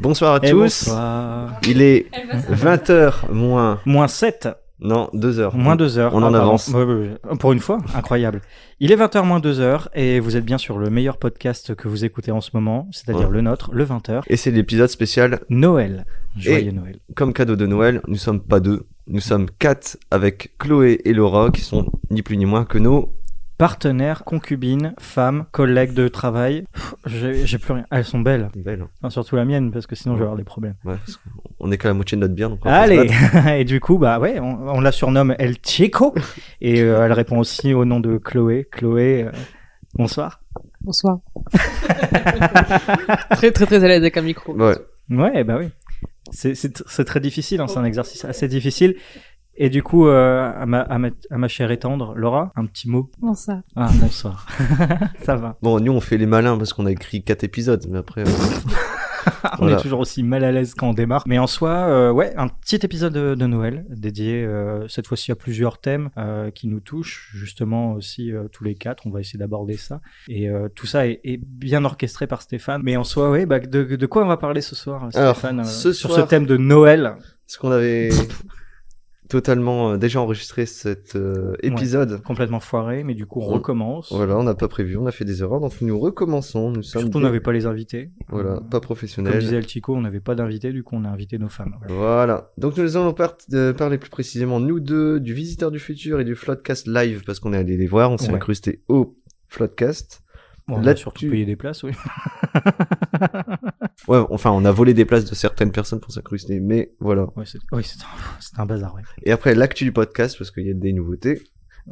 Bonsoir à Et tous. bonsoir. Il est 20h moins... Moins 7. Non, 2h. Moins 2 heures. On en avance. Ouais. Pour une fois, incroyable. Il est 20h moins 2 heures et vous êtes bien sur le meilleur podcast que vous écoutez en ce moment, c'est-à-dire le nôtre, le 20h. Et c'est l'épisode spécial Noël. Joyeux Noël. Comme cadeau de Noël, nous sommes pas deux. Nous sommes 4 avec Chloé et Laura qui sont ni plus ni moins que nos... Partenaires, concubines, femmes, collègues de travail. J'ai plus rien. Elles sont belles. Belles. Enfin, surtout la mienne parce que sinon je vais avoir des problèmes. Ouais, on est qu'à la moitié de notre bière. Donc on va Allez. se battre. Et du coup, bah ouais, on la surnomme El Chico et elle répond aussi au nom de Chloé. Chloé, bonsoir. Bonsoir. Très à l'aise avec un micro. Ouais. Ouais, bah oui. C'est très difficile, hein, c'est un exercice assez difficile. Et du coup, à ma chère et tendre, Laura, un petit mot. Bonsoir. Ah, bonsoir. Ça va. Bon, nous on fait les malins parce qu'on a écrit 4 épisodes, mais après... On Voilà. est toujours aussi mal à l'aise quand on démarre. Mais en soi, ouais, un petit épisode de Noël dédié cette fois-ci à plusieurs thèmes qui nous touchent, justement aussi tous les 4. On va essayer d'aborder ça. Et tout ça est bien orchestré par Stéphane. Mais en soi, ouais, bah, de quoi on va parler ce soir, Stéphane, Alors, ce sur soir- ce thème de Noël? Parce qu'on avait totalement déjà enregistré cet épisode. Complètement foiré, mais du coup, on On- recommence. Voilà, on n'a pas prévu, on a fait des erreurs, donc nous recommençons. Nous sommes Surtout, on des- n'avait pas les invités. Voilà, pas Comme professionnels. disait El Chico, on n'avait pas d'invités, du coup, on a invité nos femmes. Voilà. Voilà. Donc nous allons parler plus précisément, nous deux, du Visiteur du Futur et du Floodcast Live, parce qu'on est allé les voir, on s'est Ouais. incrusté au Floodcast. Bon, on Là, a surtout tu- payé des places, oui. Ouais, enfin, on a volé des places de certaines personnes pour s'incruster, mais voilà. Ouais, c'est un bazar, ouais. Et après, l'actu du podcast, parce qu'il y a des nouveautés.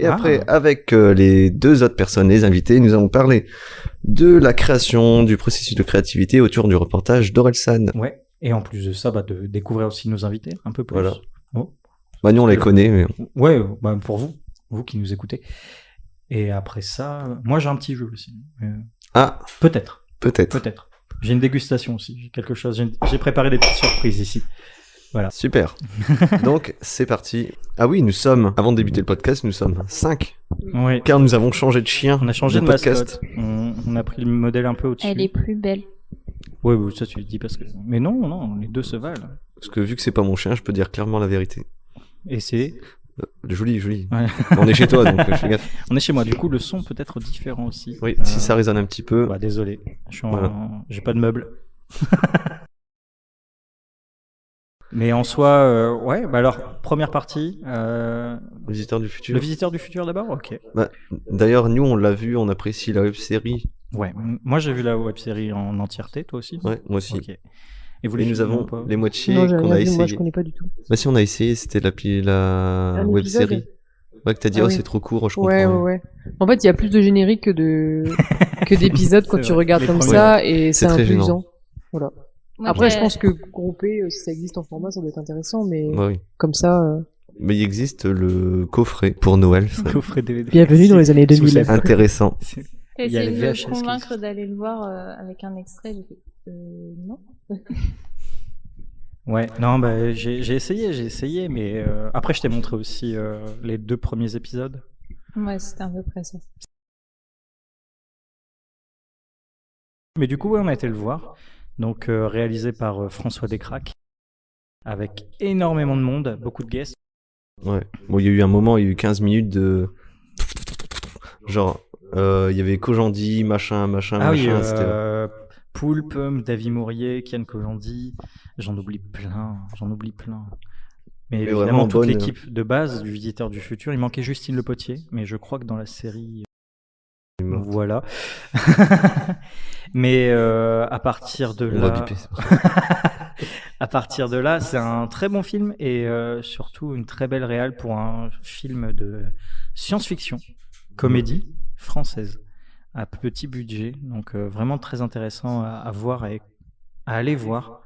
Et Ah. après, avec les deux autres personnes, les invités, nous allons parler de la création, du processus de créativité autour du reportage d'Orelsan. Ouais. Et en plus de ça, bah, de découvrir aussi nos invités un peu plus. Voilà. Oh. Bah, nous, on les connaît, mais... Ouais, bah, pour vous qui nous écoutez. Et après ça, moi j'ai un petit jeu aussi. Ah, Peut-être. peut-être. J'ai une dégustation aussi. J'ai quelque chose. J'ai préparé des petites surprises ici. Super. Donc, c'est parti. Ah oui, nous sommes, avant de débuter le podcast, nous sommes 5. Ouais. Car nous avons changé de chien. On a changé de podcast. mascotte. On a pris le modèle un peu au-dessus. Elle est plus belle. Ouais, ça tu le dis parce que. Mais non, les deux se valent. Parce que vu que c'est pas mon chien, je peux dire clairement la vérité. Et c'est. Joli. Ouais. On est chez toi, donc je fais gaffe. On est chez moi. Du coup, le son peut être différent aussi. Oui, si ça résonne un petit peu. Bah, désolé. Voilà. J'ai pas de meubles. Mais en soi, ouais. Bah alors, première partie. Visiteur du futur. Le visiteur du futur d'abord. Ok. Bah, d'ailleurs, nous, on l'a vu, on apprécie la web-série. Ouais. Moi, j'ai vu la web-série en entièreté. Toi aussi. Ouais, moi aussi. Ok. Et vous Et les nous filles, avons non, pas les moitiés Non, j'ai qu'on rien a vu, moi je essayé. connais pas du tout. Bah si, on a essayé, c'était la Un web-série. épisode Ouais, que t'as dit, Ah oh, oui. c'est trop court, je Ouais. comprends. En fait, il y a plus de génériques que d'épisodes quand C'est tu vrai. regardes Les comme premiers, ça, et C'est c'est un très peu gênant. usant. Voilà. Moi, Après, j'ai- je pense que grouper, si ça existe en format, ça doit être intéressant, mais Bah oui. comme ça, Mais il existe le coffret pour Noël. ça. Coffret DVD. bienvenue dans les années Si vous 2000. savez. Intéressant. J'ai Il y a essayé les de VHS me qui convaincre existent. d'aller le voir avec un extrait. J'ai fait, non. Ouais, non, bah, j'ai essayé, mais après, je t'ai montré aussi les 2 premiers épisodes. Ouais, c'était à peu près ça. Mais du coup, ouais, on a été le voir. Donc, réalisé par François Descraques, avec énormément de monde, beaucoup de guests. Ouais. Bon, il y a eu un moment, il y a eu 15 minutes de... Genre, il y avait Kojandi, machin, Ah oui, c'était... Poulpe, David Mourier, Kian Kojandi, j'en oublie plein. Mais Mais évidemment, vraiment toute bonne, l'équipe de base du Visiteur du Futur. Il manquait Justine Le Potier, mais je crois que dans la série... il est mort. Voilà. Mais à partir de On va là... biper, c'est pour ça. À partir de là, c'est un très bon film et surtout une très belle réal pour un film de science-fiction, comédie française, à petit budget. Donc vraiment très intéressant à voir et à aller voir.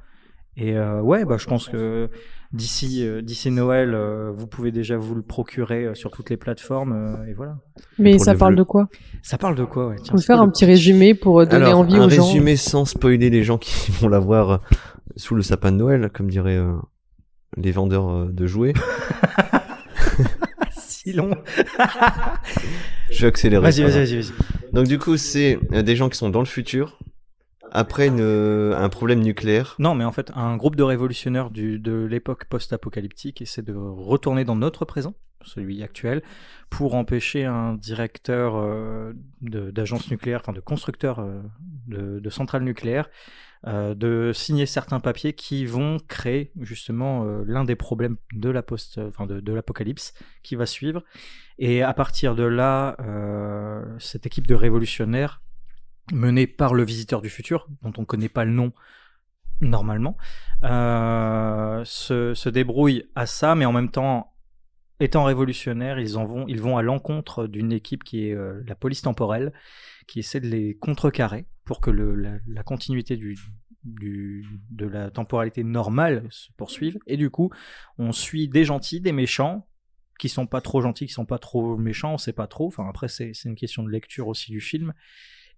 Et ouais, bah, je pense que d'ici Noël, vous pouvez déjà vous le procurer sur toutes les plateformes. Et voilà. Mais Pour ça les parle bleus. de quoi? Ça parle de quoi, ouais, tiens, Faut me c'est faire quoi un le petit pitch résumé pour donner Alors, envie un aux gens. résumé sans spoiler les gens qui vont la voir sous le sapin de Noël, comme diraient les vendeurs de jouets. Si long. Je vais accélérer. Vas-y. c'est pas grave. Donc du coup, c'est des gens qui sont dans le futur, après un problème nucléaire. Non, mais en fait, un groupe de révolutionnaires de l'époque post-apocalyptique essaie de retourner dans notre présent, celui actuel, pour empêcher un directeur d'agence nucléaire, enfin de constructeur de centrales nucléaires, de signer certains papiers qui vont créer justement l'un des problèmes de de l'apocalypse qui va suivre. Et à partir de là, cette équipe de révolutionnaires menée par le visiteur du futur, dont on ne connaît pas le nom normalement, se débrouille à ça, mais en même temps, étant révolutionnaires, ils vont à l'encontre d'une équipe qui est la police temporelle, qui essaie de les contrecarrer pour que la continuité de la temporalité normale se poursuive. Et du coup, on suit des gentils, des méchants, qui sont pas trop gentils, qui sont pas trop méchants, on sait pas trop. Enfin, après, c'est une question de lecture aussi du film.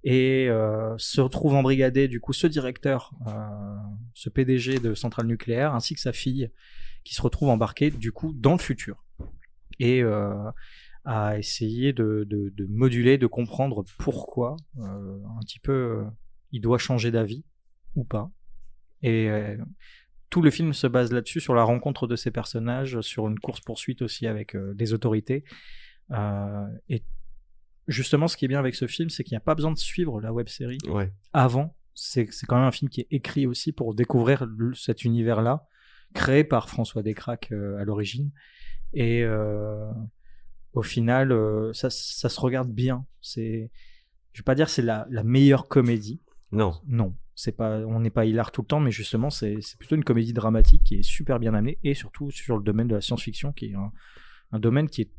Et se retrouve embrigadé du coup ce directeur, ce PDG de centrale nucléaire, ainsi que sa fille, qui se retrouve embarquée du coup dans le futur et à essayer de moduler, de comprendre pourquoi un petit peu il doit changer d'avis ou pas. Et tout le film se base là-dessus, sur la rencontre de ces personnages, sur une course-poursuite aussi avec des autorités. Et justement, ce qui est bien avec ce film, c'est qu'il n'y a pas besoin de suivre la web-série avant. C'est quand même un film qui est écrit aussi pour découvrir cet univers-là, créé par François Descraques à l'origine. Et au final, ça se regarde bien. Je vais pas dire que c'est la meilleure comédie. Non. On n'est pas hilar tout le temps, mais justement, c'est plutôt une comédie dramatique qui est super bien amenée, et surtout sur le domaine de la science-fiction, qui est un domaine qui est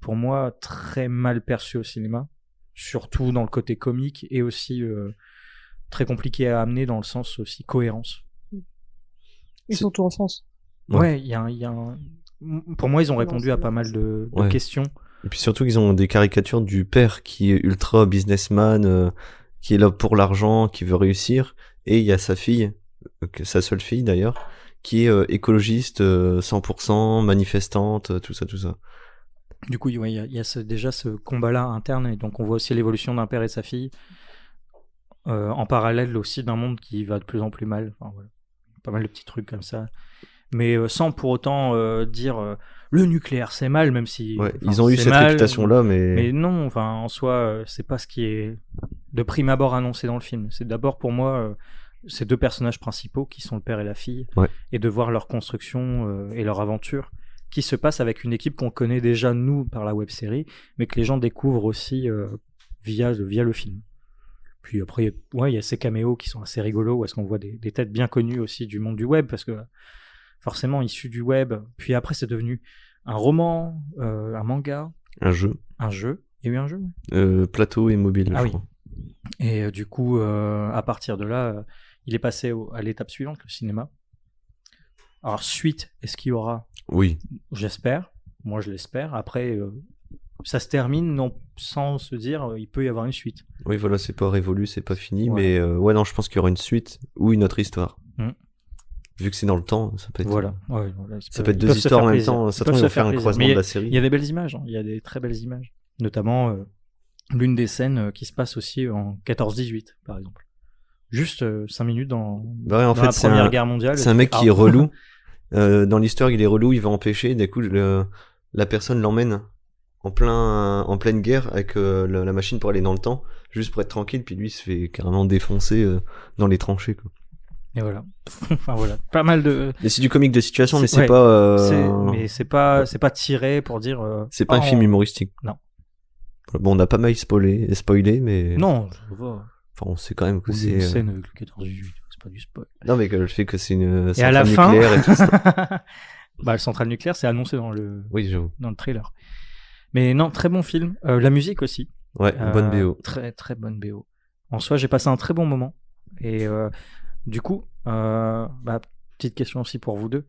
pour moi très mal perçu au cinéma, surtout dans le côté comique, et aussi très compliqué à amener dans le sens aussi cohérence. Et surtout en France. Ouais, il y a pour moi, ils ont répondu à pas mal de questions. Et puis surtout, ils ont des caricatures du père qui est ultra businessman, qui est là pour l'argent, qui veut réussir, et il y a sa fille, sa seule fille d'ailleurs, qui est écologiste 100%, manifestante, tout ça. Du coup, il y a déjà ce combat-là interne, et donc on voit aussi l'évolution d'un père et de sa fille, en parallèle aussi d'un monde qui va de plus en plus mal. Enfin, voilà. Pas mal de petits trucs comme ça. Mais sans pour autant dire le nucléaire c'est mal, même si... Ouais, ils ont eu cette réputation-là, mais... Mais non, en soi, c'est pas ce qui est de prime abord annoncé dans le film. C'est d'abord pour moi ces deux personnages principaux qui sont le père et la fille, et de voir leur construction et leur aventure qui se passe avec une équipe qu'on connaît déjà, nous, par la web-série, mais que les gens découvrent aussi via le film. Puis après, il y a ces caméos qui sont assez rigolos, où est-ce qu'on voit des têtes bien connues aussi du monde du web, parce que forcément, issus du web. Puis après, c'est devenu un roman, un manga. Un jeu. Il y a eu un jeu Plateau et mobile, je crois. Et du coup, à partir de là, il est passé à l'étape suivante, le cinéma. Alors, suite, est-ce qu'il y aura ? Oui. J'espère. Moi, je l'espère. Après, ça se termine sans se dire il peut y avoir une suite. Oui, voilà, c'est pas révolu, c'est pas fini, mais non, je pense qu'il y aura une suite ou une autre histoire. Vu que c'est dans le temps, ça peut être. Voilà. Ça peut être deux histoires en même temps. Ça peut faire un croisement de la série. Il y a des belles images. Il y a des très belles images. Notamment l'une des scènes qui se passe aussi en 14-18, par exemple. Juste 5 minutes dans la Première Guerre mondiale. C'est un mec qui est relou. Dans l'histoire, il est relou, il va empêcher. D'un coup, la personne l'emmène en pleine guerre avec la machine pour aller dans le temps, juste pour être tranquille. Puis lui, il se fait carrément défoncer dans les tranchées, quoi. Et voilà. Enfin voilà, pas mal de. Mais c'est du comique de situation, mais c'est pas. Mais c'est pas tiré pour dire. C'est pas un film humoristique. Non. Bon, on a pas mal spoilé, mais. Non, je vois. Enfin, on sait quand même que c'est. Une scène avec le 14-18, c'est pas du spoil. Non, mais le fait que c'est une centrale nucléaire et tout ça. La centrale nucléaire, c'est annoncé dans le. Oui, j'avoue. Dans le trailer. Mais non, très bon film. La musique aussi. Ouais, bonne BO. Très très bonne BO. En soi, j'ai passé un très bon moment. Et du coup, petite question aussi pour vous deux.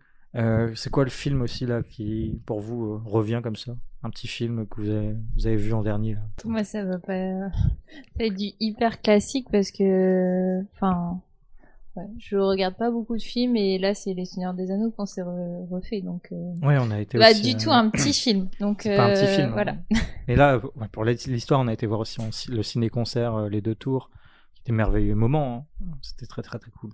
C'est quoi le film aussi là qui, pour vous, revient comme ça? Un petit film que vous avez vu en dernier là. Moi, ça va pas. Ça va être du hyper classique parce que, je regarde pas beaucoup de films et là c'est Les Seigneurs des Anneaux qu'on s'est refait, donc. Ouais, on a été. Pas aussi, du tout un petit film, donc. C'est pas un petit film. Voilà. Et là, pour l'histoire, on a été voir aussi le ciné-concert Les Deux Tours, des merveilleux moments. Hein. C'était très très très cool.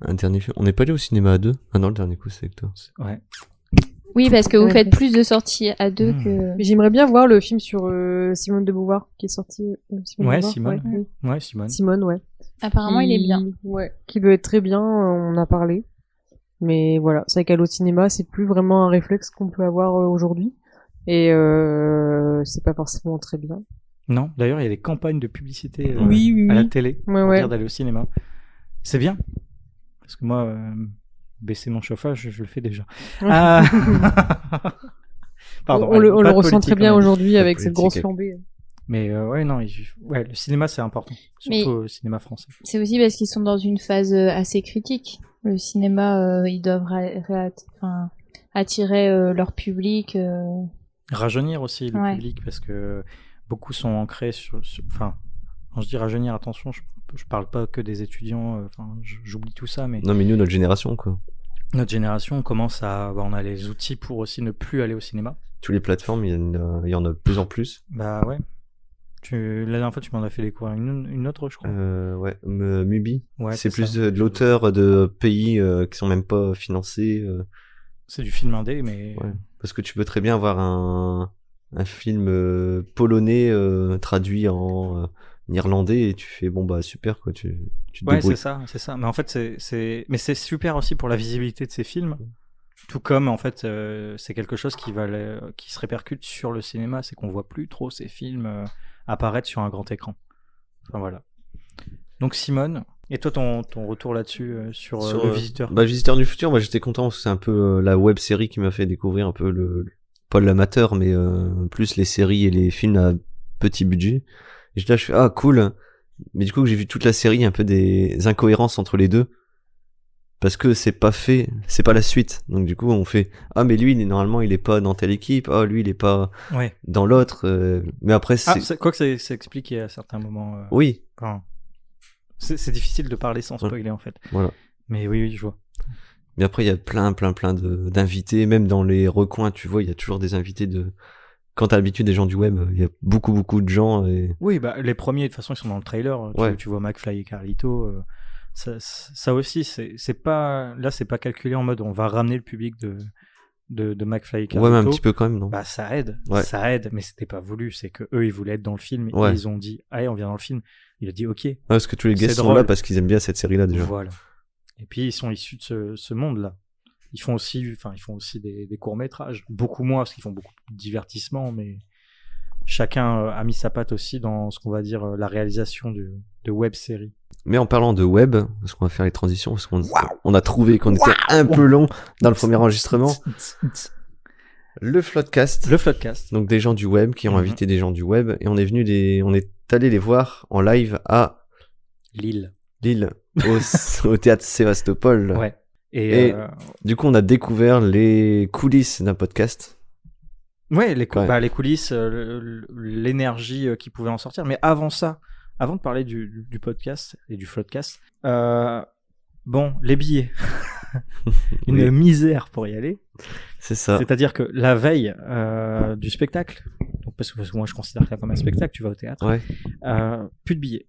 Un dernier film. On n'est pas allé au cinéma à deux? Ah non, le dernier coup, c'est avec toi. Ouais. Oui, parce que vous Ouais. faites plus de sorties à deux que. Mais j'aimerais bien voir le film sur Simone de Beauvoir qui est sorti. Simone Ouais, de Beauvoir, Simone. oui. Ouais, Simone. Simone, ouais. Apparemment, il est bien. Ouais, qui doit être très bien, on en a parlé. Mais voilà, c'est vrai qu'aller au cinéma, c'est plus vraiment un réflexe qu'on peut avoir aujourd'hui. Et c'est pas forcément très bien. Non, d'ailleurs, il y a des campagnes de publicité Oui, à la télé Ouais, pour ouais. dire d'aller au cinéma. C'est bien. Parce que moi, baisser mon chauffage, je le fais déjà. Ah. Pardon. on allez, le pas de ressent politique, très bien on a dit. aujourd'hui Pas de avec cette grosse politique. flambée. Mais ouais, non, ouais, le cinéma, c'est important. Surtout Mais- au cinéma français. C'est aussi parce qu'ils sont dans une phase assez critique. Le cinéma, ils doivent attirer leur public. Rajeunir aussi le Ouais. public, parce que beaucoup sont ancrés enfin, quand je dis rajeunir, attention, je parle pas que des étudiants, enfin, j'oublie tout ça, mais Non, mais nous, notre génération, quoi. notre génération on commence on a les outils pour aussi ne plus aller au cinéma. Toutes les plateformes, il y en a de plus en plus. Bah ouais. La dernière fois, tu m'en as fait découvrir une autre, je crois. Ouais, Mubi. Ouais, c'est plus ça. de l'auteur de pays qui sont même pas financés. C'est du film indé, mais Ouais. Parce que tu peux très bien avoir un film polonais traduit en irlandais et tu fais bon bah super quoi, tu te ouais, débrouilles. c'est ça. Mais en fait, mais c'est super aussi pour la visibilité de ces films. Tout comme en fait, c'est quelque chose qui se répercute sur le cinéma, c'est qu'on voit plus trop ces films apparaître sur un grand écran. Enfin voilà. Donc Simone, et toi ton retour là-dessus sur le Visiteur. Bah Visiteur du futur, moi j'étais content parce que c'est un peu la web série qui m'a fait découvrir un peu pas l'amateur mais plus les séries et les films à petit budget. Et là je fais ah cool. Mais du coup j'ai vu toute la série, un peu des incohérences entre les deux. Parce que c'est pas la suite. Donc du coup on fait ah mais lui normalement il est pas dans telle équipe, ah lui il est pas Ouais. dans l'autre. Mais après Quoi que c'est expliqué à certains moments. Oui. Enfin, c'est difficile de parler sans spoiler en fait. Voilà. Mais oui, je vois. Mais après il y a plein d'invités, même dans les recoins tu vois il y a toujours des invités de. Quand t'as l'habitude des gens du web, il y a beaucoup de gens. Et... Oui, bah les premiers de toute façon ils sont dans le trailer. Ouais. Tu vois McFly et Carlito. Ça aussi, c'est pas calculé en mode on va ramener le public de McFly et Carlito. Ouais, mais un petit peu quand même, non? Bah ça aide, Ouais. mais c'était pas voulu. C'est que eux ils voulaient être dans le film et Ouais. ils ont dit allez on vient dans le film. Il a dit ok. Ouais, parce que tous les C'est guests sont drôle. là parce qu'ils aiment bien cette série-là déjà. Voilà. Et puis ils sont issus de ce monde-là. Ils font aussi des courts-métrages. Beaucoup moins parce qu'ils font beaucoup de divertissement, mais chacun a mis sa patte aussi dans ce qu'on va dire la réalisation de web-série. Mais en parlant de web, parce qu'on va faire les transitions, parce qu'on a trouvé qu'on était un peu long dans le premier enregistrement, le Floodcast. Le Floodcast. Donc des gens du web qui ont invité des gens du web et on est allé les voir en live à Lille, au théâtre Sébastopol. ouais. Et du coup, on a découvert les coulisses d'un podcast. Ouais, les Ouais. coulisses, l'énergie qui pouvait en sortir. Mais avant ça, avant de parler du podcast et du Floodcast, bon, les billets. Une Oui. misère pour y aller. C'est ça. C'est-à-dire que la veille du spectacle, donc parce que moi je considère ça comme un spectacle, tu vas au théâtre, Ouais. plus de billets.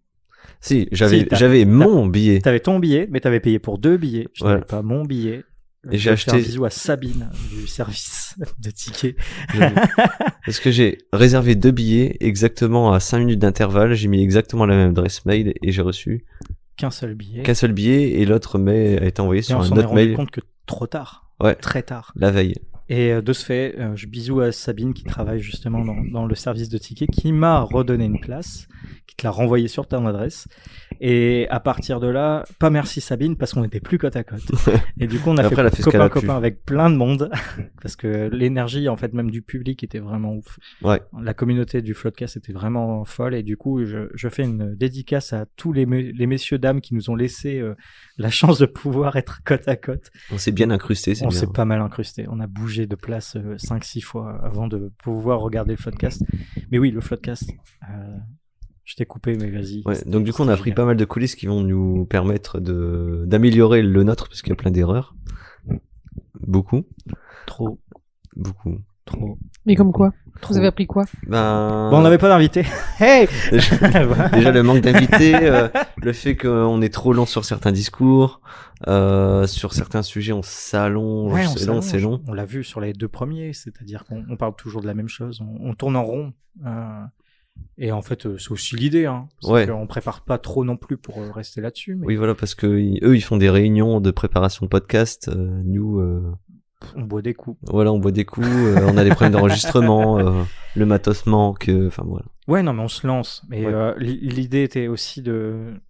Si, j'avais t'as- mon billet. T'avais ton billet, mais t'avais payé pour 2 billets. Je n'avais Ouais. pas mon billet. Et Je j'ai vais faire acheté- un bisou à Sabine du service de tickets. Parce que j'ai réservé 2 billets exactement à 5 minutes d'intervalle. J'ai mis exactement la même adresse mail et j'ai reçu Qu'un seul billet. qu'un seul billet et l'autre mail a été envoyé Et sur on un s'en est autre rendu mail compte que trop tard. Ouais. Très tard. la veille. Et de ce fait, je bisous à Sabine qui travaille justement dans le service de tickets, qui m'a redonné une place, qui te l'a renvoyé sur ton adresse. Et à partir de là, pas merci Sabine parce qu'on était plus côte à côte. Et du coup, on a Après, elle a fait ce qu'elle a pu. copain avec plein de monde parce que l'énergie en fait même du public était vraiment ouf. Ouais. La communauté du Floodcast était vraiment folle et du coup, je fais une dédicace à tous les messieurs dames qui nous ont laissé la chance de pouvoir être côte à côte. On s'est bien incrusté, c'est On bien. s'est pas mal incrusté. On a bougé de place 5-6 fois avant de pouvoir regarder le Floodcast. Mais oui, le Floodcast. Je t'ai coupé, mais vas-y. Ouais, donc du coup, on a C'était appris génial. pas mal de coulisses qui vont nous permettre d'améliorer le nôtre parce qu'il y a plein d'erreurs. Beaucoup. Trop. Trop. Mais comme quoi Trop. Vous avez appris quoi? Ben, Bon, on n'avait pas d'invité. Hey. déjà le manque d'invités, le fait qu'on est trop long sur certains discours, sur certains sujets on s'allonge, Ouais, c'est long. On l'a vu sur les 2 premiers, c'est-à-dire qu'on parle toujours de la même chose, on tourne en rond. Et en fait, c'est aussi l'idée, hein. C'est Ouais. qu'on prépare pas trop non plus pour rester là-dessus. Mais Oui, voilà, parce que eux ils font des réunions de préparation de podcast, nous, on boit des coups. voilà, on boit des coups, on a des problèmes d'enregistrement, le matos manque, enfin voilà. Ouais, non, mais on se lance. Mais Ouais. l'idée était aussi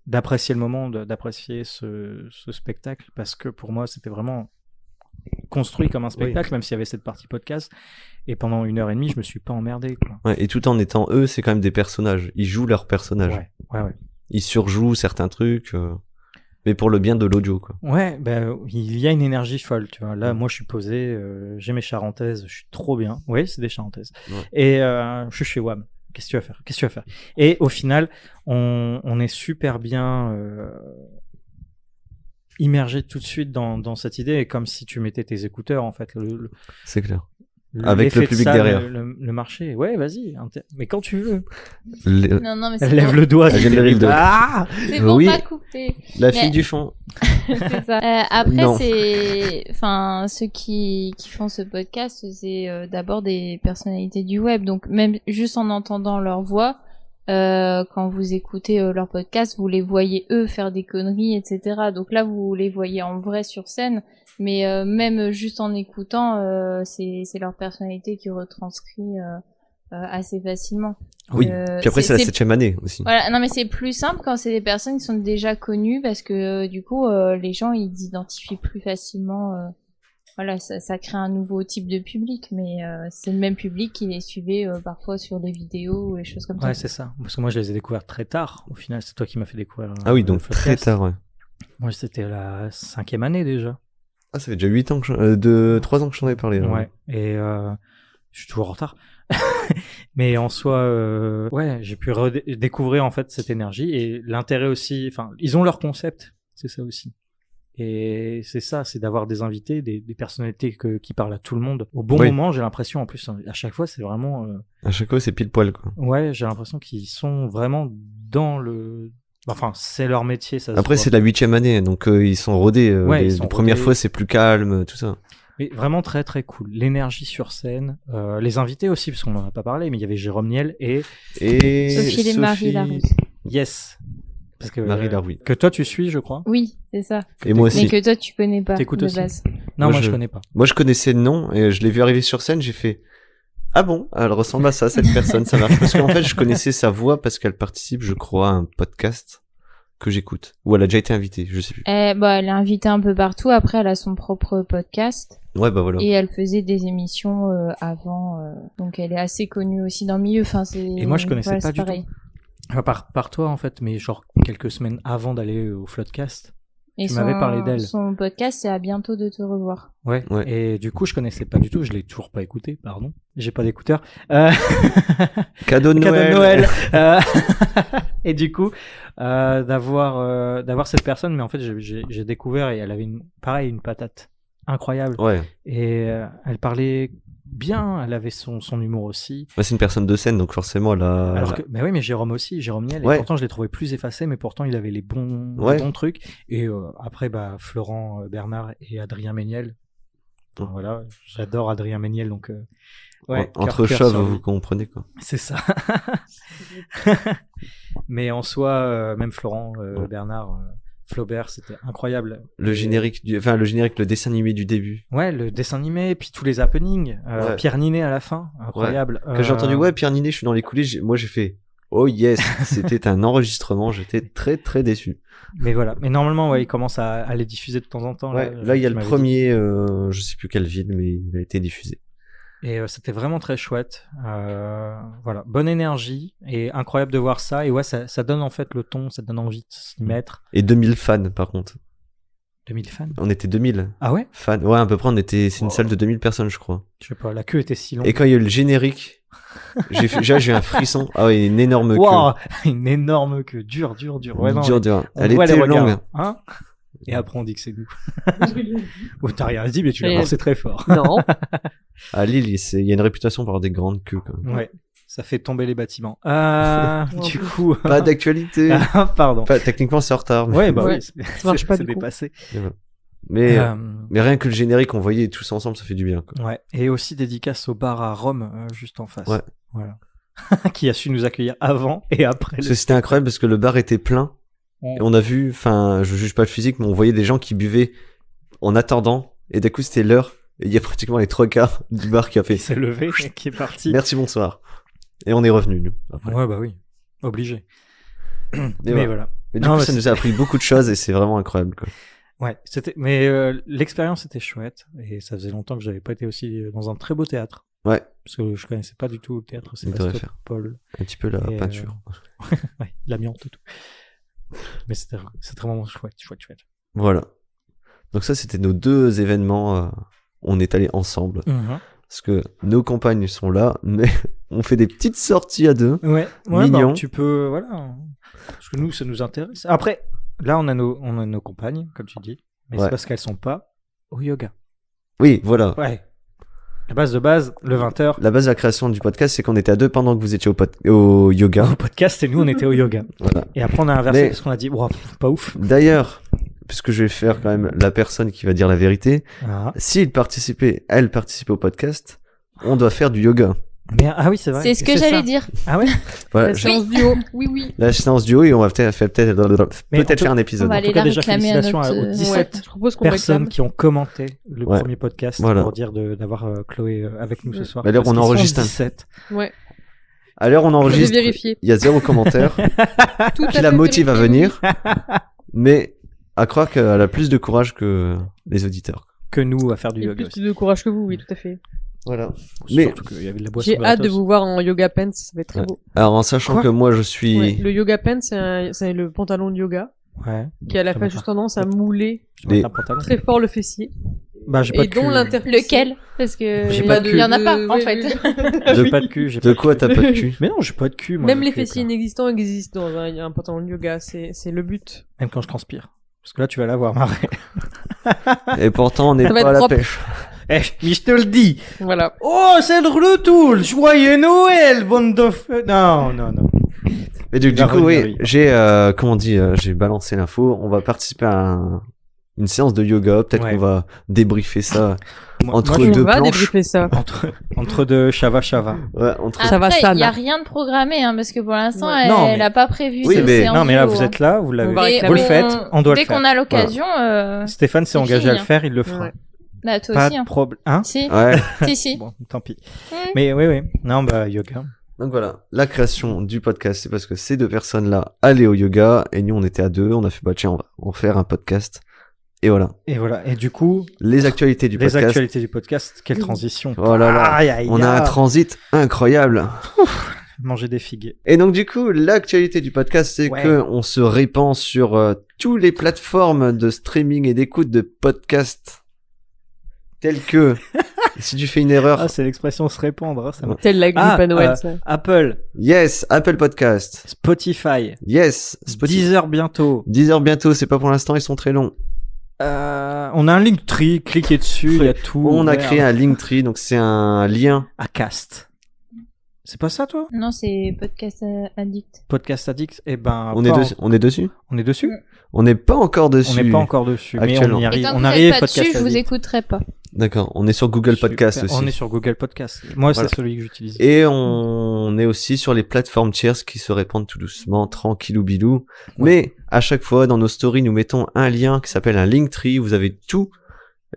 d'apprécier le moment, d'apprécier ce spectacle, parce que pour moi, c'était vraiment construit comme un spectacle, même s'il y avait cette partie podcast. Et pendant 1h30, je me suis pas emmerdé, quoi. Ouais, et tout en étant eux, c'est quand même des personnages. Ils jouent leurs personnages. Ouais. Ils surjouent certains trucs, mais pour le bien de l'audio, quoi. Ouais, ben il y a une énergie folle, tu vois. Là, moi, je suis posé, j'ai mes charentaises, je suis trop bien. Oui, c'est des charentaises. Ouais. Et je suis chez WAM. Qu'est-ce que tu vas faire? Et au final, on est super bien immergé tout de suite dans cette idée, et comme si tu mettais tes écouteurs, en fait. C'est clair. Avec L'effet le de public salle, derrière. Le marché. Ouais, vas-y. Mais quand tu veux. Non, mais c'est Elle lève pour... le doigt. Elle vient de rire de- Ah C'est pour Oui. pas couper. La fille Mais- du fond. C'est ça. Après, Non. enfin, ceux qui font ce podcast, c'est d'abord des personnalités du web. Donc, même juste en entendant leur voix, quand vous écoutez leur podcast, vous les voyez eux faire des conneries, etc. Donc là, vous les voyez en vrai sur scène. Mais même juste en écoutant, c'est leur personnalité qui retranscrit assez facilement. Oui. Puis après, c'est la c'est- 7e année aussi. Voilà, non mais c'est plus simple quand c'est des personnes qui sont déjà connues parce que du coup les gens ils s'identifient plus facilement. Voilà, ça crée un nouveau type de public, mais c'est le même public qui les suivait parfois sur des vidéos ou des choses comme Ouais, ça. c'est ça. Parce que moi, je les ai découverts très tard. Au final, c'est toi qui m'as fait découvrir. Ah oui, le donc très podcast. tard, ouais. Moi, c'était la 5e année déjà. Ah, ça fait déjà 8 ans 3 ans que j'en ai parlé. Là. Ouais. Et je suis toujours en retard. Mais en soi, ouais, j'ai pu découvrir en fait cette énergie et l'intérêt aussi. Enfin, ils ont leur concept, c'est ça aussi. Et c'est ça, c'est d'avoir des invités, des personnalités qui parlent à tout le monde au bon Oui. moment. J'ai l'impression, en plus, à chaque fois, c'est vraiment. À chaque fois, c'est pile poil, quoi. Ouais, j'ai l'impression qu'ils sont vraiment dans le. Enfin, c'est leur métier, ça. Après, se c'est voit. la 8e année, donc ils sont rodés. Ouais, ils les sont premières rodés. fois, c'est plus calme, tout ça. Mais vraiment très très cool. L'énergie sur scène, les invités aussi, parce qu'on n'en a pas parlé, mais il y avait Jérôme Niel et Et Sophie et Marie Larousse. Yes. Parce que, Marie Larousse. que toi tu suis, je crois. Oui, c'est ça. Et moi aussi. Mais que toi tu connais pas T'écoutes de aussi. base. Non, Moi, moi je je- connais pas. Moi, je connaissais le nom et je l'ai vu arriver sur scène. J'ai fait ah bon, elle ressemble à ça, cette personne, ça marche. Parce qu'en fait, je connaissais sa voix parce qu'elle participe, je crois, à un podcast que j'écoute. Ou elle a déjà été invitée, je sais plus. Bah, elle est invitée un peu partout. Après, elle a son propre podcast Ouais, bah voilà. et elle faisait des émissions avant. Donc, elle est assez connue aussi dans le milieu. Enfin, Et moi je connaissais voilà, pas c'est du pareil. tout. Enfin, par toi en fait, mais genre quelques semaines avant d'aller au Floodcast. Et Tu m'avais parlé d'elle. Son podcast, c'est à bientôt de te revoir. Ouais. Ouais. Et du coup, je connaissais pas du tout. Je l'ai toujours pas écouté, pardon. J'ai pas d'écouteur. Cadeau de Cadeau de Noël. Noël. Et du coup, d'avoir cette personne, mais en fait, j'ai découvert et elle avait une patate incroyable. Ouais. Et elle parlait bien, elle avait son humour aussi. Bah, c'est une personne de scène, donc forcément, elle a. Alors que, mais oui, mais Jérôme aussi, Jérôme Niel. Ouais. Et pourtant, je l'ai trouvé plus effacé, mais pourtant, il avait les bons trucs. Et après, bah, Florent Bernard et Adrien Méniel. Oh. Voilà, j'adore Adrien Méniel, donc. Ouais, Entre cœur chauves, sur lui. vous comprenez, quoi. C'est ça. Mais en soi, même Florent Bernard, Flaubert, c'était incroyable. Le Et- générique, le dessin animé du début. Ouais, le dessin animé, puis tous les happenings. Ouais. Pierre Ninet à la fin, incroyable. Quand j'ai entendu, ouais, Pierre Ninet, je suis dans les coulisses, moi j'ai fait, oh yes, c'était un enregistrement, j'étais très très déçu. Mais voilà. Mais normalement, ouais, il commence à les diffuser de temps en temps. Ouais, là il y a tu le m'avais premier, je sais plus quelle ville, mais il a été diffusé. Et c'était vraiment très chouette. Voilà, bonne énergie et incroyable de voir ça. Et ouais, ça donne en fait le ton, ça donne envie de s'y mettre. Et 2000 fans par contre. 2000 fans. On était 2000 Ah ouais? fans. Ouais, à peu près, c'est une Wow. salle de 2000 personnes, je crois. Je sais pas, la queue était si longue. Et quand il y a eu le générique, j'ai eu un frisson. Ah ouais, une énorme Wow, une énorme queue, dur. Ouais, non, dur. on Elle voit les était regards, longue. hein. Et après, on dit que c'est nous. Oh, t'as rien dit, mais tu l'as Rien pensé très fort. Non. À Lille, il y a une réputation pour avoir des grandes queues. Quand même. Ouais, ça fait tomber les bâtiments. Du coup... Pas d'actualité. Ah, pardon. Techniquement, c'est en retard. Mais... Ouais, bah Ouais, oui, ça marche pas, c'est du coup. dépassé. Mais, Euh, mais rien que le générique, on voyait tous ensemble, ça fait du bien. Quoi. Ouais, et aussi dédicace au bar à Rome, juste en face. Ouais. Voilà. Qui a su nous accueillir avant et après. Parce que c'était incroyable parce que le bar était plein. Ouais. Et on a vu, enfin, je juge pas le physique, mais on voyait des gens qui buvaient en attendant. Et d'un coup, c'était l'heure. Et il y a pratiquement les 3/4 du bar qui a fait Il s'est levé et qui est parti. merci, bonsoir. Et on est revenu, nous. Après. Ouais, bah oui. Obligé. Et Mais voilà. Mais du Non, coup, mais ça nous a appris beaucoup de choses et c'est vraiment incroyable. Quoi. Ouais, mais l'expérience était chouette et ça faisait longtemps que j'avais pas été aussi dans un très beau théâtre. Ouais, Parce que je connaissais pas du tout le théâtre Il devrait Sébastopol. un petit peu la Et, peinture. Ouais, l'amiante et tout. Mais c'était vraiment chouette. Voilà. Donc ça, c'était nos 2 événements. On est allés ensemble. Parce que nos compagnes sont là, mais on fait des petites sorties à 2. Ouais, Mignon. bah, tu peux, voilà. Parce que nous, ça nous intéresse. Après, là, on a nos compagnes, comme tu dis, mais Ouais. c'est parce qu'elles sont pas au yoga. Oui, voilà. Ouais. La base de base, le 20h. La base de la création du podcast, c'est qu'on était à 2 pendant que vous étiez au yoga. Au podcast, et nous, on était au yoga. Voilà. Et après, on a inversé Mais- parce qu'on a dit, wow, pas ouf. D'ailleurs, puisque je vais faire quand même la personne qui va dire la vérité, Ah. elle participait au podcast, on doit faire du yoga. Mais, ah oui, c'est vrai. C'est ce Et que j'allais ça. dire. Ah ouais. Voilà, La séance duo. Oui. la séance duo et on va peut-être Mais faire un On épisode. va En aller tout cas, la déjà, réclamer à félicitations notre... aux 17 Ouais, je propose qu'on personnes réclame. qui ont commenté le Ouais. premier podcast Voilà. pour dire d'avoir Chloé avec nous ce soir. D'ailleurs, Parce on qu'ils sont enregistre un- 17. Ouais. À l'heure où on Je vais enregistre, vérifier. il y a 0 commentaire Tout qui à la fait motive à vérifié. venir, mais à croire qu'elle a plus de courage que les auditeurs. Que nous à faire du Il y a yoga plus aussi. de courage que vous, oui, tout à fait. Voilà. Mais- Surtout qu'il y avait de la boisson J'ai hâte de gratos. vous voir en yoga pants, ça va être très Ouais. beau. Alors en sachant Quoi que moi je suis... Ouais, le yoga pants, c'est le pantalon de yoga Ouais. qui a la Ça fois va juste pas. tendance à mouler Je vais Les- mettre un pantalon. très fort le fessier. Bah, j'ai pas Et de dont cul. l'interfécier. Lequel? Parce que J'ai pas de il y en a cul. pas, en Ouais, fait. J'ai pas de cul. J'ai De pas quoi cul. t'as pas de cul? Mais non, j'ai pas de cul. Moi, Même le les cul est fessiers plat. inexistants existent dans un pantalon de yoga, c'est le but. Même quand je transpire. Parce que là, tu vas l'avoir, Marie. Et pourtant on n'est Ça va pas être à la propre. pêche. Eh, mais je te le dis. Voilà. Oh, c'est le retour. Joyeux Noël, bande de feu. Non. Mais du va coup revenir, oui, oui. j'ai balancé l'info, on va participer à une séance de yoga, peut-être Ouais. qu'on va débriefer ça entre moi, On deux va planches. débriefer ça. entre deux Shava. Ouais, entre... Ça va, Après, Stan. il y a rien de programmé, hein, parce que pour l'instant, Ouais. elle, Non, mais- elle a pas prévu Oui, cette mais- séance Non, mais là, duo, vous hein. êtes là, vous l'avez. On va Et Vous le réclamer. faites, on doit Dès le faire. qu'on a l'occasion, Stéphane s'est c'est engagé à le fini, faire, il le fera. Ouais. bah, toi Pas aussi, de hein. problème. Hein Si, Ouais. si. Bon, tant pis. Mm. Mais oui. Non, bah, yoga. Donc voilà, la création du podcast, c'est parce que ces 2 personnes-là allaient au yoga et nous on était à 2, on a fait bah tiens, on va faire un podcast. Et voilà, Et voilà. Et du coup, les actualités du les podcast. actualités du podcast, quelle transition. Oh là là, Aïe, aïe, on a un aïe. transit incroyable. Manger des figues. Et donc du coup, l'actualité du podcast, c'est Ouais. que on se répand sur toutes les plateformes de streaming et d'écoute de podcasts, telles que si tu fais une erreur, Ah, c'est l'expression se répandre. hein, ça me- Telle la grippe Ah, à Noël, ça. Apple, yes, Apple Podcast, Spotify, yes, Spotify. 10 heures bientôt. 10 heures bientôt, c'est pas pour l'instant, ils sont très longs. On a un Linktree, cliquez dessus, il y a tout. On a ouvert. créé un Linktree, donc c'est un lien. Acast. C'est pas ça, toi? Non, c'est podcast addict. Podcast Addict? Eh ben, On pas est, en- on est dessus. On est dessus? On n'est pas encore dessus. On n'est pas encore dessus, mais Actuellement. on y Et arrive. tant que On vous arrive, n'êtes pas Podcast dessus, je vous Addict. écouterai pas. D'accord, on est sur Google Podcast Super. aussi. On est sur Google Podcast. Moi, Voilà. c'est celui que j'utilise. Et on est aussi sur les plateformes tierces qui se répandent tout doucement, tranquillou bilou. Mais à chaque fois, dans nos stories, nous mettons un lien qui s'appelle un Linktree. Vous avez tous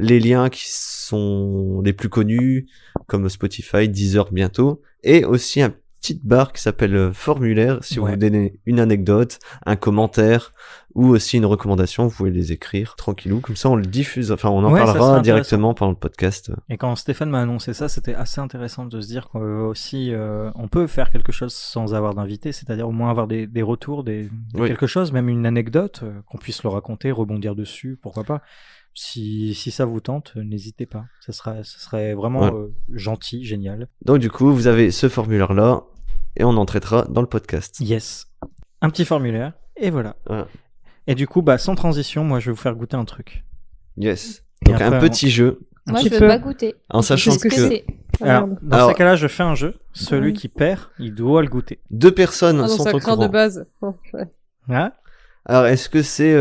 les liens qui sont les plus connus, comme Spotify, Deezer bientôt. Et aussi un petite barre qui s'appelle formulaire. Si vous Ouais. vous donnez une anecdote, un commentaire ou aussi une recommandation, vous pouvez les écrire tranquillou. Comme ça, on le diffuse. Enfin, on en Ouais, ça parlera serait directement pendant le podcast. Et quand Stéphane m'a annoncé ça, c'était assez intéressant de se dire qu'aussi, on peut faire quelque chose sans avoir d'invité, c'est-à-dire au moins avoir des retours, Oui. quelque chose, même une anecdote, qu'on puisse le raconter, rebondir dessus, pourquoi pas. Si ça vous tente, n'hésitez pas. Ça serait vraiment Ouais. gentil, génial. Donc du coup, vous avez ce formulaire-là et on en traitera dans le podcast. Yes. Un petit formulaire, et voilà. Voilà. Et du coup, sans transition, moi, je vais vous faire goûter un truc. Yes. Et Donc un après, petit jeu, Moi, J'ai je veux peur. pas goûter. en sachant Qu'est-ce que que c'est Alors, Merde. dans Alors- ces cas-là, je fais un jeu. Celui Ouais. qui perd, il doit le goûter. 2 personnes Ah non, sont ça au craint de courant. base. Oh, ouais. Hein Alors, est-ce que c'est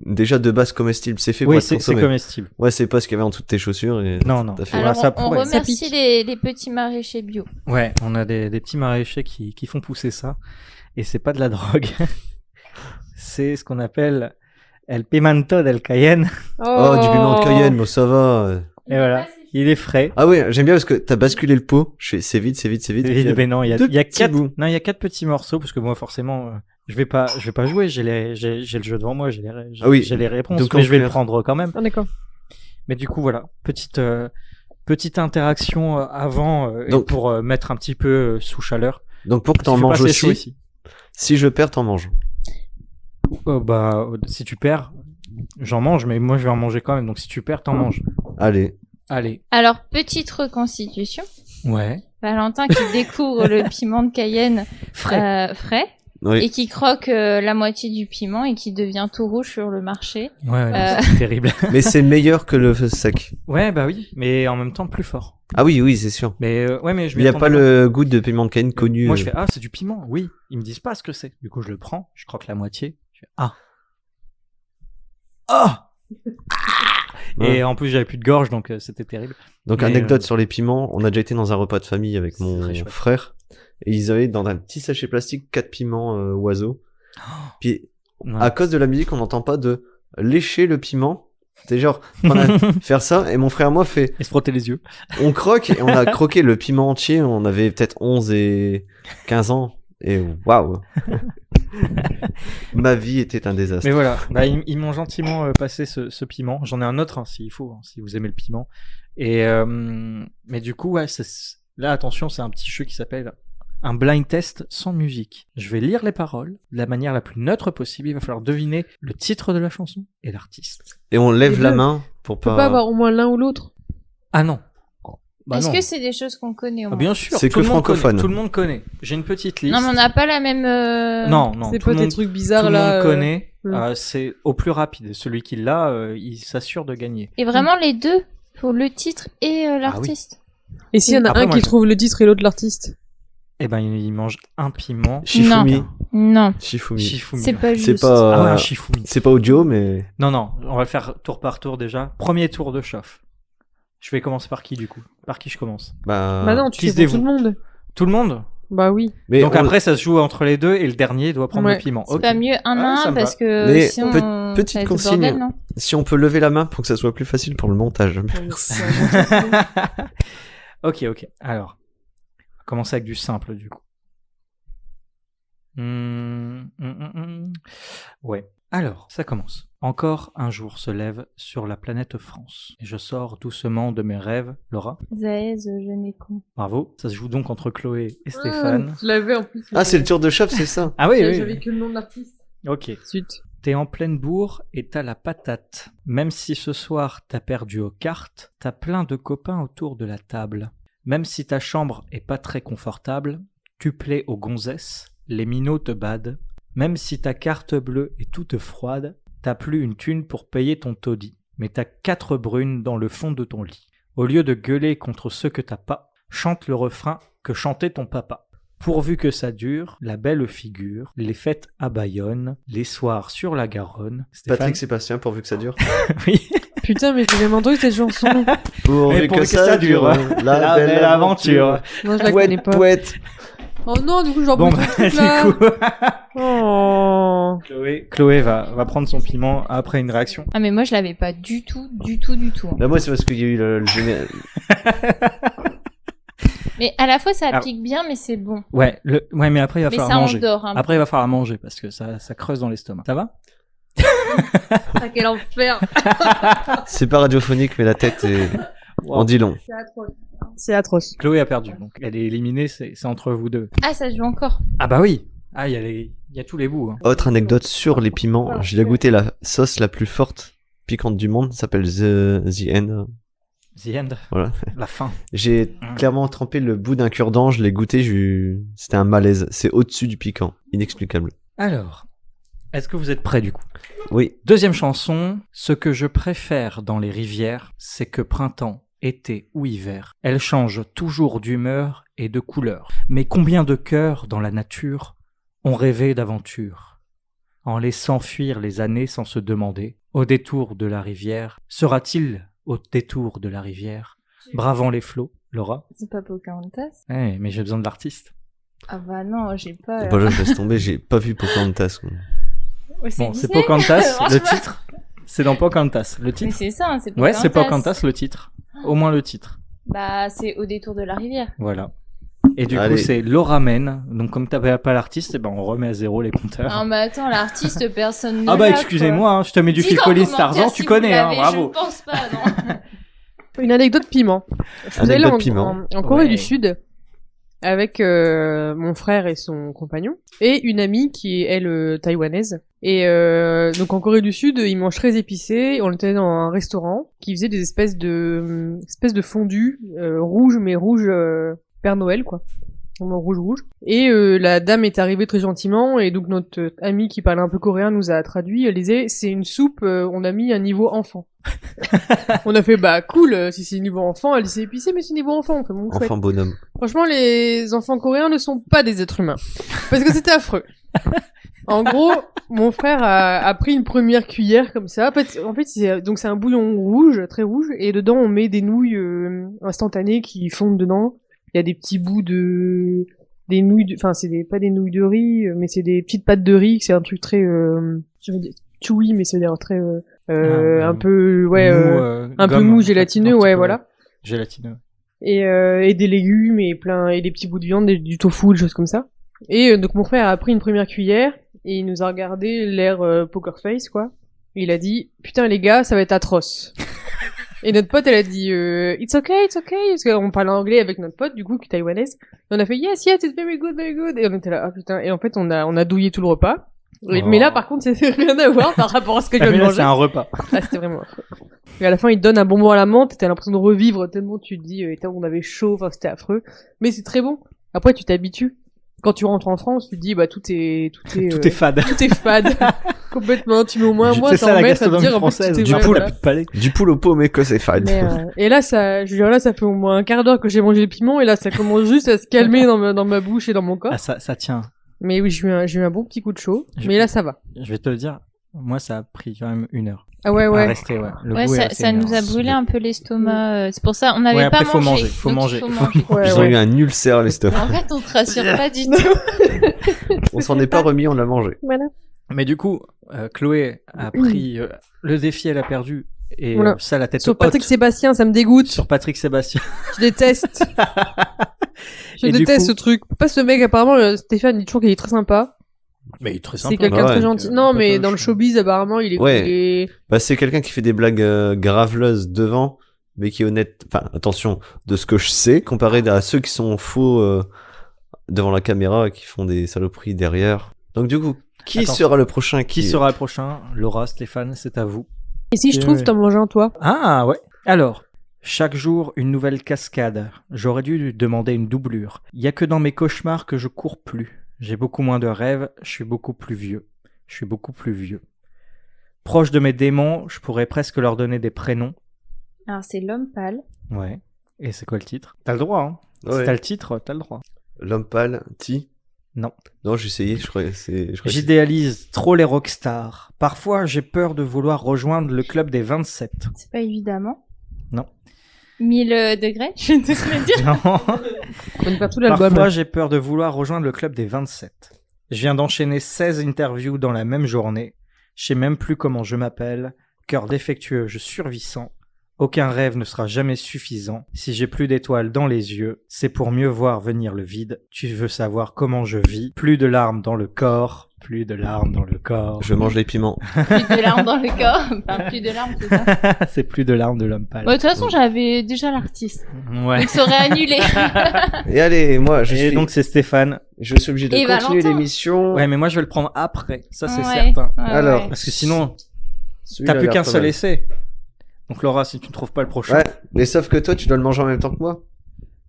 déjà de base comestible? C'est fait pour Oui, être c'est consommé. comestible. Ouais, c'est pas ce qu'il y avait en dessous de tes chaussures. Et Non, non. t'as fait- Alors, Alors, ça on pourrait. Ça remercie pique. les petits maraîchers bio. Ouais, on a des petits maraîchers qui font pousser ça. Et c'est pas de la drogue. C'est ce qu'on appelle el pimento del Cayenne. Oh, du piment de Cayenne, bon, ça va. Et voilà, il est frais. Ah oui, j'aime bien parce que t'as basculé le pot. Je fais c'est vite, c'est vite, c'est vite. Et ben non, il y a deux 4 petits bouts. non, il y a 4 petits morceaux parce que moi forcément je vais pas jouer, j'ai le jeu devant moi, j'ai les réponses, donc mais en je vais le clair. prendre quand même. Ah, d'accord. Mais du coup voilà, petite interaction avant et Donc- pour mettre un petit peu sous chaleur. Donc pour que Parce t'en qu'il fait manges pas assez chaud aussi, ici. si je perds, t'en manges. Si tu perds, j'en mange, mais moi je vais en manger quand même. Donc si tu perds, t'en manges. Allez. Allez. Alors, petite reconstitution. Ouais. Valentin qui découvre le piment de Cayenne Frais. frais Oui. et qui croque la moitié du piment et qui devient tout rouge sur le marché. Ouais, non, c'est terrible. Mais c'est meilleur que le sec. Ouais, bah oui, mais en même temps plus fort. Ah oui, oui, c'est sûr. Mais ouais, mais je Il m'y n'y a attendais pas le goût de piment de Cayenne connu. Moi, je fais ah, c'est du piment. Oui, ils me disent pas ce que c'est. Du coup, je le prends, je croque la moitié. Je fais ah. Ah. Ouais. Et en plus, j'avais plus de gorge, donc c'était terrible. Donc, Mais, anecdote sur les piments. On a déjà été dans un repas de famille avec C'est mon très chouette. frère. Et ils avaient dans un petit sachet plastique 4 piments oiseaux. Puis, Ouais. à cause de la musique, on n'entend pas de lécher le piment. C'est genre, faire ça. Et mon frère et moi fait, Et se frotter les yeux. on croque et on a croqué le piment entier. On avait peut-être 11 et 15 ans. Et waouh! Ma vie était un désastre. Mais voilà, ils m'ont gentiment passé ce piment. J'en ai un autre, hein, s'il faut, hein, si vous aimez le piment. Et mais du coup, ouais, là, attention, c'est un petit jeu qui s'appelle un blind test sans musique. Je vais lire les paroles de la manière la plus neutre possible. Il va falloir deviner le titre de la chanson et l'artiste. Et on lève Les la deux. main pour On peut pas. pas avoir au moins l'un ou l'autre. Ah non. Bah Est-ce non. que c'est des choses qu'on connaît au Ah, moins bien sûr, C'est tout que le monde francophone. connaît, tout le monde connaît. J'ai une petite liste. Non, mais on n'a pas la même. Non, non, C'est tout pas le des monde, trucs tout bizarres le là. monde connaît. hmm. C'est au plus rapide. Celui qui l'a, il s'assure de gagner. Et vraiment, les deux, faut le titre et l'artiste. Et s'il y en a Après, un moi, qui je- trouve le titre et l'autre l'artiste. Eh ben, il mange un piment. Shifumi. Non, Shifumi. Shifumi. c'est pas juste. C'est pas. Ah ouais, un Shifumi. C'est pas audio, mais. Non, non, on va le faire tour par tour déjà. Premier tour de chauffe. Je vais commencer par qui du coup? Par qui je commence? Bah Bah non, tu qui fais se pour tout le monde. Tout le monde? Bah oui. mais Donc on- après, ça se joue entre les deux et le dernier doit prendre Ouais. le piment. C'est Ok. pas mieux un Ouais, à ça un me parce va. que Mais sinon. petite ça va être consigne. bordel, non si on peut lever la main pour que ça soit plus facile pour le montage. Merci. Ok, ok. Alors, on va commencer avec du simple du coup. Ouais. Alors, ça commence. Encore un jour se lève sur la planète France. Et je sors doucement de mes rêves. Laura, Zaez, je n'ai con. bravo. Ça se joue donc entre Chloé et Stéphane. Je l'avais en plus. Ah, c'est le tour de chauffe, c'est ça. Ah oui, oui. J'avais que le nom de l'artiste. Ok. Suite. T'es en pleine bourre et t'as la patate. Même si ce soir t'as perdu aux cartes, t'as plein de copains autour de la table. Même si ta chambre est pas très confortable, tu plais aux gonzesses, les minots te badent. Même si ta carte bleue est toute froide, t'as plus une thune pour payer ton taudis. Mais t'as 4 brunes dans le fond de ton lit. Au lieu de gueuler contre ceux que t'as pas, chante le refrain que chantait ton papa. Pourvu que ça dure, la belle figure, les fêtes à Bayonne, les soirs sur la Garonne. Stéphane Patrick Sébastien, pourvu que ça dure. Oui. Putain, mais j'ai jamais entendu cette chanson. Pourvu que ça dure. La belle aventure. Moi, je la connais Pouette, pas. pouette. Oh non, du coup, j'en Bon, peux bah, plus là. du coup, Oh. Chloé va prendre son piment après une réaction. Ah, mais moi, je l'avais pas du tout. Là, moi, c'est parce qu'il y a eu le géné- Mais à la fois, ça Alors- pique bien, mais c'est bon. Ouais, mais après il va Mais falloir ça manger. endort un peu. Après il va falloir manger parce que ça creuse dans l'estomac. Ça va? Ah, quel enfer. C'est pas radiophonique, mais la tête est. Wow. On dit long. C'est atroce. Chloé a perdu, donc elle est éliminée, c'est entre vous deux. Ah, ça joue encore. Ah bah oui. Ah, il y a tous les bouts. Hein. Autre anecdote sur les piments. J'ai goûté la sauce la plus forte piquante du monde. Ça s'appelle The End. The end. Voilà. La fin. J'ai clairement trempé le bout d'un cure-dent. Je l'ai goûté. C'était un malaise. C'est au-dessus du piquant. Inexplicable. Alors, Est-ce que vous êtes prêts du coup? Oui. Deuxième chanson. Ce que je préfère dans les rivières, c'est que printemps, été ou hiver, elles changent toujours d'humeur et de couleur. Mais combien de cœurs dans la nature ont rêvé d'aventure, en laissant fuir les années sans se demander, au détour de la rivière, sera-t-il au détour de la rivière, bravant les flots, Laura? C'est pas Pocahontas? Eh, mais j'ai besoin de l'artiste. Ah bah non, j'ai pas... Bah là, je laisse tomber, j'ai pas vu Pocahontas. Quoi. Ouais, Bon, c'est Disney. Pocahontas, le titre. C'est dans Pocahontas, le Mais titre. c'est ça, c'est Pocahontas. Ouais, c'est Pocahontas, le titre. Au moins le titre. Bah, c'est Au détour de la rivière. Voilà. Et du Allez. coup, c'est Laura Men. Donc, comme t'avais pas l'artiste, eh ben, on remet à zéro les compteurs. Non, mais attends, l'artiste, personne ne Ah bah, l'a, excusez-moi, hein, je te mets du quoi. Phil Dites en Collins commentaire Tarzan, si tu vous connais, hein, l'avez, bravo. Je ne pense pas, non. Une anecdote piment. Je suis allée Anecdote piment. en Corée Ouais. du Sud avec mon frère et son compagnon et une amie qui est elle taïwanaise. Et donc en Corée du Sud, ils mangent très épicé. On était dans un restaurant qui faisait des espèces de fondue rouge, mais rouge Père Noël quoi. Vraiment rouge. Et la dame est arrivée très gentiment et donc notre ami qui parlait un peu coréen nous a traduit. Elle disait c'est une soupe, on a mis un niveau enfant. On a fait bah cool si c'est niveau enfant. Elle dit c'est épicé mais c'est niveau enfant. On fait bon chouette. Enfant bonhomme. Franchement les enfants coréens ne sont pas des êtres humains parce que c'était affreux. En gros, mon frère a pris une première cuillère comme ça. En fait, c'est un bouillon rouge, très rouge, et dedans on met des nouilles instantanées qui fondent dedans. Il y a des petits bouts des nouilles, enfin pas des nouilles de riz, mais c'est des petites pâtes de riz. C'est un truc très, je veux dire, chewy, mais c'est d'ailleurs très, un peu, ouais, un peu mou, gélatineux, ouais, voilà. Gélatineux. Et des légumes et des petits bouts de viande, du tofu, des choses comme ça. Et donc mon frère a pris une première cuillère et il nous a regardé l'air poker face quoi. Et il a dit putain les gars ça va être atroce. Et notre pote elle a dit it's okay parce qu'on parlait anglais avec notre pote du coup qui est taïwanaise. Et on a fait yes it's very good et on était là ah putain et en fait on a douillé tout le repas. Et- Oh. Mais là par contre c'était rien à voir par rapport à ce que je Ah, viens mais de là, manger. c'est un repas. Ah, c'était vraiment affreux. Et à la fin, il te donne un bonbon à la menthe, et t'as l'impression de revivre tellement tu te dis, on avait chaud, enfin, c'était affreux. Mais c'est très bon. Après, tu t'habitues. Quand tu rentres en France, tu te dis, bah, tout est Tout est fade. tout est fade. Complètement. Tu mets au moins un mois C'est sans ça la mettre à te gastronomie dire, en fait, française. tout est Du ouais, poule, voilà. plus de palais. Du poule au pot, mais que c'est fade. Mais, et là, ça fait au moins un quart d'heure que j'ai mangé le piment, et là, ça commence juste à se calmer dans ma bouche et dans mon corps. Ah, ça tient. Mais oui, j'ai eu un bon petit coup de chaud. Je- Mais là, ça va. Je vais te le dire. Moi, ça a pris quand même 1 heure. Ah ouais, À ouais. rester, ouais. Le Ouais, goût est ça, assez ça nous énorme. a brûlé un peu l'estomac. C'est pour ça, on n'avait Ouais, pas après, faut mangé. manger, faut donc manger. il faut manger. Ouais, Ils ont ouais. eu un ulcère à l'estomac. En fait, on te rassure pas du tout. On s'en est pas remis, on l'a mangé. Voilà. Mais du coup, Chloé a pris le défi, elle a perdu. Et Voilà. ça, la tête Sur haute. Patrick Sébastien, ça me dégoûte. Sur Patrick Sébastien. Je déteste. Je Et du déteste coup- ce truc. Pas ce mec, apparemment, Stéphane dit toujours qu'il est très sympa. Mais il est très C'est sympa. quelqu'un de Ouais. très gentil. Non, mais dans le showbiz, apparemment, il est... Ouais. il est- Bah, c'est quelqu'un qui fait des blagues graveleuses devant, mais qui est honnête. Enfin, attention, de ce que je sais, comparé à ceux qui sont faux devant la caméra et qui font des saloperies derrière. Donc, du coup, qui Attends. sera le prochain Qui sera le prochain? Laura, Stéphane, c'est à vous. Et si je trouve, t'en manges un, toi. Ah ouais. Alors, chaque jour une nouvelle cascade. J'aurais dû lui demander une doublure. Il y a que dans mes cauchemars que je cours plus. J'ai beaucoup moins de rêves, je suis beaucoup plus vieux. Je suis beaucoup plus vieux. Proche de mes démons, je pourrais presque leur donner des prénoms. Alors, c'est L'Homme Pâle. Ouais. Et c'est quoi le titre? T'as le droit, hein. Si Ouais. t'as le titre, t'as le droit. L'homme pâle, Ti. Non. Non, j'ai essayé, je crois que c'est. je crois que c'est- J'idéalise trop les rockstars. Parfois, j'ai peur de vouloir rejoindre le club des 27. C'est pas évidemment. Non. 1000 degrés, je vais te le dire. Non. On connaît pas tout l'album. Parfois, j'ai peur de vouloir rejoindre le club des 27. Je viens d'enchaîner 16 interviews dans la même journée. Je sais même plus comment je m'appelle. Cœur défectueux, je survissant. Aucun rêve ne sera jamais suffisant. Si j'ai plus d'étoiles dans les yeux, c'est pour mieux voir venir le vide. Tu veux savoir comment je vis. Plus de larmes dans le corps. Plus de larmes dans le corps. Je mange les piments. Plus de larmes dans le corps. Enfin, plus de larmes, c'est ça. C'est plus de larmes de l'homme pâle. Bon, de toute façon, j'avais déjà l'artiste. Ouais. Donc, ça aurait annulé. Et allez, moi, je Et suis. donc c'est Stéphane. Je suis obligé de Et continuer Valentin. l'émission. Ouais, mais moi je vais le prendre après. Ça c'est Ouais, certain. ouais, Alors. ouais. Parce que sinon, Celui-là t'as a plus l'air qu'un pas seul mal. essai. Donc Laura, si tu ne trouves pas le prochain. Ouais, mais sauf que toi, tu dois le manger en même temps que moi.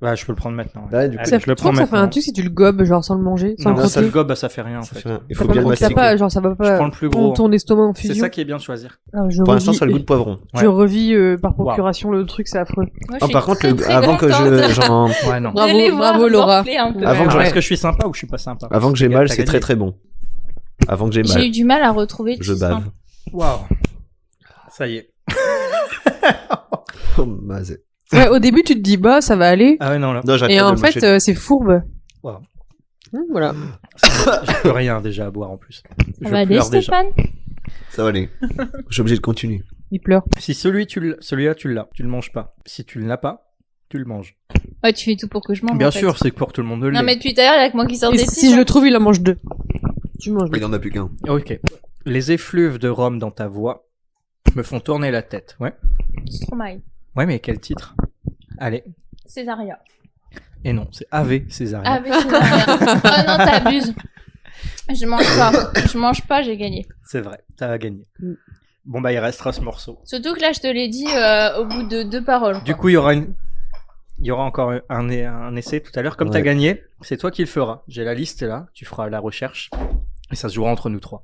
Bah, je peux le prendre maintenant. Bah, du coup, Allez, Ça je le fait, prends ça fait un maintenant. truc si tu le gobes, genre sans le manger, sans Non, le ça le croquer. gobe, bah, ça fait rien en Ça fait. fait un- Il T'as faut pas- bien le t'as mastiquer. pas, genre ça va Je pas prends le plus gros. ton estomac en C'est fusion. ça qui est bien de choisir. Ah, je Pour l'instant, revis- ça a le goût de poivron. Je revis par procuration le truc, c'est affreux. Moi, je Ah, suis par contre, très, très avant que contente j'en, Ouais, non. Bravo, de les voir bravo, Laura. morfler un peu. Avant que Alors, je- est-ce que je suis sympa ou je suis pas sympa? avant que j'ai mal, T'as c'est gagné. très très bon. Avant que j'ai J'ai mal, eu du mal à retrouver le je titre, hein. bave. Waouh. Ça y est. Oh, mazé. Ouais, au début, tu te dis, bah, ça va aller. Ah ouais, non, là. Non, j'arrête Et pas de en le mâcher. fait, c'est fourbe. Wow. Voilà. J'ai plus rien déjà à boire en plus. Ça Je va aller, pleure déjà. Stéphane? Ça va aller. Je suis obligé de continuer. Il pleure. Si celui-là tu l'as, tu le manges pas. Si tu ne l'as pas, tu le manges. Ouais, tu fais tout pour que je mange. Bien en fait. sûr, c'est pour tout le monde de Non, l'est. mais depuis tout à l'heure, il y a que moi qui sors Et des si je le trouve, il en mange 2. Tu manges Il 2. en a plus qu'un. Ok. Les effluves de rhum dans ta voix me font tourner la tête. Ouais. Stromae. Ouais, mais quel titre? Allez. Césaria. Et non, c'est Ave Césaria. Ah, mais Césaria. Oh non, t'abuses. Je mange pas. Je mange pas, j'ai gagné. C'est vrai, t'as gagné. Mm. Bon bah il restera ce morceau. Surtout que là, je te l'ai dit au bout de 2 paroles. Du coup, il y aura encore un essai tout à l'heure. Comme t'as Ouais. gagné, c'est toi qui le feras. J'ai la liste là, tu feras la recherche. Et ça se jouera entre nous 3.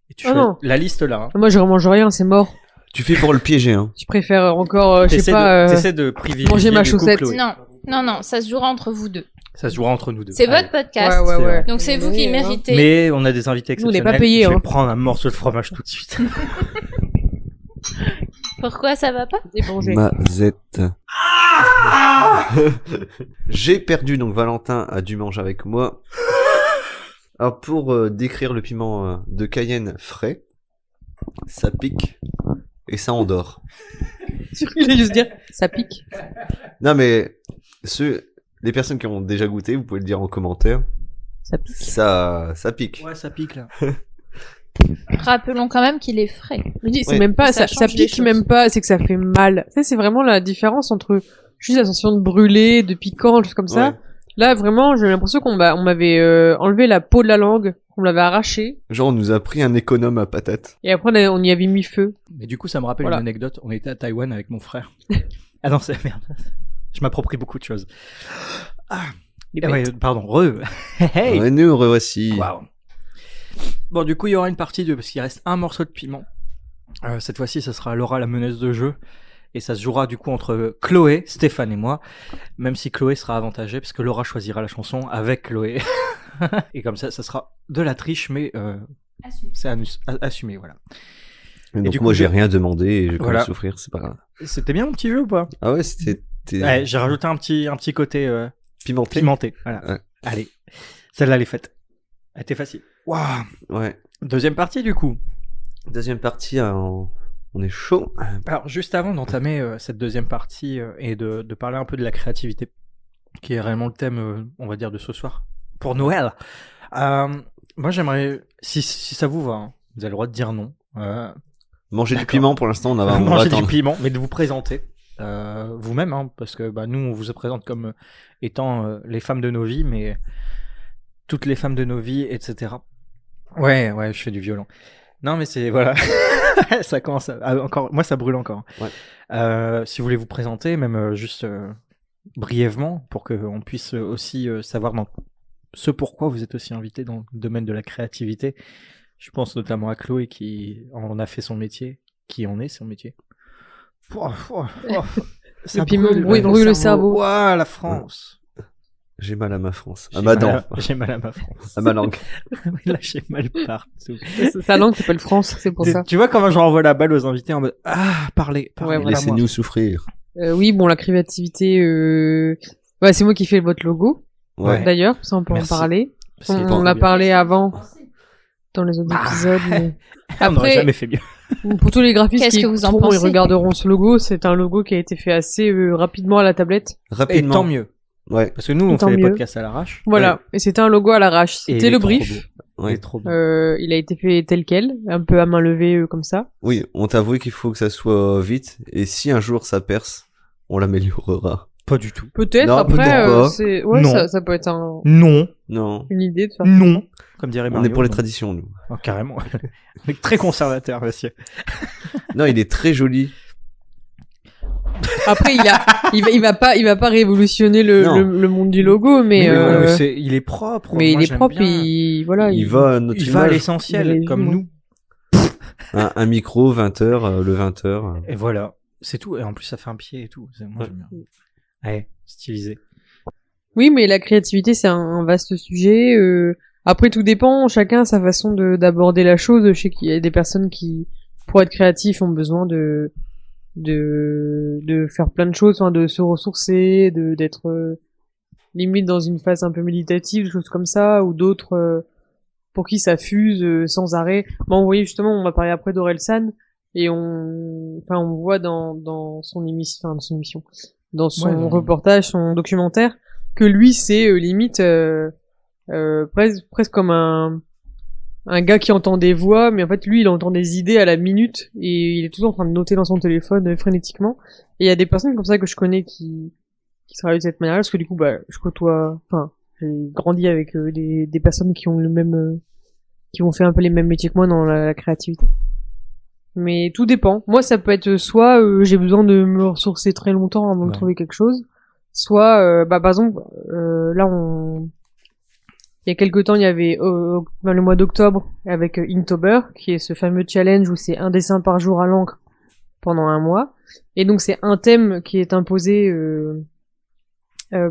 Et tu Oh choisis non. la liste là. Hein. Moi, je remange rien, c'est mort. Tu fais pour le piéger, hein. Je préfère encore, je sais T'essaies pas, t'essaies de privilégier manger ma du coup, chaussette. Chloé. Non, ça se jouera entre vous deux. Ça se jouera entre nous deux. C'est Allez. votre podcast. ouais, c'est ouais. Donc c'est vous qui méritez. Mais on a des invités Nous, on n'est exceptionnels. pas payés, Je vais hein. prendre un morceau de fromage tout de suite. Pourquoi ça va pas? Et manger. Mazette. J'ai perdu, donc Valentin a dû manger avec moi. Alors pour décrire le piment de Cayenne frais, ça pique et ça endort. Il allait juste dire, ça pique. Non mais les personnes qui ont déjà goûté, vous pouvez le dire en commentaire. Ça pique. Ça pique. Ouais, ça pique là. Rappelons quand même qu'il est frais. Je dis, c'est Ouais. même pas, Ça ça change les pique choses. même pas, c'est que ça fait mal. Ça, c'est vraiment la différence entre juste la sensation de brûler, de piquant, juste comme ça. Ouais. Là, vraiment, j'ai l'impression on m'avait enlevé la peau de la langue, qu'on me l'avait arrachée, Genre on nous a pris un économe à patates. et après on y avait mis feu. Mais du coup, ça me rappelle Voilà. une anecdote. On était à Taïwan avec mon frère. Ah non, c'est merde. Je m'approprie beaucoup de choses. Ah, ouais, pardon. Hey. Ouais, nous revoici. Waouh. Bon, du coup, il y aura une partie 2 parce qu'il reste un morceau de piment. Cette fois-ci, ça sera Laura la meneuse de jeu. Et ça se jouera du coup entre Chloé, Stéphane et moi. Même si Chloé sera avantagée parce que Laura choisira la chanson avec Chloé. Et comme ça sera de la triche, mais c'est assumé, voilà. Et donc du moi coup, j'ai rien demandé et je vais quand Voilà. même souffrir, c'est pas grave. C'était bien mon petit jeu ou pas? Ah ouais, c'était Ouais, j'ai rajouté un petit côté pimenté. pimenté. Voilà. Ouais. Allez, celle-là, elle est faite. Elle était facile. Waouh. Ouais. Deuxième partie, du coup. Deuxième partie, on est chaud. Alors, juste avant d'entamer cette deuxième partie et de parler un peu de la créativité, qui est réellement le thème, on va dire, de ce soir, pour Noël, moi, j'aimerais, si ça vous va, hein, vous avez le droit de dire non. Manger du D'accord. piment pour l'instant, on va Manger du attendre. piment, mais de vous présenter vous-même, hein, parce que bah, nous, on vous présente comme étant les femmes de nos vies, mais toutes les femmes de nos vies, etc. Ouais, je fais du violon. Non, mais c'est voilà, ça commence encore. Moi, ça brûle encore. Ouais. Si vous voulez vous présenter, même juste brièvement, pour qu'on puisse aussi savoir dans ce pourquoi vous êtes aussi invité dans le domaine de la créativité. Je pense notamment à Chloé qui en a fait son métier, qui en est son métier. Ça Le piment brûle le cerveau. Ouah, la France. J'ai mal à ma France. À J'ai ma mal dent. J'ai mal à ma France. À ma langue. Là, j'ai mal partout. Sa langue s'appelle France, c'est pour ça. Tu vois comment je renvoie la balle aux invités en mode parlez, Ouais, voilà. Laissez-nous souffrir. Oui, bon, la créativité, ouais, c'est moi qui fais votre logo, Ouais. d'ailleurs, ça on peut Merci. en parler. C'est On trop en a bien. parlé avant, dans les autres épisodes, mais... On n'aurait Après, jamais fait mieux. pour tous les graphistes Qu'est-ce qui que vous en écouteront et pensez regarderont ce logo, c'est un logo qui a été fait assez rapidement à la tablette. Et Rapidement. tant mieux. Ouais. Parce que nous, on Tant fait les mieux. podcasts à l'arrache. Voilà, et c'était un logo à l'arrache. Et il C'était est le trop brief. beau. Il Ouais. est trop beau. Il a été fait tel quel, un peu à main levée comme ça. Oui, on t'a avoué qu'il faut que ça soit vite. Et si un jour ça perce, on l'améliorera. Pas du tout. Peut-être Non, après, peut-être pas. c'est ouais, Non. ça peut être Non. Non. une idée de faire. Non. Comme dirait On Mario. est pour les non. traditions, nous. Oh, carrément. On est très conservateur, monsieur. Non, il est très joli. Après, il va pas révolutionner Non. le monde du logo, mais il est propre. mais Moi, il est j'aime propre, bien. voilà, Il va à notre Il va à image. l'essentiel, il est comme vivant. nous. Un micro, 20h, le 20h. Et voilà, c'est tout. Et en plus, ça fait un pied et tout. Moi, Ouais. j'aime bien. Ouais, stylisé. Oui, mais la créativité, c'est un vaste sujet. Après, tout dépend. Chacun a sa façon d'aborder la chose. Je sais qu'il y a des personnes qui, pour être créatifs, ont besoin de faire plein de choses, enfin, de se ressourcer, d'être limite dans une phase un peu méditative, des choses comme ça, ou d'autres pour qui ça fuse sans arrêt. Bon, vous voyez, justement, on va parler après d'Orelsan, et on voit dans son émission, dans son Ouais, reportage, son documentaire, que lui, c'est limite presque comme un gars qui entend des voix, mais en fait, lui, il entend des idées à la minute, et il est toujours en train de noter dans son téléphone frénétiquement. Et il y a des personnes comme ça que je connais qui travaillent de cette manière-là, parce que du coup, bah, j'ai grandi avec des personnes qui ont qui ont fait un peu les mêmes métiers que moi dans la créativité. Mais tout dépend. Moi, ça peut être soit j'ai besoin de me ressourcer très longtemps avant de trouver quelque chose, soit, par exemple, là, il y a quelque temps, il y avait dans le mois d'octobre avec Inktober, qui est ce fameux challenge où c'est un dessin par jour à l'encre pendant un mois. Et donc c'est un thème qui est imposé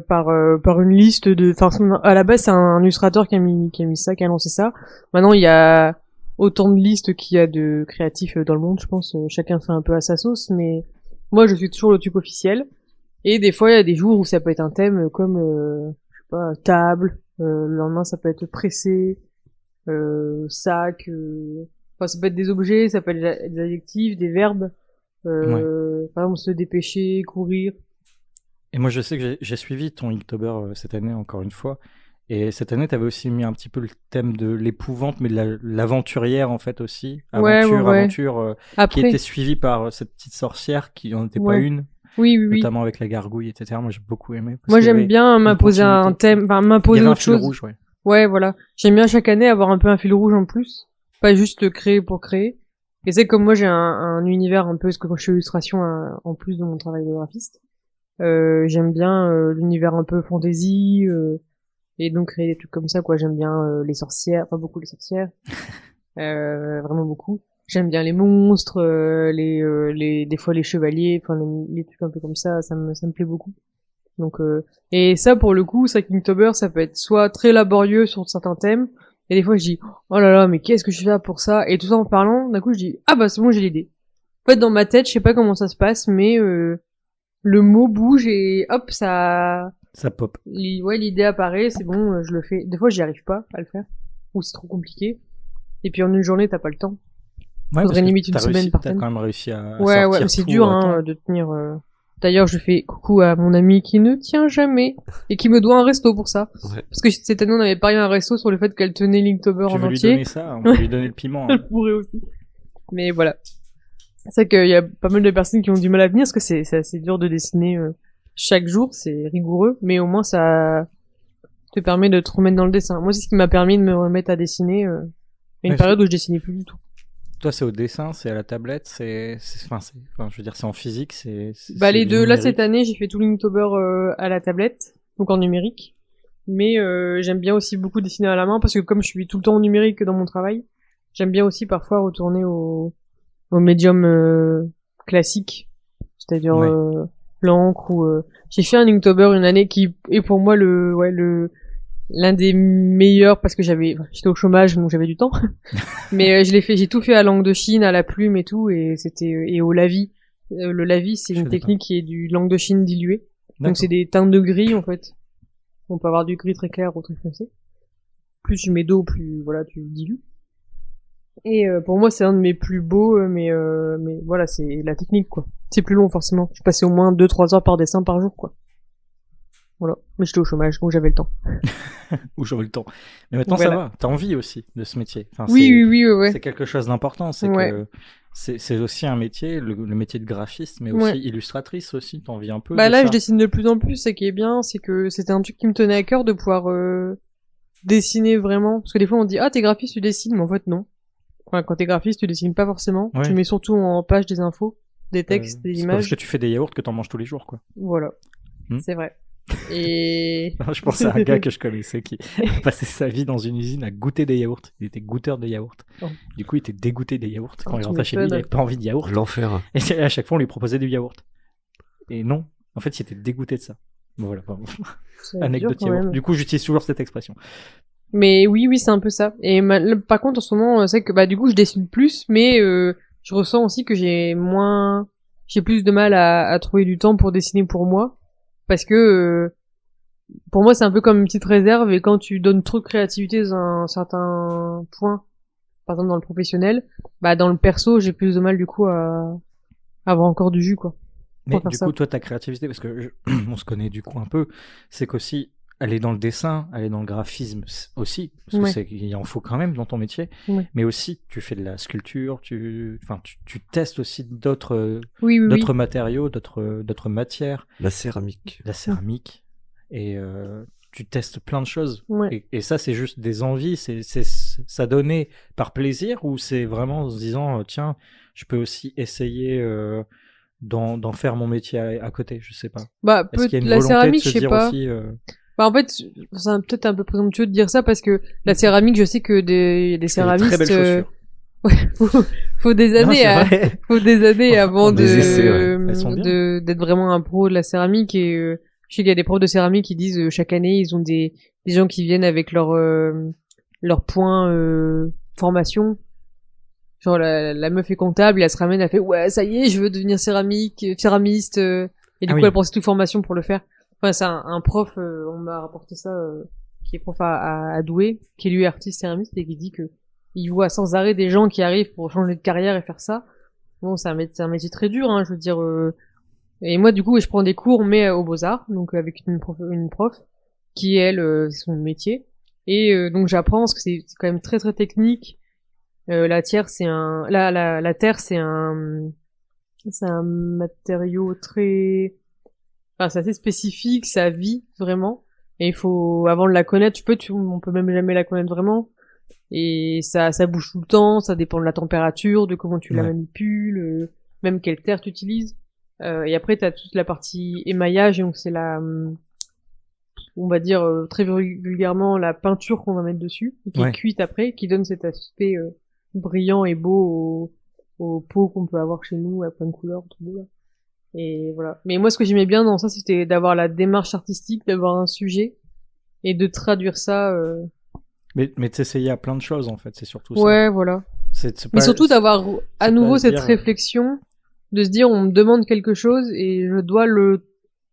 par une liste de. Enfin, à la base, c'est un illustrateur qui a mis ça, qui a lancé ça. Maintenant, il y a autant de listes qu'il y a de créatifs dans le monde, je pense. Chacun fait un peu à sa sauce, mais moi, je suis toujours le truc officiel. Et des fois, il y a des jours où ça peut être un thème comme, je sais pas, table. Le lendemain, ça peut être pressé, sac. Enfin, ça peut être des objets, ça peut être des adjectifs, des verbes. Par exemple, se dépêcher, courir. Et moi, je sais que j'ai suivi ton Inktober cette année, encore une fois. Et cette année, tu avais aussi mis un petit peu le thème de l'épouvante, mais de l'aventurière, en fait, aussi. Aventure, Après... qui était suivie par cette petite sorcière qui n'en était pas une. Oui. Notamment avec la gargouille, etc. Moi, j'ai beaucoup aimé. Moi, j'aime bien m'imposer un thème, enfin, m'imposer autre chose. Rouge, ouais. Ouais, voilà. J'aime bien chaque année avoir un peu un fil rouge en plus. Pas juste créer pour créer. Et c'est comme moi, j'ai un univers un peu, parce que quand je fais illustration, en plus de mon travail de graphiste, j'aime bien l'univers un peu fantasy, et donc créer des trucs comme ça, quoi. J'aime bien les sorcières, pas beaucoup les sorcières. Vraiment beaucoup. J'aime bien les monstres, des fois les chevaliers, enfin les trucs un peu comme ça me plaît beaucoup. Donc et ça pour le coup, ça Inktober, ça peut être soit très laborieux sur certains thèmes, et des fois je dis oh là là mais qu'est-ce que je fais pour ça, et tout ça en parlant, d'un coup je dis ah bah c'est bon, j'ai l'idée. En fait dans ma tête, je sais pas comment ça se passe, mais le mot bouge et hop ça pop. Ouais, l'idée apparaît, c'est bon, je le fais. Des fois j'y arrive pas à le faire, ou c'est trop compliqué. Et puis en une journée, t'as pas le temps. Ouais, faudrait limite une semaine par thème. T'as quand même réussi à ouais, sortir mais c'est tout dur de tenir. D'ailleurs, je fais coucou à mon ami qui ne tient jamais et qui me doit un resto pour ça. Ouais. Parce que cette année, on avait parié un resto sur le fait qu'elle tenait Linktober en entier. Tu veux lui donner ça, on peut lui donner le piment. Elle pourrait aussi. Mais voilà. C'est vrai qu'il y a pas mal de personnes qui ont du mal à venir parce que c'est assez dur de dessiner chaque jour, c'est rigoureux, mais au moins ça te permet de te remettre dans le dessin. Moi, c'est ce qui m'a permis de me remettre à dessiner. Il y a une période où je dessinais plus du tout. Toi, c'est au dessin, c'est à la tablette, je veux dire, c'est en physique, Bah, les deux. Là, cette année, j'ai fait tout l'Inktober à la tablette, donc en numérique. Mais j'aime bien aussi beaucoup dessiner à la main parce que comme je suis tout le temps en numérique dans mon travail, j'aime bien aussi parfois retourner au médium classique, c'est-à-dire l'encre ou j'ai fait un Inktober une année qui est pour moi l'un des meilleurs parce que j'étais au chômage donc j'avais du temps. Mais j'ai tout fait à l'encre de Chine, à la plume et tout, et et au lavis. Le lavis, c'est une technique qui est du l'encre de Chine diluée. Donc c'est des teintes de gris en fait. On peut avoir du gris très clair ou très foncé. Plus tu mets d'eau, plus voilà, tu dilues. Et pour moi, c'est un de mes plus beaux, mais voilà, c'est la technique quoi. C'est plus long forcément. Je passais au moins 2-3 heures par dessin par jour quoi. Voilà. Mais j'étais au chômage, donc j'avais le temps. Où j'aurais le temps. Mais maintenant, ça va. T'as envie aussi de ce métier. Enfin, oui. C'est quelque chose d'important. C'est que c'est aussi un métier, le métier de graphiste, mais aussi illustratrice aussi. T'en envie un peu. Bah de là, ça. je dessine de plus en plus. Ce qui est bien, c'est que c'était un truc qui me tenait à cœur de pouvoir dessiner vraiment. Parce que des fois, on dit ah t'es graphiste, tu dessines, mais en fait non. Enfin, quand t'es graphiste, tu dessines pas forcément. Tu mets surtout en page des infos. des textes, des C'est pas parce images. que tu fais des yaourts que t'en manges tous les jours, quoi. Voilà, c'est vrai. Et Je pensais à un gars que je connaissais qui passait sa vie dans une usine à goûter des yaourts. Il était goûteur de yaourts. Oh. Du coup, il était dégoûté des yaourts. Quand il tu rentrait chez lui, il m'étonnes. avait pas envie de yaourt. L'enfer. Et à chaque fois, on lui proposait du yaourt. Et non, en fait, il était dégoûté de ça. Bon, voilà, pardon. c'est dur Anecdote quand yaourt. même. Du coup, j'utilise toujours cette expression. Mais oui, c'est un peu ça. Et par contre, en ce moment, c'est que du coup, je dessine plus, mais je ressens aussi que j'ai plus de mal à trouver du temps pour dessiner pour moi, parce que pour moi, c'est un peu comme une petite réserve, et quand tu donnes trop de créativité dans un certain point, par exemple dans le professionnel, dans le perso, j'ai plus de mal du coup à avoir encore du jus, quoi. Mais faire du ça. coup, toi, ta créativité, parce que on se connaît du coup un peu, c'est qu'aussi, elle est dans le dessin, elle est dans le graphisme aussi, parce Ouais. que il en faut quand même dans ton métier, Ouais. mais aussi, tu fais de la sculpture, tu testes aussi d'autres Oui. matériaux, d'autres matières, La céramique. la céramique, et tu testes plein de choses. Ouais. Et ça, c'est juste des envies, ça donnait par plaisir, ou c'est vraiment en se disant, tiens, je peux aussi essayer d'en faire mon métier à côté, je sais pas. Est-ce qu'il y a une la volonté céramique, de se je sais dire pas. aussi En fait, c'est peut-être un peu présomptueux de dire ça parce que la céramique, je sais que des tu fais des très céramistes, belles chaussures. faut des Non, années c'est vrai. faut des années avant Des essais, ouais. Elles sont bien. d'être vraiment un pro de la céramique et je sais qu'il y a des profs de céramique qui disent chaque année ils ont des gens qui viennent avec leur point formation. Genre la meuf est comptable, et elle se ramène, elle fait ouais ça y est je veux devenir céramiste et du Ah coup oui. elle pense toute formation pour le faire. Enfin c'est un prof, on m'a rapporté ça, qui est prof à Douai, qui est lui artiste céramiste et qui dit que il voit sans arrêt des gens qui arrivent pour changer de carrière et faire ça. Bon c'est un métier très dur, hein, je veux dire. Et moi du coup je prends des cours mais aux Beaux-Arts, donc avec une prof qui elle c'est son métier et donc j'apprends parce que c'est quand même très très technique. La terre c'est un matériau très, enfin c'est assez spécifique, ça vit vraiment et il faut, avant de la connaître, on peut même jamais la connaître vraiment, et ça bouge tout le temps, ça dépend de la température, de comment tu la Ouais. manipules, même quelle terre tu utilises. Et après t'as toute la partie émaillage, et donc c'est on va dire très vulgairement la peinture qu'on va mettre dessus et qui Ouais. est cuite après, qui donne cet aspect brillant et beau aux peaux qu'on peut avoir chez nous à plein de couleurs, tout beau là. Et voilà. Mais moi ce que j'aimais bien dans ça, c'était d'avoir la démarche artistique, d'avoir un sujet et de traduire ça. Mais t'essayais à plein de choses, en fait, c'est surtout Ouais, voilà. ça. Mais surtout d'avoir à c'est nouveau pas cette dire- réflexion, de se dire on me demande quelque chose et je dois le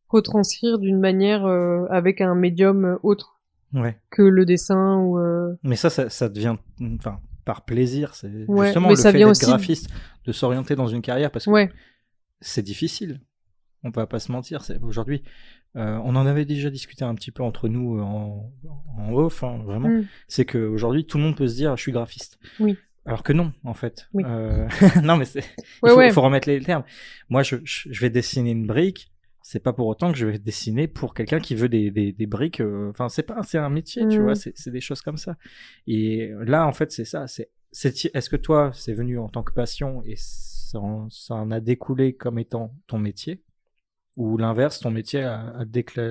retranscrire d'une manière avec un médium autre Ouais. que le dessin ou Mais ça devient, enfin, par plaisir, c'est Ouais, justement mais le ça fait vient d'être aussi graphiste, de s'orienter dans une carrière, parce que ouais. c'est difficile. On va pas se mentir. Aujourd'hui, on en avait déjà discuté un petit peu entre nous en off, hein, vraiment. Mm. C'est que aujourd'hui, tout le monde peut se dire, je suis graphiste. Oui. Alors que non, en fait. Oui. Non, mais Ouais. faut remettre les termes. Moi, je vais dessiner une brique. C'est pas pour autant que je vais dessiner pour quelqu'un qui veut des briques. Enfin, c'est un métier, tu Mm. vois. C'est des choses comme ça. Et là, en fait, c'est ça. Est-ce que toi, c'est venu en tant que passion et ça en a découlé comme étant ton métier, ou l'inverse, ton métier a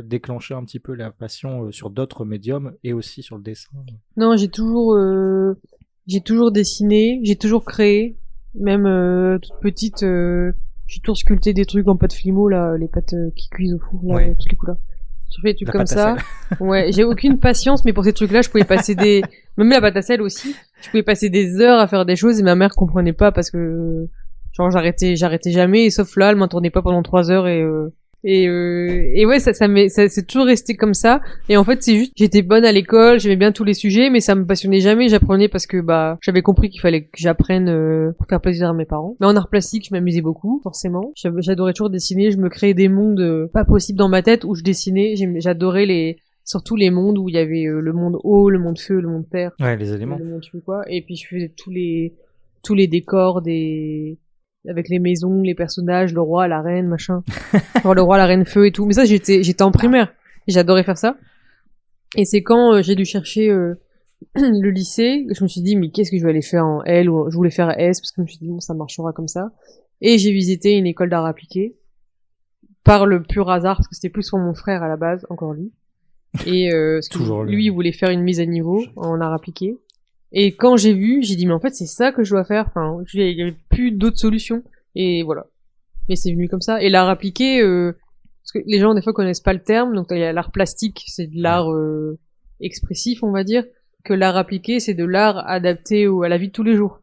déclenché un petit peu la passion sur d'autres médiums et aussi sur le dessin? Non, j'ai toujours dessiné, j'ai toujours créé, même toute petite, j'ai toujours sculpté des trucs en pâte flimo là, les pâtes qui cuisent au four là, Ouais. toutes les couleurs. J'ai fait des trucs La comme pâte à ça. sel. Ouais, j'ai aucune patience, mais pour ces trucs-là, je pouvais passer même la pâte à sel aussi, je pouvais passer des heures à faire des choses et ma mère comprenait pas parce que genre j'arrêtais jamais, et sauf là, elle m'entendait pas pendant 3 heures et ouais, ça c'est toujours resté comme ça. Et en fait, c'est juste, j'étais bonne à l'école, j'aimais bien tous les sujets, mais ça me passionnait jamais. J'apprenais parce que j'avais compris qu'il fallait que j'apprenne pour faire plaisir à mes parents. Mais en art plastique, je m'amusais beaucoup, forcément. J'adorais toujours dessiner. Je me créais des mondes pas possibles dans ma tête où je dessinais. J'adorais surtout les mondes où il y avait le monde eau, le monde feu, le monde terre, Ouais, les éléments. le monde je sais plus quoi. Et puis je faisais tous les décors avec les maisons, les personnages, le roi, la reine, machin. Genre le roi, la reine feu et tout. Mais ça, j'étais en primaire. Et j'adorais faire ça. Et c'est quand j'ai dû chercher le lycée que je me suis dit, mais qu'est-ce que je vais aller faire en L, ou je voulais faire S parce que je me suis dit, bon, ça marchera comme ça. Et j'ai visité une école d'art appliqué par le pur hasard, parce que c'était plus pour mon frère à la base, encore lui. Et parce que Toujours lui, il voulait faire une mise à niveau en art appliqué. Et quand j'ai vu, j'ai dit mais en fait c'est ça que je dois faire. Enfin, il y avait plus d'autres solutions. Et voilà. Mais c'est venu comme ça. Et l'art appliqué, parce que les gens des fois connaissent pas le terme. Donc il y a l'art plastique, c'est de l'art expressif, on va dire. Que l'art appliqué, c'est de l'art adapté à la vie de tous les jours.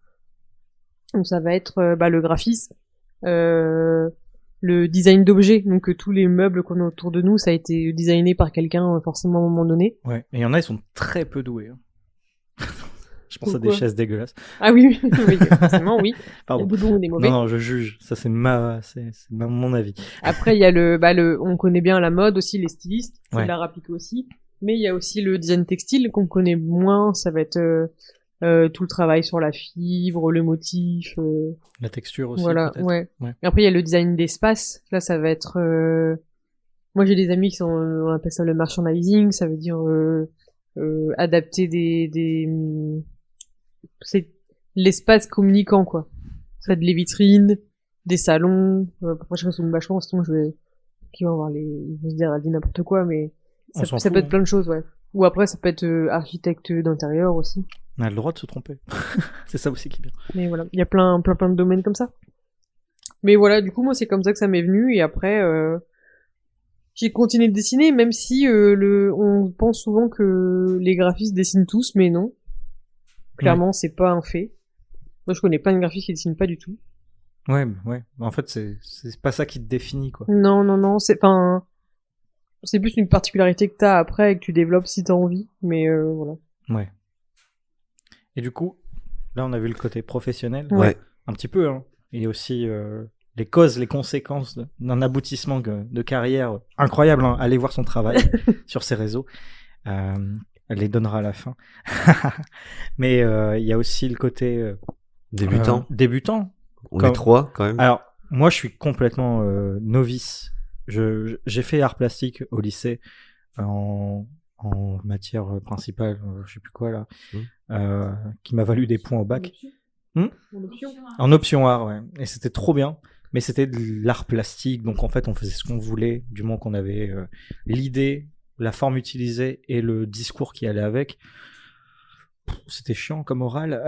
Donc ça va être le graphisme, le design d'objets. Donc tous les meubles qu'on a autour de nous, ça a été designé par quelqu'un forcément à un moment donné. Ouais. Et il y en a, ils sont très peu doués. Hein. Je pense à des Pourquoi chaises dégueulasses. Ah oui, oui, forcément, oui. Pardon. Il y a des bons et des mauvais. Non, je juge. Ça, c'est mon avis. Après, il y a on connaît bien la mode aussi, les stylistes, c'est Ouais. de l'art appliqué aussi. Mais il y a aussi le design textile qu'on connaît moins, ça va être tout le travail sur la fibre, le motif, La texture aussi, voilà, peut-être. ouais. Ouais. Et après, il y a le design d'espace, là, ça va être... Moi, j'ai des amis qui sont, on appelle ça le merchandising, ça veut dire adapter c'est l'espace communicant, quoi. Ça va être les vitrines, des salons, après, je reste vachement, sinon qui vont avoir ils vont se dire, elle dit n'importe quoi, mais On s'en ça fout, peut être hein. plein de choses, ouais. Ou après, ça peut être architecte d'intérieur aussi. On a le droit de se tromper. C'est ça aussi qui est bien. Mais voilà, il y a plein de domaines comme ça. Mais voilà, du coup, moi, c'est comme ça que ça m'est venu, et après, j'ai continué de dessiner, même si on pense souvent que les graphistes dessinent tous, mais non. Clairement, c'est pas un fait. Moi, je connais plein de graphistes qui dessinent pas du tout. Ouais. En fait, c'est pas ça qui te définit, quoi. Non, c'est plus une particularité que t'as après et que tu développes si t'as envie, mais voilà. Ouais. Et du coup, là, on a vu le côté professionnel. Ouais. Un petit peu, hein. Et aussi les causes, les conséquences d'un aboutissement de carrière incroyable. Hein. Allez voir son travail sur ses réseaux. Elle les donnera à la fin. Mais il y a aussi le côté débutant. On est 3 quand même. Alors, moi, je suis complètement novice. J'ai fait art plastique au lycée en matière principale, je sais plus quoi là, qui m'a valu des points au bac. En option art, ouais. Et c'était trop bien. Mais c'était de l'art plastique, donc en fait, on faisait ce qu'on voulait, du moment qu'on avait l'idée, la forme utilisée et le discours qui allait avec. C'était chiant comme oral.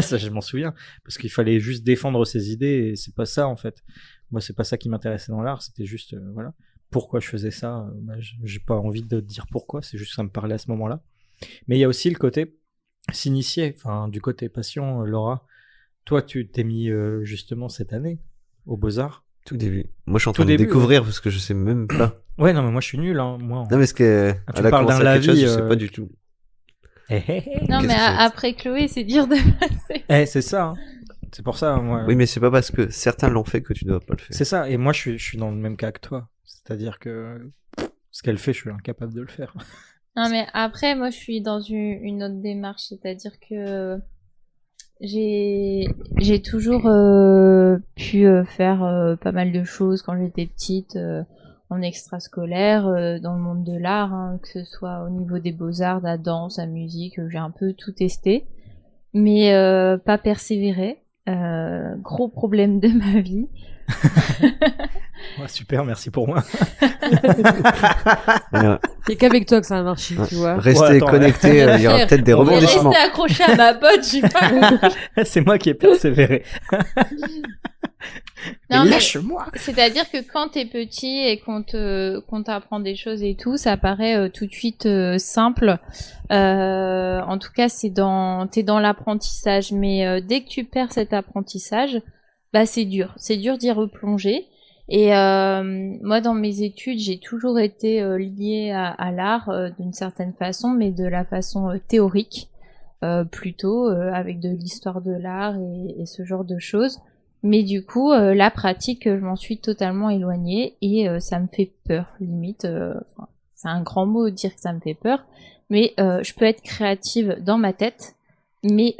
Ça, je m'en souviens. Parce qu'il fallait juste défendre ses idées et c'est pas ça, en fait. Moi, c'est pas ça qui m'intéressait dans l'art. C'était juste, voilà. Pourquoi je faisais ça? J'ai pas envie de dire pourquoi. C'est juste que ça me parlait à ce moment-là. Mais il y a aussi le côté s'initier. Enfin, du côté passion, Laura. Toi, tu t'es mis justement cette année aux Beaux-Arts. Tout début. Moi, je suis en train de découvrir parce que je sais même pas. Ouais, non, mais moi, je suis nul. Hein, moi, Non, mais ce que tu parles d'un lavis, je sais pas du tout. Non, mais après Chloé, c'est dur de passer. C'est ça. Hein. C'est pour ça, moi. Oui, mais c'est pas parce que certains l'ont fait que tu dois pas le faire. C'est ça. Et moi, je suis dans le même cas que toi. C'est-à-dire que ce qu'elle fait, je suis incapable de le faire. Non, mais après, moi, je suis dans une autre démarche. C'est-à-dire que j'ai toujours pu faire pas mal de choses quand j'étais petite. En extrascolaire, dans le monde de l'art, hein, que ce soit au niveau des beaux-arts, de la danse, la musique, j'ai un peu tout testé, mais pas persévéré. Gros problème de ma vie. Ouais, super, merci pour moi. C'est qu'avec toi que ça a marché, tu vois. Restez connectés, il y aura peut-être des rebondissements. Restez accroché à ma botte, j'ai pas. C'est moi qui ai persévéré. Non, lâche-moi. C'est-à-dire que quand t'es petit et qu'on t'apprend des choses et tout, ça paraît tout de suite simple. En tout cas, t'es dans l'apprentissage, mais dès que tu perds cet apprentissage, bah c'est dur d'y replonger. Et moi, dans mes études, j'ai toujours été liée à l'art d'une certaine façon, mais de la façon théorique, plutôt avec de l'histoire de l'art et ce genre de choses. Mais du coup, la pratique, je m'en suis totalement éloignée et ça me fait peur, limite. C'est un grand mot de dire que ça me fait peur, mais je peux être créative dans ma tête, mais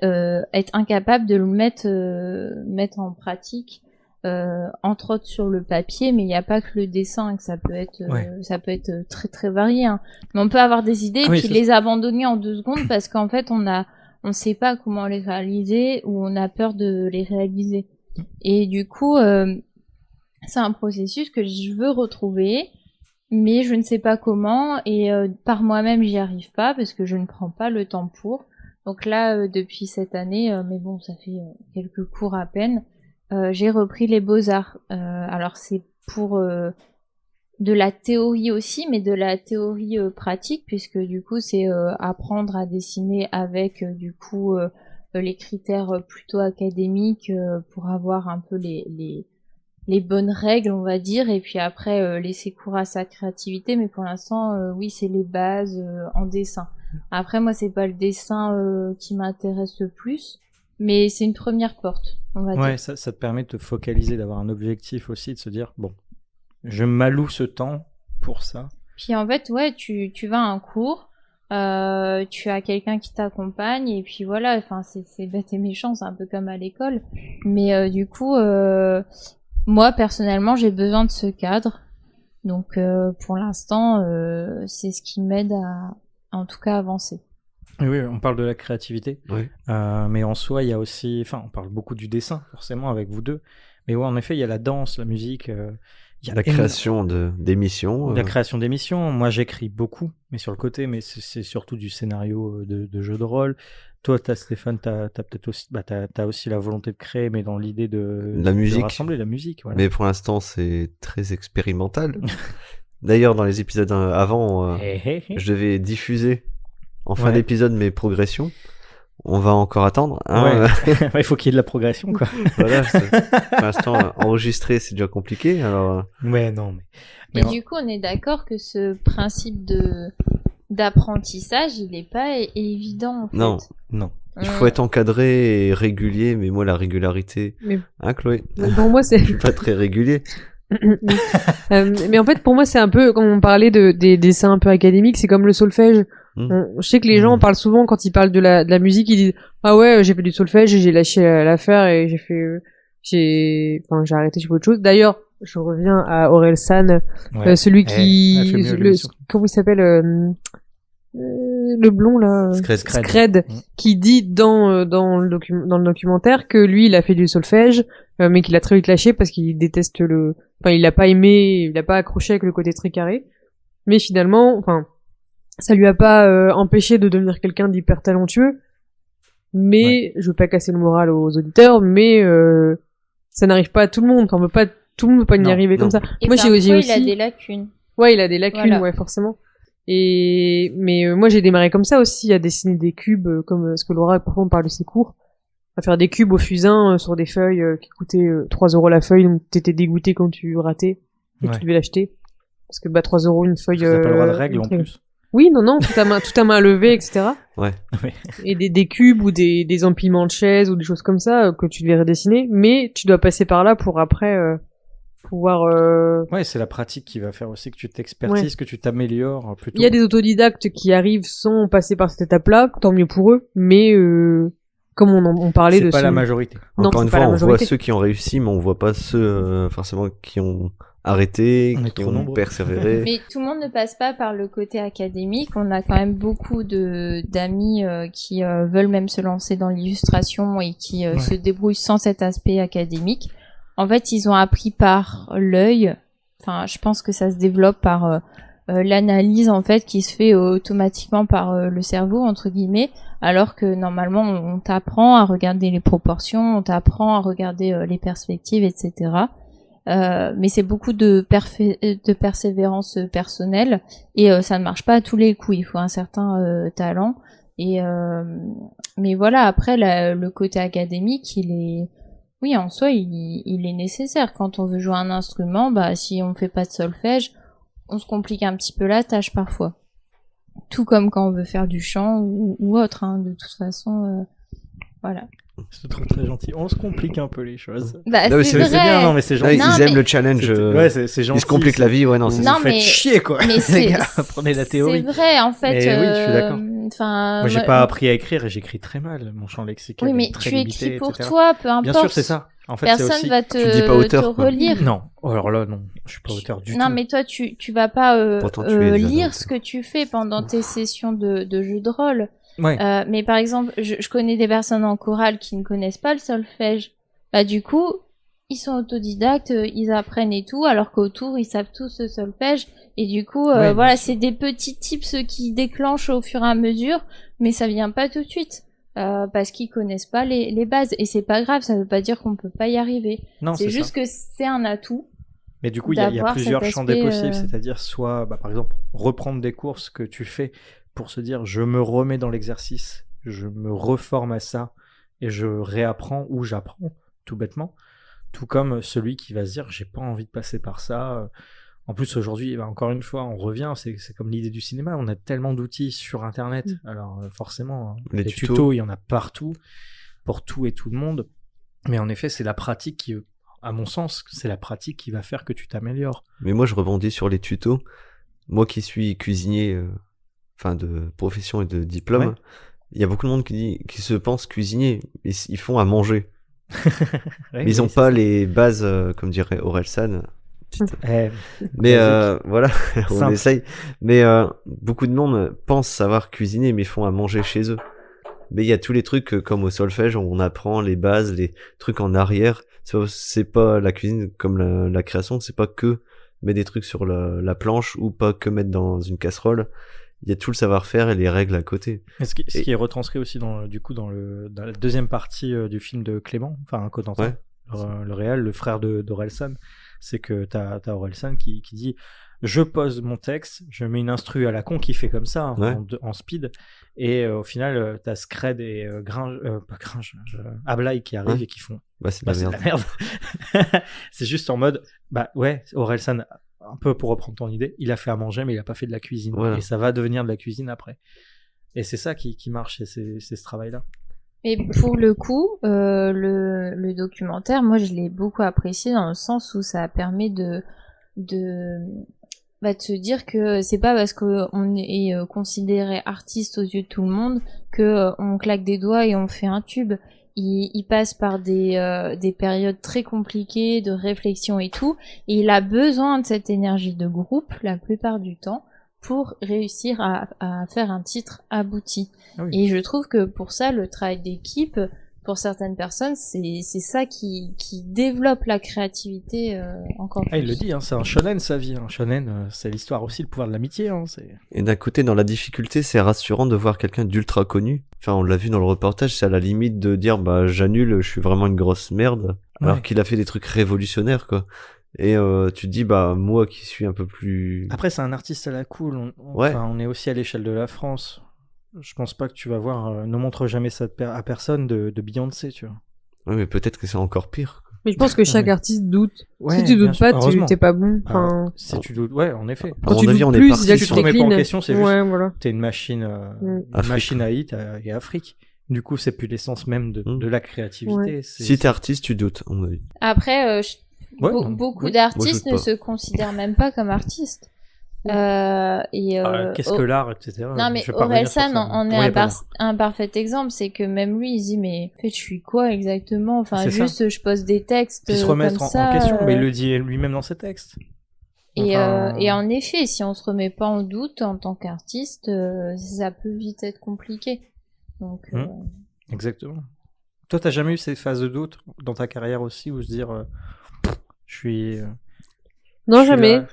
être incapable de le mettre en pratique, entre autres sur le papier. Mais il n'y a pas que le dessin, que ça peut être très très varié. Hein. Mais on peut avoir des idées et puis les abandonner en 2 secondes parce qu'en fait on sait pas comment les réaliser ou on a peur de les réaliser. Et du coup, c'est un processus que je veux retrouver, mais je ne sais pas comment, et par moi-même, j'y arrive pas parce que je ne prends pas le temps pour. Donc là, depuis cette année, mais bon, ça fait quelques cours à peine, j'ai repris les beaux-arts. Alors c'est pour de la théorie aussi, mais de la théorie pratique, puisque du coup c'est apprendre à dessiner avec du coup les critères plutôt académiques pour avoir un peu les bonnes règles, on va dire, et puis après laisser cours à sa créativité. Mais pour l'instant, oui, c'est les bases en dessin. Après, moi, c'est pas le dessin qui m'intéresse le plus, mais c'est une première porte, on va dire. Ouais, ça te permet de te focaliser, d'avoir un objectif aussi, de se dire, bon, je m'alloue ce temps pour ça. Puis en fait, ouais, tu vas à un cours, tu as quelqu'un qui t'accompagne, et puis voilà, enfin, c'est bête et méchant, c'est un peu comme à l'école. Mais du coup, moi, personnellement, j'ai besoin de ce cadre. Donc, pour l'instant, c'est ce qui m'aide à, en tout cas, avancer. Oui, on parle de la créativité, Ouais. mais en soi, il y a aussi, enfin, on parle beaucoup du dessin, forcément, avec vous deux. Mais ouais, en effet, il y a la danse, la musique, il y a La création d'émissions. la création d'émissions. Moi, j'écris beaucoup, mais sur le côté, mais c'est surtout du scénario de jeux de rôle. Toi, Stéphane, t'as peut-être aussi, t'as aussi la volonté de créer, mais dans l'idée de musique. rassembler la musique. Voilà. Mais pour l'instant, c'est très expérimental. D'ailleurs, dans les épisodes avant, je devais diffuser en fin Ouais. d'épisode mes progressions. On va encore attendre. Hein. Ouais. Il faut qu'il y ait de la progression, quoi. Voilà, pour l'instant, enregistrer, c'est déjà compliqué. Alors, Ouais, non, mais Et du coup, on est d'accord que ce principe d'apprentissage, il n'est pas évident, en fait. non, non. il faut être encadré et régulier, mais moi, la régularité... Mais- Hein, Chloé? Pour moi, c'est... Je suis pas très régulier. Mais en fait, pour moi, c'est un peu, quand on parlait des dessins un peu académiques, c'est comme le solfège. Je sais que les gens parlent souvent, quand ils parlent de la musique, ils disent, ah ouais, j'ai fait du solfège et j'ai lâché l'affaire et j'ai arrêté, j'ai fait autre chose. D'ailleurs, je reviens à Orelsan, Ouais. celui elle fait mieux, l'émission. comment il s'appelle, le blond, là. Scred, qui dit dans le documentaire que lui, il a fait du solfège, mais qu'il a très vite lâché parce qu'il déteste il a pas aimé, il a pas accroché avec le côté très carré. Mais finalement, ça lui a pas empêché de devenir quelqu'un d'hyper talentueux. Mais, je veux pas casser le moral aux auditeurs, mais ça n'arrive pas à tout le monde. Tout le monde peut pas y arriver comme ça. Et moi, parfois, j'ai aussi... il a des lacunes. Ouais, il a des lacunes, Voilà. ouais, forcément. Mais moi, j'ai démarré comme ça aussi, à dessiner des cubes, comme ce que Laura, parfois, on parle de ses cours. À faire des cubes au fusain sur des feuilles qui coûtaient 3 € la feuille, donc t'étais dégoûté quand tu ratais et Ouais. tu devais l'acheter. Parce que 3 € une feuille... T'as pas le droit de règles en plus. Oui, non, tout à main levée, etc. Ouais. Et des cubes ou des empilements de chaises ou des choses comme ça que tu devais redessiner, mais tu dois passer par là pour après pouvoir... Ouais, c'est la pratique qui va faire aussi que tu t'expertises, que tu t'améliores plutôt. Il y a des autodidactes qui arrivent sans passer par cette étape-là, tant mieux pour eux, mais comme on parlait c'est de... pas la majorité. Non, Encore c'est une pas fois, la on voit majorité. ceux qui ont réussi, mais on voit pas ceux forcément qui ont arrêté, On est qui trop ont nombreux. persévéré. Mais tout le monde ne passe pas par le côté académique. On a quand même beaucoup d'amis qui veulent même se lancer dans l'illustration et qui se débrouillent sans cet aspect académique. En fait, ils ont appris par l'œil. Enfin, je pense que ça se développe par l'analyse en fait qui se fait automatiquement par le cerveau entre guillemets, alors que normalement on t'apprend à regarder les proportions, on t'apprend à regarder les perspectives, etc. Mais c'est beaucoup de persévérance personnelle et ça ne marche pas à tous les coups. Il faut un certain talent. Mais voilà, après le côté académique, oui, en soi, il est nécessaire. Quand on veut jouer un instrument, si on fait pas de solfège, on se complique un petit peu la tâche parfois. Tout comme quand on veut faire du chant ou autre. Hein, de toute façon, voilà. C'est trop très gentil. On se complique un peu les choses. Non, mais C'est c'est vrai. bien, non mais c'est Là, gentil. ils Non, aiment mais- le challenge. Ouais, c'est gentil. Ils se compliquent la vie, ouais, non, c'est Vous Non, vous faites mais- chier quoi. mais les c'est- gars, apprenez la théorie. C'est vrai, en fait. Mais oui, je suis d'accord. Enfin, Moi, j'ai pas appris à écrire et j'écris très mal. Mon champ lexical Oui, mais est très tu limité, écris pour etc. toi, peu importe. Bien sûr, c'est ça. En fait, c'est Personne aussi... va tu dis pas auteur, te quoi. relire. Non. Oh, alors là, non. Je suis pas auteur du tout. Non, mais toi, tu vas pas Pourtant, tu es déjà lire auteur. ce que tu fais pendant tes sessions de jeu de rôle. Ouais. Mais par exemple, je connais des personnes en chorale qui ne connaissent pas le solfège. Du coup, ils sont autodidactes, ils apprennent et tout, alors qu'autour ils savent tous le solfège. Et du coup, Ouais, voilà, bien c'est des petits tips qui déclenchent au fur et à mesure, mais ça vient pas tout de suite. Parce qu'ils connaissent pas les bases. Et c'est pas grave, ça veut pas dire qu'on peut pas y arriver. Non, C'est c'est juste ça. que c'est un atout. Mais du coup, il y a d'avoir plusieurs cet champs des aspect, possibles, c'est-à-dire soit, par exemple, reprendre des courses que tu fais pour se dire, je me remets dans l'exercice, je me reforme à ça, et je réapprends ou j'apprends, tout bêtement. Tout comme celui qui va se dire, j'ai pas envie de passer par ça. En plus, aujourd'hui, encore une fois, on revient, c'est comme l'idée du cinéma, on a tellement d'outils sur Internet. Alors, forcément, Les les tutos. tutos, il y en a partout, pour tout et tout le monde. Mais en effet, c'est la pratique qui, à mon sens, c'est la pratique qui va faire que tu t'améliores. Mais moi, je rebondis sur les tutos. Moi qui suis cuisinier, enfin de profession et de diplôme, Ouais. il y a beaucoup de monde qui se pense cuisinier. Ils font à manger. Ouais, Mais ils oui, ont c'est pas ça. les bases, comme dirait Orelsan. Eh, Mais basique. voilà, on Simple. essaye. Mais beaucoup de monde pense savoir cuisiner, mais font à manger chez eux. Mais il y a tous les trucs comme au solfège, où on apprend les bases, les trucs en arrière. C'est pas la cuisine comme la création, c'est pas que mettre des trucs sur la planche ou pas que mettre dans une casserole. Il y a tout le savoir-faire et les règles à côté. Et ce qui Et- est retranscrit aussi dans la deuxième partie du film de Clément, enfin Cotentin, Ouais. le réal, le frère d'Orelsan, c'est que t'as Orelsan qui dit je pose mon texte, je mets une instru à la con qui fait comme ça hein, Ouais. en speed, et au final t'as Scred et Ablaï qui arrivent Ouais. et qui font Bah, c'est de bah la c'est de merde. la merde. C'est juste en mode bah ouais, Orelsan, un peu pour reprendre ton idée, il a fait à manger mais il a pas fait de la cuisine, Voilà. et ça va devenir de la cuisine après. Et c'est ça qui marche, et c'est ce travail-là. Et pour le coup, le documentaire, moi je l'ai beaucoup apprécié dans le sens où ça permet de se dire que c'est pas parce qu'on est considéré artiste aux yeux de tout le monde que on claque des doigts et on fait un tube. Il passe par des périodes très compliquées de réflexion et tout, et il a besoin de cette énergie de groupe la plupart du temps pour réussir à faire un titre abouti. Ah oui. Et je trouve que pour ça, le travail d'équipe, pour certaines personnes, c'est ça qui développe la créativité encore plus. Ah, il le dit, hein, c'est un shonen sa vie. Un shonen, c'est l'histoire aussi, le pouvoir de l'amitié. Hein, Et d'un côté, dans la difficulté, c'est rassurant de voir quelqu'un d'ultra connu. Enfin, on l'a vu dans le reportage, c'est à la limite de dire, bah, j'annule, je suis vraiment une grosse merde. Alors Ouais. qu'il a fait des trucs révolutionnaires, quoi. Et tu te dis, bah, moi qui suis un peu plus... Après, c'est un artiste à la cool. Ouais. On est aussi à l'échelle de la France. Je pense pas que tu vas voir Ne montre jamais ça à personne de Beyoncé, tu vois. Ouais, mais peut-être que c'est encore pire, quoi. Mais je pense que chaque Ouais. artiste doute. Ouais, Si tu bien doutes sûr, pas, heureusement. t'es pas bon. Alors, Enfin, si tu doutes, ouais, en effet. À quand mon tu avis, doutes on est plus, parti il y a que Si tu tu te remets pas en déclines. question, c'est juste Ouais, voilà. t'es une machine, Afrique, machine à hit et Afrique. Du coup, c'est plus l'essence même de la créativité. Ouais. Si t'es artiste, tu doutes, à mon avis. Après, Ouais, non, beaucoup oui. d'artistes Moi, ne je doute se considèrent même pas comme artistes. Qu'est-ce que l'art, etc. Non, mais Je vais pas revenir sur Orelsan ça. en est Ouais, pas l'art. un parfait exemple. C'est que même lui, il se dit, mais en fait, je suis quoi exactement? Enfin, C'est ça. juste, je pose des textes Puis se comme remettre ça. en question, mais il le dit lui-même dans ses textes. Et Enfin, en effet, si on se remet pas en doute en tant qu'artiste, ça peut vite être compliqué. Donc, Exactement. Toi, t'as jamais eu ces phases de doute dans ta carrière aussi, où se dire, je suis... Non, je suis jamais, là.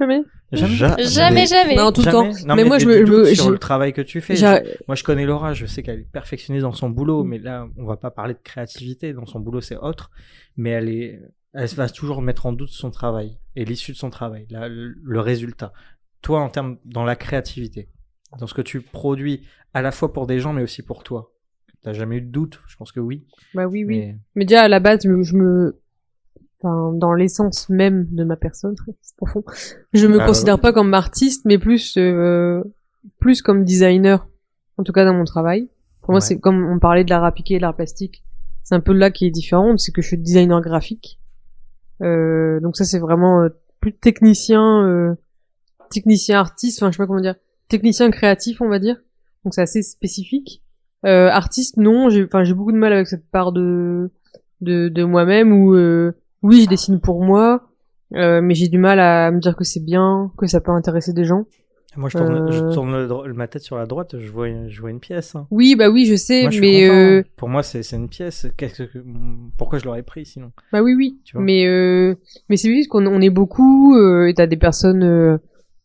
jamais. jamais. Non, tout le temps. Non, mais moi, des je me, doutes sur j'ai- le travail que tu fais. j'ai- Moi, je connais Laura, je sais qu'elle est perfectionniste dans son boulot, mais là, on va pas parler de créativité. Dans son boulot, c'est autre. Mais elle va toujours mettre en doute son travail et l'issue de son travail, le résultat. Toi, en termes, dans la créativité, dans ce que tu produis, à la fois pour des gens, mais aussi pour toi, t'as jamais eu de doute? Je pense que oui. Bah oui, oui. Mais Mais déjà, à la base, enfin, dans l'essence même de ma personne, c'est profond, je me considère pas comme artiste, mais plus comme designer. En tout cas, dans mon travail. Pour moi, Ouais. c'est comme on parlait de l'art appliqué et de l'art plastique. C'est un peu là qui est différent, c'est que je suis designer graphique. Donc ça, c'est vraiment plus technicien artiste, enfin, je sais pas comment dire, technicien créatif, on va dire. Donc c'est assez spécifique. Artiste, non, j'ai beaucoup de mal avec cette part de moi-même où oui, je dessine pour moi, mais j'ai du mal à me dire que c'est bien, que ça peut intéresser des gens. Moi, je tourne ma tête sur la droite, je vois une pièce. Hein. Oui, bah oui, je sais, Moi, je suis mais content. Pour moi, c'est une pièce. Pourquoi je l'aurais pris sinon? bah oui, Tu vois. mais c'est juste qu'on est beaucoup, et t'as des personnes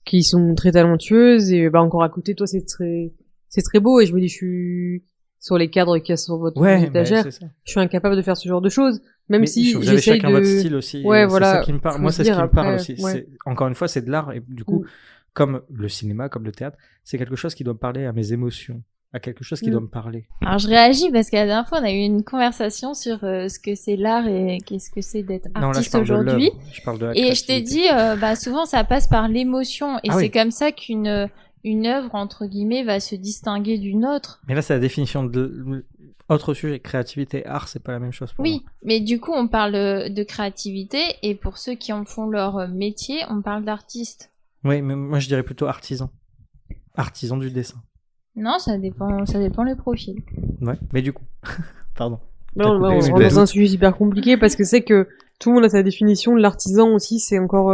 qui sont très talentueuses, et bah encore à côté, toi, c'est très beau, et je me dis, je suis sur les cadres qu'il y a sur votre étagère, c'est ça. je suis incapable de faire ce genre de choses, même Mais si vous avez j'essaye chacun de... votre style aussi. Ouais, et voilà. C'est ça qui me parle. Faut Moi, se c'est ce dire qui me parle après, aussi. ouais. Encore une fois, c'est de l'art. Et du coup, comme le cinéma, comme le théâtre, c'est quelque chose qui doit me parler à mes émotions, à quelque chose qui doit me parler. Alors je réagis parce qu'à la dernière fois on a eu une conversation sur ce que c'est l'art et qu'est-ce que c'est d'être artiste aujourd'hui. Je parle de la Et je t'ai dit, souvent ça passe par l'émotion et c'est comme ça qu'une œuvre entre guillemets va se distinguer d'une autre. Mais là c'est la définition de autre sujet, créativité, art, c'est pas la même chose pour moi. Oui, mais du coup on parle de créativité et pour ceux qui en font leur métier, on parle d'artiste. Oui, mais moi je dirais plutôt artisan. Artisan du dessin. Non, ça dépend les profils. Ouais, mais du coup, pardon. Non, on rentre dans un sujet hyper compliqué parce que c'est que tout le monde a sa définition. L'artisan aussi, c'est encore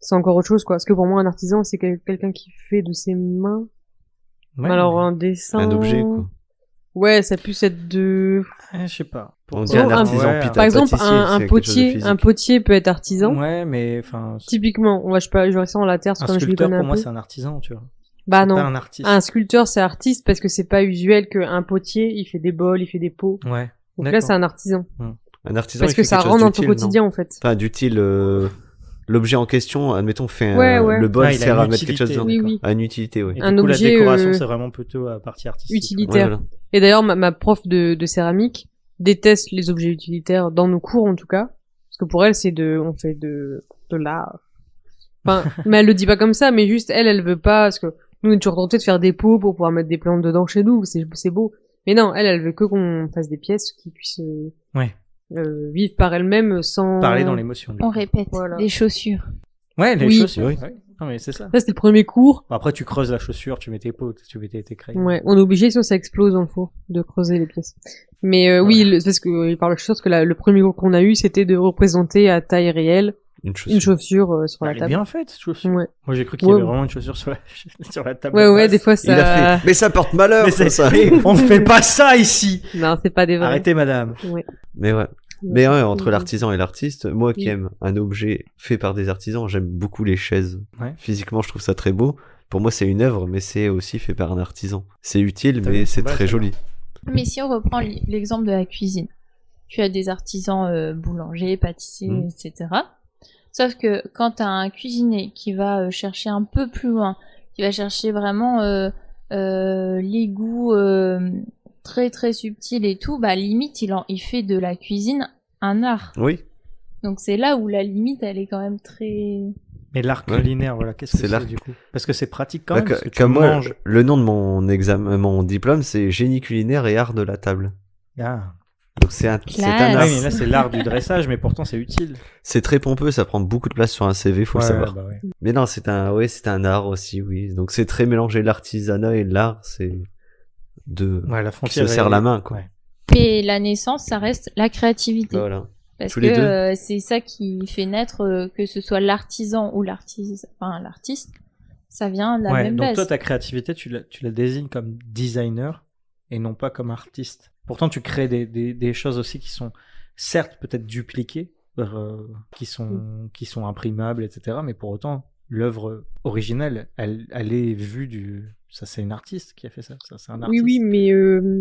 autre chose, quoi. Parce que pour moi, un artisan, c'est quelqu'un qui fait de ses mains. Ouais, alors un dessin. Un objet, quoi. Ouais, ça peut être de. Je sais pas. On dit un artisan Par exemple, un potier peut être artisan. Ouais, mais enfin. Typiquement, je vois ça en la terre. Un sculpteur, pour moi, c'est un artisan, tu vois. Bah non. Pas un artiste. Un sculpteur, c'est artiste parce que c'est pas usuel qu'un potier, il fait des bols, il fait des pots. Ouais. Donc là, c'est un artisan. Un artisan, parce que ça rentre dans ton quotidien, en fait. Enfin, d'utile, l'objet en question, admettons, fait le bol sert à mettre quelque chose dedans. Oui. À une utilité, oui. Et un objet, la décoration, c'est vraiment plutôt à partie artistique. Utilitaire. Ouais, voilà. Et d'ailleurs, ma prof de céramique déteste les objets utilitaires dans nos cours, en tout cas. Parce que pour elle, on fait de l'art. Enfin, mais elle le dit pas comme ça, mais juste, elle veut pas, parce que nous, on est toujours tentés de faire des pots pour pouvoir mettre des plantes dedans chez nous, c'est beau. Mais non, elle veut que qu'on fasse des pièces qui puissent vivre par elles-mêmes sans... Parler dans l'émotion. On répète, les chaussures. Ouais, les chaussures. Oui. Ouais. Non, mais c'est ça. Ça, c'était le premier cours. Après, tu creuses la chaussure, tu mets tes pots, tu mets tes crayons. Ouais, on est obligé, sinon ça explose dans le four, de creuser les pièces. Mais oui, parce que il parle de chaussures, que le premier cours qu'on a eu, c'était de représenter à taille réelle une chaussure sur la table. Elle est bien faite, cette chaussure. Ouais. Moi, j'ai cru qu'il y avait vraiment une chaussure sur la table. Ouais, des fois ça... Il a fait, mais ça porte malheur, ça. On ne fait pas ça ici. Non, c'est pas des vrais. Arrêtez, madame. Ouais. Mais ouais. Mais ouais, entre l'artisan et l'artiste, moi qui aime un objet fait par des artisans, j'aime beaucoup les chaises. Ouais. Physiquement, je trouve ça très beau. Pour moi, c'est une œuvre, mais c'est aussi fait par un artisan. C'est utile, mais c'est très joli. Mais si on reprend l'exemple de la cuisine, tu as des artisans boulangers, pâtissiers, etc. Sauf que quand tu as un cuisinier qui va chercher un peu plus loin, qui va chercher vraiment les goûts très très subtils et tout, bah limite il fait de la cuisine un art. Oui. Donc c'est là où la limite elle est quand même très... Mais l'art culinaire, voilà, qu'est-ce que c'est du coup? Parce que c'est pratique quand même. Parce que comme moi, le nom de mon diplôme, c'est génie culinaire et art de la table. Ah. Donc c'est un art. Oui, mais là c'est l'art du dressage, mais pourtant c'est utile. C'est très pompeux, ça prend beaucoup de place sur un CV, faut le savoir. Bah ouais. Mais non, c'est un art aussi, oui. Donc c'est très mélangé, l'artisanat et l'art, c'est la frontière qui se serre la main, quoi. Ouais. Et la naissance, ça reste la créativité. Voilà. Parce que c'est ça qui fait naître que ce soit l'artisan ou l'artiste, ça vient de la même base. Donc toi, ta créativité, tu la désignes comme designer et non pas comme artiste. Pourtant, tu crées des choses aussi qui sont certes peut-être dupliquées, qui sont imprimables, etc. Mais pour autant, l'œuvre originelle, elle est vue ça, c'est une artiste qui a fait ça. Ça, c'est un artiste. Oui, mais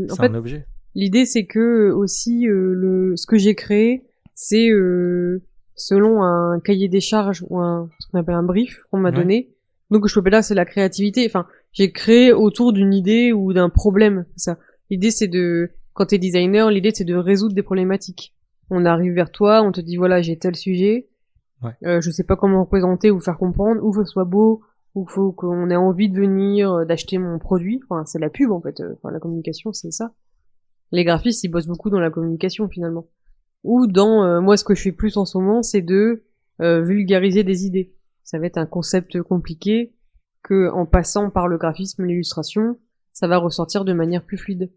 c'est un objet. L'idée, c'est que aussi ce que j'ai créé, c'est selon un cahier des charges ou ce qu'on appelle un brief qu'on m'a donné. Donc je peux pas dire c'est la créativité. Enfin, j'ai créé autour d'une idée ou d'un problème. Ça. L'idée, c'est quand t'es designer, l'idée c'est de résoudre des problématiques. On arrive vers toi, on te dit voilà, j'ai tel sujet. Je sais pas comment représenter ou faire comprendre, ou faut que ce soit beau, ou faut qu'on ait envie de venir, d'acheter mon produit. Enfin, c'est la pub en fait. Enfin, la communication, c'est ça. Les graphistes, ils bossent beaucoup dans la communication finalement. Ou dans moi, ce que je fais plus en ce moment, c'est de vulgariser des idées. Ça va être un concept compliqué que, en passant par le graphisme, l'illustration, ça va ressortir de manière plus fluide.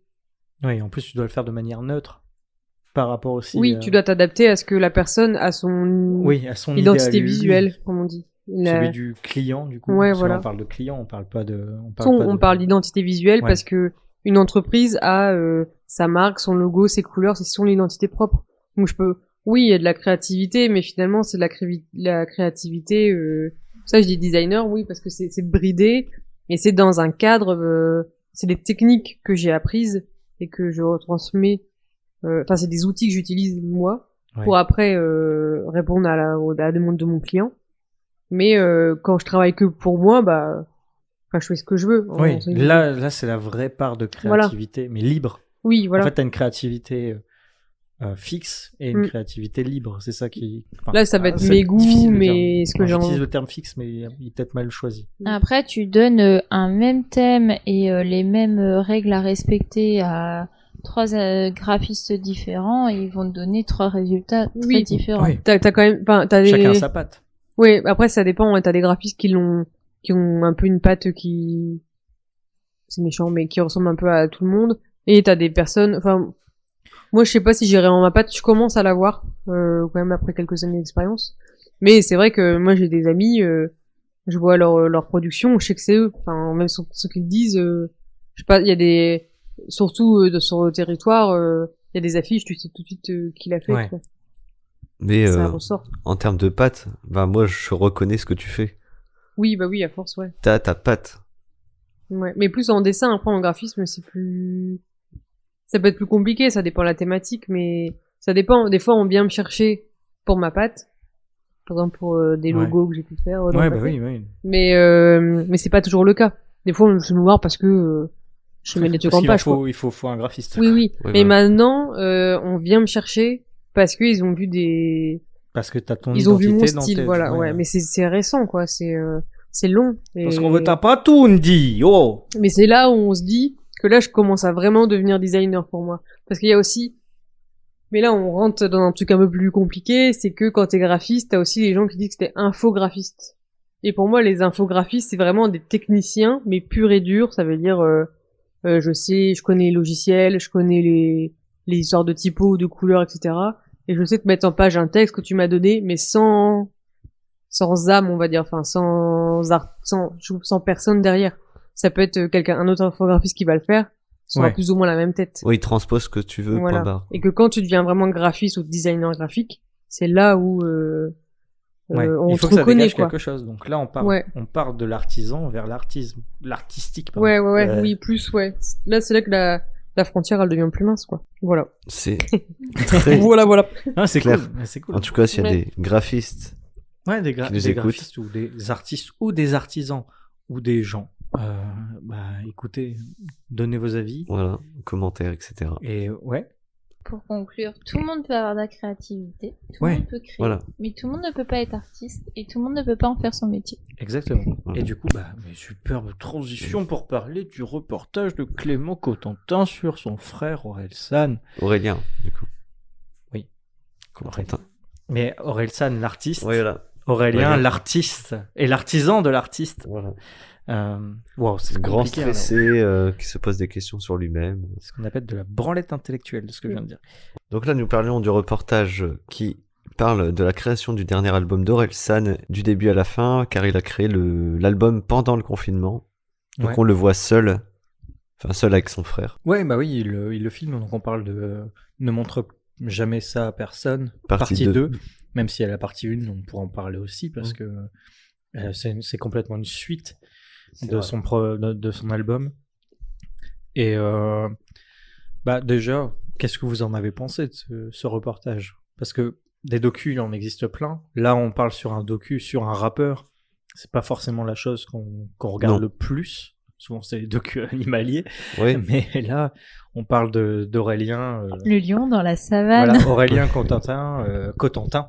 Oui, en plus, tu dois le faire de manière neutre par rapport aussi. Oui, tu dois t'adapter à ce que la personne a son à son identité visuelle, comme on dit. Celui du client, du coup. Ouais, Parce que voilà. là, on parle de client, on parle pas de. On parle d'identité visuelle Ouais. parce que une entreprise a sa marque, son logo, ses couleurs, c'est son identité propre. Donc oui, il y a de la créativité, mais finalement c'est de la créativité. Ça, je dis designer, oui, parce que c'est bridé, mais c'est dans un cadre. C'est des techniques que j'ai apprises et que je retransmets. Enfin, c'est des outils que j'utilise moi pour après répondre à la demande de mon client. Mais quand je travaille que pour moi, je fais ce que je veux. Oui, là c'est la vraie part de créativité, mais libre. Oui, voilà. En fait, t'as une créativité fixe et une créativité libre. C'est ça qui. Enfin, là, ça va être mes goûts, mais ce que j'ai. J'utilise le terme fixe, mais il est peut-être mal choisi. Après, tu donnes un même thème et les mêmes règles à respecter à 3 graphistes différents et ils vont te donner 3 résultats très différents. Oui. T'as quand même, t'as Chacun sa patte. Oui, après ça dépend. T'as des graphistes qui ont un peu une patte c'est méchant, mais qui ressemble un peu à tout le monde. Et t'as des personnes, enfin, moi je sais pas si j'irai en ma patte. Je commence à l'avoir quand même après quelques années d'expérience. Mais c'est vrai que moi j'ai des amis, je vois leur production, je sais que c'est eux. Enfin, même ceux qui le disent, je sais pas, il y a des, surtout sur le territoire, il y a des affiches, tu sais tout de suite qui l'a fait. Ouais. Quoi. Mais ça ressort. En termes de patte, moi je reconnais ce que tu fais. Oui, oui, à force, ouais. T'as ta patte. Ouais, mais plus en dessin, après en graphisme, ça peut être plus compliqué, ça dépend de la thématique, mais ça dépend. Des fois, on vient me chercher pour ma patte. Par exemple, pour des logos que j'ai pu faire. Oui. Mais c'est pas toujours le cas. Des fois, je me voir parce que je mets des trucs en page. Il faut un graphiste. Oui. Mais maintenant, on vient me chercher parce qu'ils ont vu parce que t'as ton ils ont vu mon identité style, voilà. Ouais, mais c'est récent, quoi. C'est long. Parce qu'on veut pas tout, on dit. Oh. Mais c'est là où on se dit que là, je commence à vraiment devenir designer pour moi. Parce qu'il y a aussi, mais là, on rentre dans un truc un peu plus compliqué, c'est que quand t'es graphiste, t'as aussi les gens qui disent que t'es infographiste. Et pour moi, les infographistes, c'est vraiment des techniciens, mais purs et durs. Ça veut dire, je connais les logiciels, je connais les histoires de typos, de couleurs, etc. Et je sais te mettre en page un texte que tu m'as donné, mais sans âme, on va dire, enfin, sans personne derrière. Ça peut être un autre infographiste qui va le faire, soit plus ou moins la même tête. Oui, transpose ce que tu veux, voilà. point barre. Et que quand tu deviens vraiment graphiste ou designer graphique, c'est là où on il faut te que ça reconnaît, dégage quoi. quelque chose. Donc là, on part de l'artisan vers l'artistique. Pardon. Oui, plus, ouais. Là, c'est là que la frontière, elle devient plus mince, quoi. Voilà. C'est très... voilà. Ah, c'est clair. Cool. C'est cool. En tout cas, s'il y a des graphistes des qui graphistes ou des artistes ou des artisans ou des gens, écoutez, donnez vos avis. Voilà, commentaires, etc. Et ouais. Pour conclure, tout le monde peut avoir de la créativité, tout le monde peut créer, mais tout le monde ne peut pas être artiste et tout le monde ne peut pas en faire son métier. Exactement. Et du coup, mais superbe transition pour parler du reportage de Clément Cotentin sur son frère Orelsan. Aurélien, du coup. Oui. Cotentin. Mais Orelsan, l'artiste. Oui, voilà. Aurélien, l'artiste. Et l'artisan de l'artiste. Voilà. C'est grand stressé qui se pose des questions sur lui-même. C'est ce qu'on appelle de la branlette intellectuelle, de ce que je viens de dire. Donc là, nous parlions du reportage qui parle de la création du dernier album d'Orelsan du début à la fin, car il a créé l'album pendant le confinement. Donc on le voit seul avec son frère. Ouais, il le filme, donc on parle de Ne montre jamais ça à personne, partie 2. Même si à la partie 1, on pourra en parler aussi, parce que c'est complètement une suite de son album. Et déjà, qu'est-ce que vous en avez pensé de ce reportage? Parce que des docus, il en existe plein. Là, on parle sur un docu, sur un rappeur. C'est pas forcément la chose qu'on regarde le plus. Souvent, c'est les docus animaliers. Oui. Mais là, on parle d'Aurélien. Le lion dans la savane. Voilà, Aurélien Cotentin.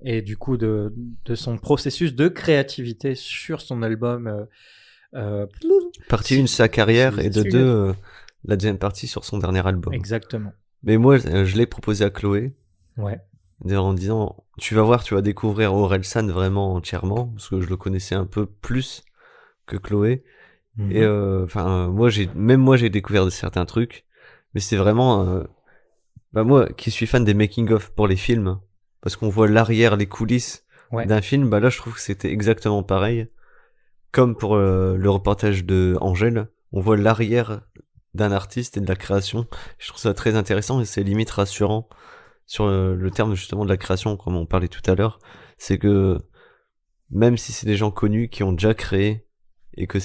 Et du coup, de son processus de créativité sur son album. Partie 1, sa carrière, et de 2, la deuxième partie sur son dernier album. Exactement. Mais moi, je l'ai proposé à Chloé. Ouais. En disant, tu vas voir, tu vas découvrir Orelsan vraiment entièrement, parce que je le connaissais un peu plus que Chloé. Et moi j'ai découvert certains trucs, mais c'est vraiment moi qui suis fan des making of pour les films, parce qu'on voit l'arrière, les coulisses Ouais. d'un film, bah là je trouve que c'était exactement pareil. Comme pour le reportage de Angèle, on voit l'arrière d'un artiste et de la création. Je trouve ça très intéressant et c'est limite rassurant sur le terme justement de la création, comme on parlait tout à l'heure. C'est que même si c'est des gens connus qui ont déjà créé et que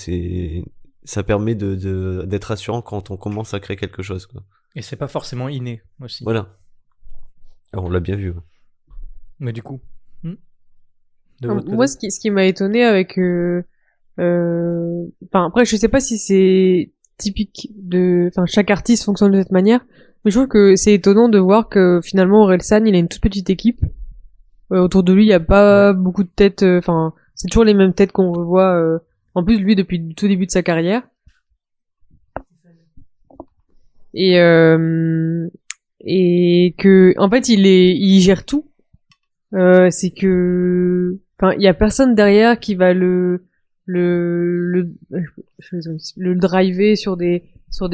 ça permet d'être rassurant quand on commence à créer quelque chose, quoi. Et c'est pas forcément inné aussi. Voilà. Alors on l'a bien vu. Ouais. Mais du coup, de votre Moi, côté ce qui m'a étonné avec, enfin après, je sais pas si c'est typique enfin chaque artiste fonctionne de cette manière, mais je trouve que c'est étonnant de voir que finalement Orelsan, il a une toute petite équipe. Autour de lui, il y a pas beaucoup de têtes. Enfin, c'est toujours les mêmes têtes qu'on revoit. En plus, lui depuis le tout début de sa carrière. Et que en fait, il gère tout. C'est que, enfin, il y a personne derrière qui va le driver sur des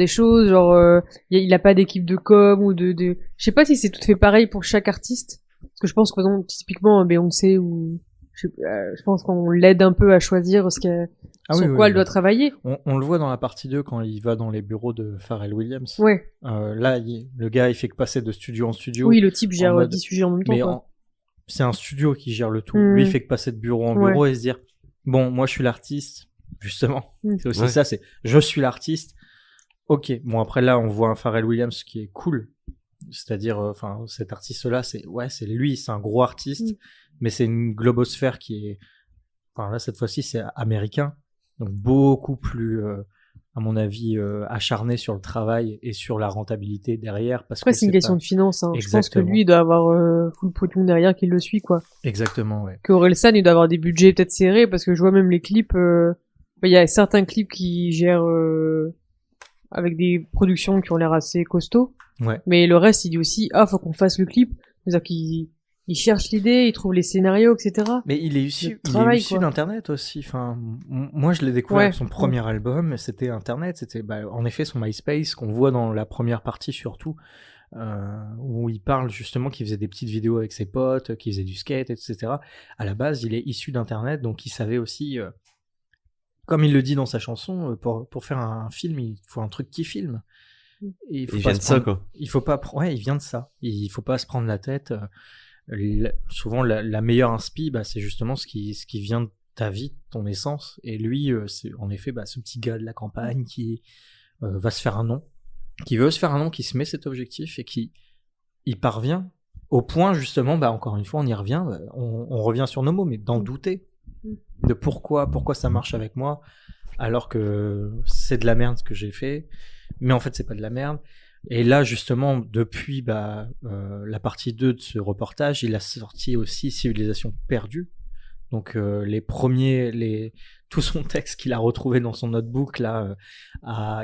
choses, genre il a pas d'équipe de com ou je sais pas si c'est tout fait pareil pour chaque artiste, parce que je pense que par exemple, typiquement Beyoncé ou je pense qu'on l'aide un peu à choisir sur quoi elle doit travailler. On le voit dans la partie 2 quand il va dans les bureaux de Pharrell Williams. Ouais. Là, le gars, il fait que passer de studio en studio. Oui, le type gère mode... 10 sujets en même temps. Mais quoi. c'est un studio qui gère le tout. Lui, il fait que passer de bureau en bureau et se dire, bon, moi, je suis l'artiste, justement. C'est aussi ça, c'est je suis l'artiste. Ok, bon, après là, on voit un Pharrell Williams qui est cool. C'est-à-dire, enfin, cet artiste-là, c'est lui, c'est un gros artiste, mais c'est une globosphère qui est, enfin là, cette fois-ci, c'est américain. Donc beaucoup plus, à mon avis, acharné sur le travail et sur la rentabilité derrière. Parce après, que c'est une question de finance. Hein. Je pense que lui, il doit avoir full pognon derrière qui le suit, quoi. Exactement, ouais. Que Orelsan, il doit avoir des budgets peut-être serrés, parce que je vois même les clips. Il y a certains clips qui gèrent avec des productions qui ont l'air assez costauds. Ouais. Mais le reste, il dit aussi, faut qu'on fasse le clip. C'est-à-dire qu'il cherche l'idée, il trouve les scénarios, etc. Mais il est issu d'Internet aussi. Enfin, moi, je l'ai découvert avec son premier album. C'était Internet. C'était en effet son MySpace qu'on voit dans la première partie surtout, où il parle justement qu'il faisait des petites vidéos avec ses potes, qu'il faisait du skate, etc. À la base, il est issu d'Internet, donc il savait aussi, comme il le dit dans sa chanson, pour faire un film, il faut un truc qui filme. Il vient de ça, quoi. Il faut pas, il vient de ça. Il faut pas se prendre la tête. Souvent la meilleure inspi, c'est justement ce qui vient de ta vie, ton essence, et lui c'est en effet ce petit gars de la campagne qui va se faire un nom, qui veut se faire un nom, qui se met cet objectif et qui y parvient au point justement, encore une fois on y revient, on revient sur nos mots, mais d'en douter de pourquoi ça marche avec moi alors que c'est de la merde ce que j'ai fait, mais en fait c'est pas de la merde. Et là, justement, depuis la partie 2 de ce reportage, il a sorti aussi Civilisation perdue. Donc, tout son texte qu'il a retrouvé dans son notebook, là,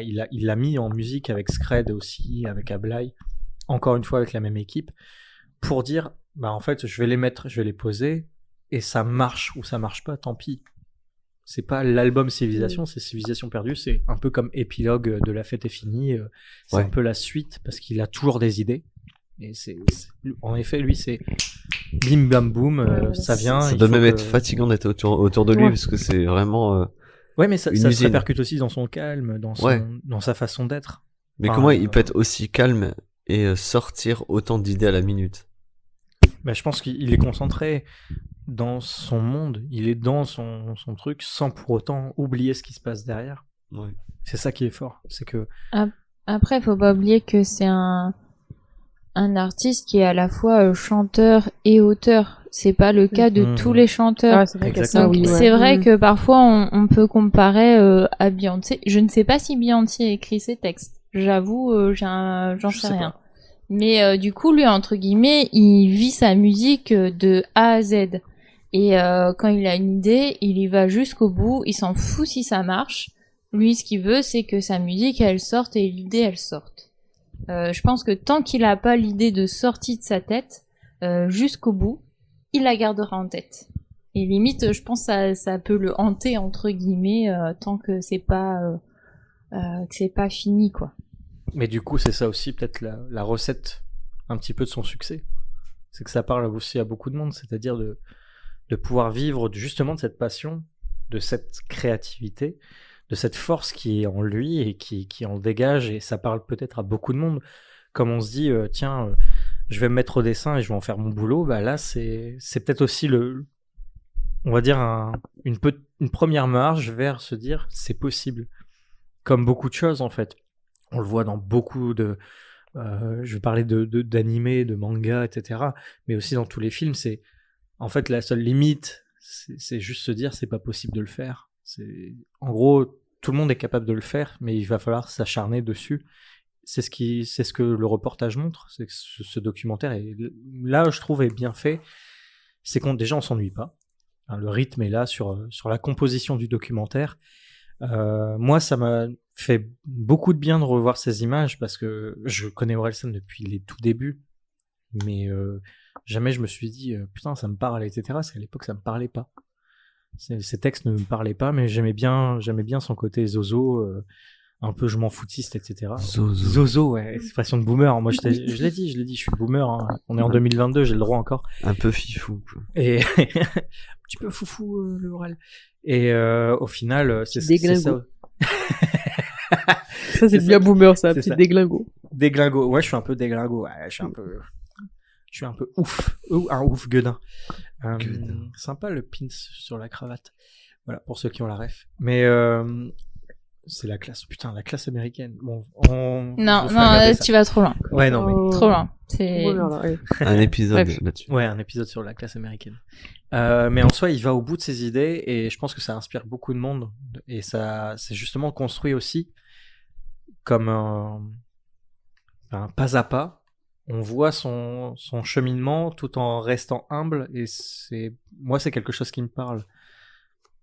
il l'a mis en musique avec Scred aussi, avec Ablai, encore une fois avec la même équipe, pour dire, en fait, je vais les poser, et ça marche ou ça marche pas, tant pis. C'est pas l'album Civilisation, c'est Civilisation perdue, c'est un peu comme épilogue de La fête est finie, c'est un peu la suite, parce qu'il a toujours des idées, et en effet, lui, c'est bim bam boum, ça vient. Ça doit même être fatigant d'être autour de lui, parce que c'est vraiment mais ça se répercute aussi dans son calme, dans sa façon d'être. Mais comment il peut être aussi calme et sortir autant d'idées à la minute? Je pense qu'il est concentré dans son monde, il est dans son truc sans pour autant oublier ce qui se passe derrière. Ouais. C'est ça qui est fort, c'est que après faut pas oublier que c'est un artiste qui est à la fois chanteur et auteur. C'est pas le cas de tous les chanteurs. C'est vrai, c'est vrai que parfois on peut comparer à Beyoncé. Je ne sais pas si Beyoncé écrit ses textes. J'avoue, j'en sais rien. Mais du coup, lui, entre guillemets, il vit sa musique de A à Z. Et quand il a une idée, il y va jusqu'au bout. Il s'en fout si ça marche. Lui, ce qu'il veut, c'est que sa musique, elle sorte et l'idée, elle sorte. Je pense que tant qu'il a pas l'idée de sortie de sa tête, jusqu'au bout, il la gardera en tête. Et limite, je pense que ça peut le hanter, entre guillemets, tant que c'est pas fini, quoi. Mais du coup, c'est ça aussi peut-être la recette un petit peu de son succès. C'est que ça parle aussi à beaucoup de monde, c'est-à-dire de de pouvoir vivre justement de cette passion, de cette créativité, de cette force qui est en lui et qui en dégage, et ça parle peut-être à beaucoup de monde. Comme on se dit, tiens, je vais me mettre au dessin et je vais en faire mon boulot, bah là, c'est peut-être aussi on va dire une première marche vers se dire, c'est possible. Comme beaucoup de choses, en fait. On le voit dans beaucoup je vais parler d'animés, de mangas, etc. Mais aussi dans tous les films, c'est, en fait, la seule limite, c'est juste se dire, c'est pas possible de le faire. En gros, tout le monde est capable de le faire, mais il va falloir s'acharner dessus. C'est ce que le reportage montre, c'est que ce documentaire est là, je trouve, est bien fait. C'est déjà on s'ennuie pas. Hein, le rythme est là sur la composition du documentaire. Moi, ça m'a fait beaucoup de bien de revoir ces images parce que je connais Orelsan depuis les tout débuts, mais jamais je me suis dit putain, ça me parle, etc. Parce qu'à l'époque, ça me parlait pas. Ces textes ne me parlaient pas, mais j'aimais bien son côté zozo, un peu je m'en foutiste, etc. Zozo, ouais, expression de boomer. Moi, je l'ai dit, je suis boomer. Hein. On est en 2022, j'ai le droit encore. Un peu fifou, quoi. Et un petit peu foufou, le oral. Et au final, c'est ça. Ça, c'est bien boomer, ça, petit ça. déglingo. Déglingo, ouais, je suis un peu déglingo. Ouais, je suis un peu ouf. Un ouf gueudin. Sympa le pins sur la cravate. Voilà, pour ceux qui ont la ref. Mais c'est la classe, putain, la classe américaine. Bon, Non, tu vas trop loin. Ouais, non, mais trop loin. C'est un épisode Bref. là-dessus. ouais, un épisode sur la classe américaine. Mais en soi, il va au bout de ses idées et je pense que ça inspire beaucoup de monde. Et ça, c'est justement construit aussi comme un pas à pas. On voit son cheminement tout en restant humble et moi, c'est quelque chose qui me parle.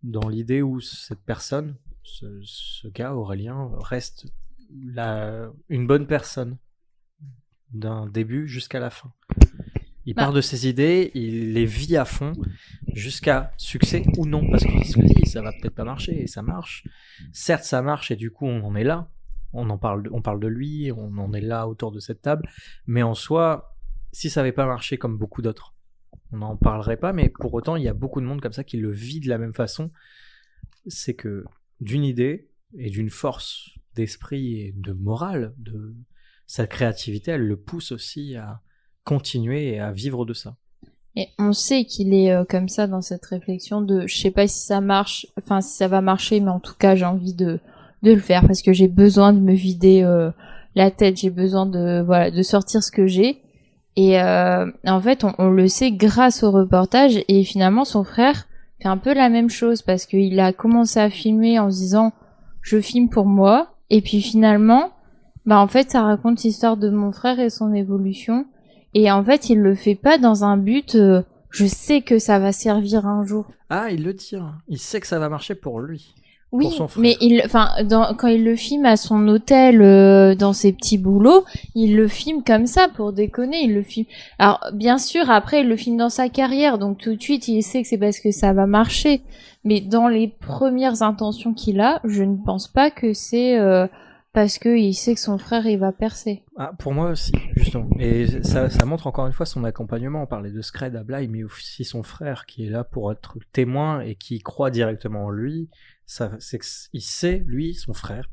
Dans l'idée où cette personne, ce gars, Aurélien, reste une bonne personne d'un début jusqu'à la fin. Il part de ses idées, il les vit à fond jusqu'à succès ou non, parce qu'il se dit ça va peut-être pas marcher et ça marche. Certes, ça marche et du coup on en est là. On parle de lui, on en est là autour de cette table, mais en soi, si ça avait pas marché comme beaucoup d'autres, on n'en parlerait pas, mais pour autant il y a beaucoup de monde comme ça qui le vit de la même façon. C'est que d'une idée et d'une force d'esprit et de morale, de sa créativité, elle le pousse aussi à continuer et à vivre de ça. Et on sait qu'il est comme ça dans cette réflexion de je sais pas si ça marche, enfin si ça va marcher, mais en tout cas j'ai envie de le faire parce que j'ai besoin de me vider la tête, j'ai besoin de sortir ce que j'ai. Et en fait on le sait grâce au reportage, et finalement son frère fait un peu la même chose parce qu'il a commencé à filmer en se disant je filme pour moi, et puis finalement en fait ça raconte l'histoire de mon frère et son évolution. Et en fait, il le fait pas dans un but je sais que ça va servir un jour. Ah, il le dit, hein. Il sait que ça va marcher pour lui. Oui, pour son frère. mais quand il le filme à son hôtel dans ses petits boulots, il le filme comme ça pour déconner, il le filme. Alors, bien sûr, après il le filme dans sa carrière, donc tout de suite, il sait que c'est parce que ça va marcher. Mais dans les premières intentions qu'il a, je ne pense pas que c'est parce qu'il sait que son frère, il va percer. Ah, pour moi aussi, justement. Et ça montre encore une fois son accompagnement. On parlait de Scred à Bly, mais aussi son frère qui est là pour être témoin et qui croit directement en lui. C'est qu'il sait, lui, son frère,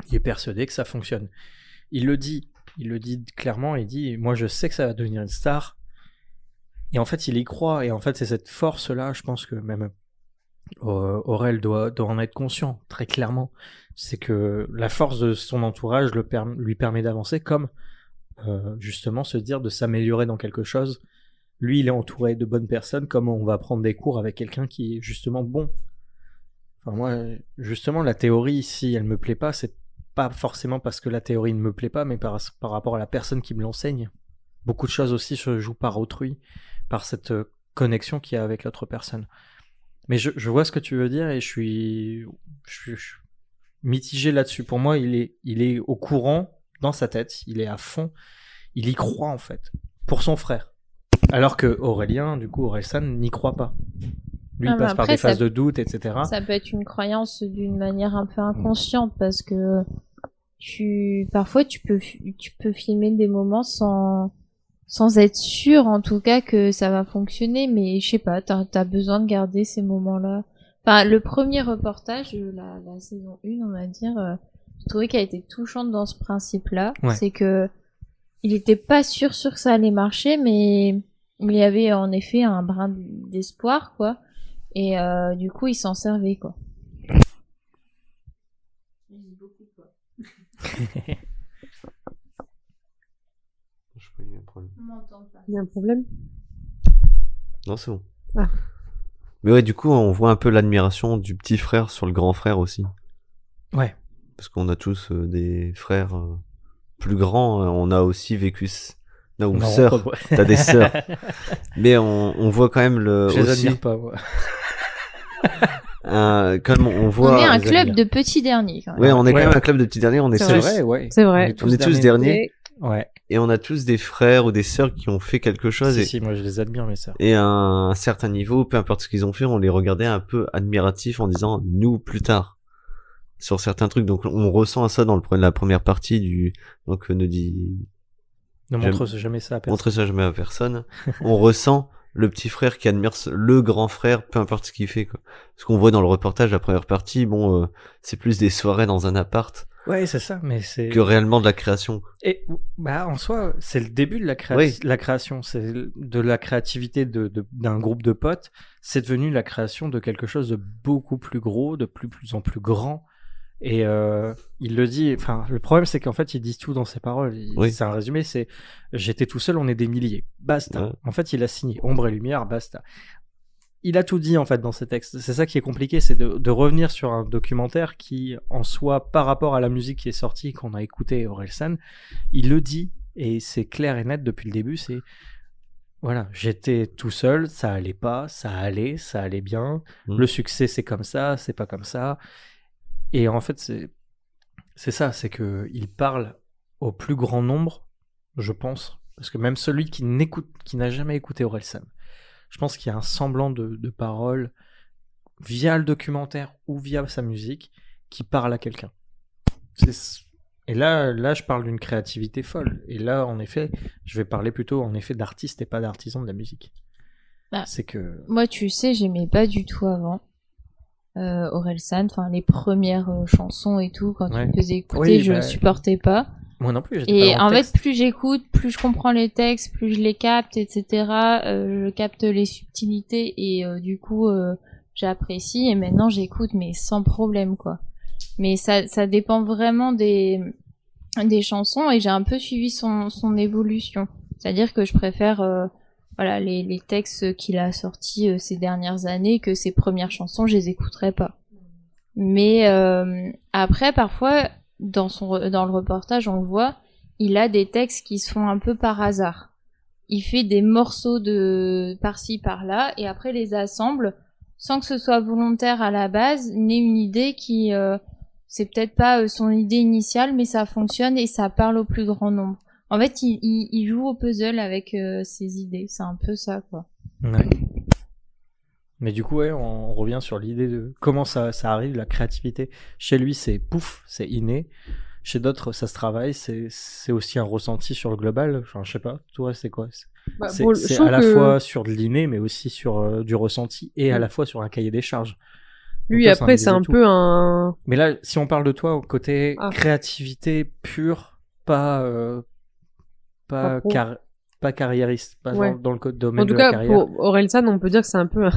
il est persuadé que ça fonctionne. Il le dit clairement, il dit « Moi, je sais que ça va devenir une star. » Et en fait, il y croit. Et en fait, c'est cette force-là, je pense que même Aurel doit en être conscient, très clairement. C'est que la force de son entourage lui permet d'avancer, comme justement se dire de s'améliorer dans quelque chose. Lui, il est entouré de bonnes personnes, comme on va prendre des cours avec quelqu'un qui est justement bon. Enfin, moi, justement, la théorie, si elle me plaît pas, c'est pas forcément parce que la théorie ne me plaît pas, mais par rapport à la personne qui me l'enseigne. Beaucoup de choses aussi se jouent par autrui, par cette connexion qu'il y a avec l'autre personne. Mais je vois ce que tu veux dire et je suis mitigé là-dessus. Pour moi, il est au courant dans sa tête, il est à fond, il y croit en fait, pour son frère. Alors que Aurélien, du coup, Orelsan n'y croit pas. Lui, il passe par des phases de doute, etc. Ça peut être une croyance d'une manière un peu inconsciente parce que parfois tu peux filmer des moments sans sans être sûr en tout cas que ça va fonctionner, mais je sais pas, t'as besoin de garder ces moments-là. Enfin, le premier reportage de la saison 1, on va dire, je trouvais qu'elle était touchante dans ce principe-là. Ouais. C'est que il était pas sûr que ça allait marcher, mais il y avait en effet un brin d'espoir, quoi. Et du coup, il s'en servait, quoi. Je sais pas, il y a un problème. On m'entend pas. Il y a un problème? Non, c'est bon. Ah. Mais ouais, du coup, on voit un peu l'admiration du petit frère sur le grand frère aussi. Ouais. Parce qu'on a tous des frères plus grands. On a aussi vécu... Non, ou Non, sœurs. pas- T'as des sœurs. Mais on voit quand même le... Je les aussi, admire pas, moi. comme on voit... On est un les club admire. de petits derniers, quand même. Ouais, on est Ouais. quand même un club de petits derniers. On est C'est tous... C'est vrai, ouais. C'est vrai. On est tous derniers. Ouais. Et on a tous des frères ou des sœurs qui ont fait quelque chose. Si, et... si, moi je les admire, mes sœurs. Et à un certain niveau, peu importe ce qu'ils ont fait, on les regardait un peu admiratifs en disant nous plus tard sur certains trucs. Donc on ressent ça dans la première partie du donc ne dit Ne montre jamais ça à personne. montrez ça jamais à personne. On ressent le petit frère qui admire le grand frère, peu importe ce qu'il fait quoi. Ce qu'on voit dans le reportage, la première partie, bon, c'est plus des soirées dans un appart Ouais, c'est ça, mais c'est. que réellement de la création. Et bah en soi, c'est le début de la, Oui. la création, c'est de la créativité d'un groupe de potes. C'est devenu la création de quelque chose de beaucoup plus gros, de plus en plus grand. Et il le dit. Enfin, le problème c'est qu'en fait, ils disent tout dans ses paroles. Oui. C'est un résumé. C'est j'étais tout seul, on est des milliers. Basta. Ouais. En fait, il a signé ombre et lumière. Basta. Il a tout dit en fait dans ses textes. C'est ça qui est compliqué, c'est de revenir sur un documentaire qui, en soi, par rapport à la musique qui est sortie, qu'on a écouté Orelsan, il le dit et c'est clair et net depuis le début. C'est voilà, j'étais tout seul, ça allait pas, ça allait bien. Mm. Le succès c'est comme ça, c'est pas comme ça. Et en fait c'est ça, c'est que il parle au plus grand nombre, je pense, parce que même celui qui n'a jamais écouté Orelsan. Je pense qu'il y a un semblant de parole via le documentaire ou via sa musique qui parle à quelqu'un. Et là, je parle d'une créativité folle. Et là, en effet, je vais parler plutôt en effet d'artiste et pas d'artisan de la musique. Ah. C'est que... Moi, tu sais, j'aimais pas du tout avant Orelsan, enfin les premières chansons et tout, quand Ouais. tu me faisais écouter, Oui, je bah, supportais pas. Moi non plus, j'étais Et pas dans en le fait, texte. plus j'écoute, plus je comprends les textes, plus je les capte, etc. Je capte les subtilités et du coup, j'apprécie. Et maintenant, j'écoute, mais sans problème, quoi. Mais ça dépend vraiment des chansons et j'ai un peu suivi son évolution. C'est-à-dire que je préfère voilà les textes qu'il a sortis ces dernières années que ses premières chansons, je les écouterai pas. Mais après, parfois, dans le reportage, on le voit, il a des textes qui se font un peu par hasard. Il fait des morceaux de par-ci, par-là, et après les assemble, sans que ce soit volontaire à la base, n'est une idée qui... c'est peut-être pas son idée initiale, mais ça fonctionne et ça parle au plus grand nombre. En fait, il joue au puzzle avec ses idées. C'est un peu ça, quoi. Ouais. Mais du coup, ouais, on revient sur l'idée de comment ça arrive, la créativité. Chez lui, c'est pouf, c'est inné. Chez d'autres, ça se travaille. C'est aussi un ressenti sur le global. Enfin, je sais pas. Toi, c'est quoi? Bah, C'est je trouve à la que fois sur de l'inné, mais aussi sur du ressenti et à la fois sur un cahier des charges. lui, Donc toi, après, c'est un bisou-tout. peu un... Mais là, si on parle de toi au côté Ah. créativité pure, pas Pas pro. pas carriériste, pas Ouais. dans le domaine En tout de la cas, carrière. pour Orelsan, on peut dire que c'est un peu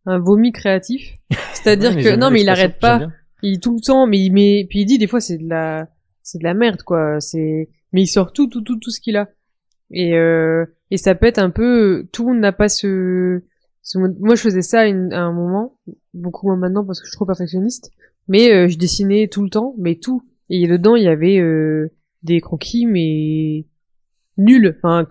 un vomi créatif. C'est-à-dire Ouais, mais que, j'aime non, bien mais il l'expression, arrête pas. j'aime bien. Il tout le temps, mais il met, puis il dit des fois c'est de la merde quoi. Mais il sort tout ce qu'il a. Et ça peut être un peu, tout le monde n'a pas moi je faisais ça à un moment, beaucoup moins maintenant parce que je suis trop perfectionniste. Mais je dessinais tout le temps, mais tout. Et dedans il y avait des croquis, mais nuls. Enfin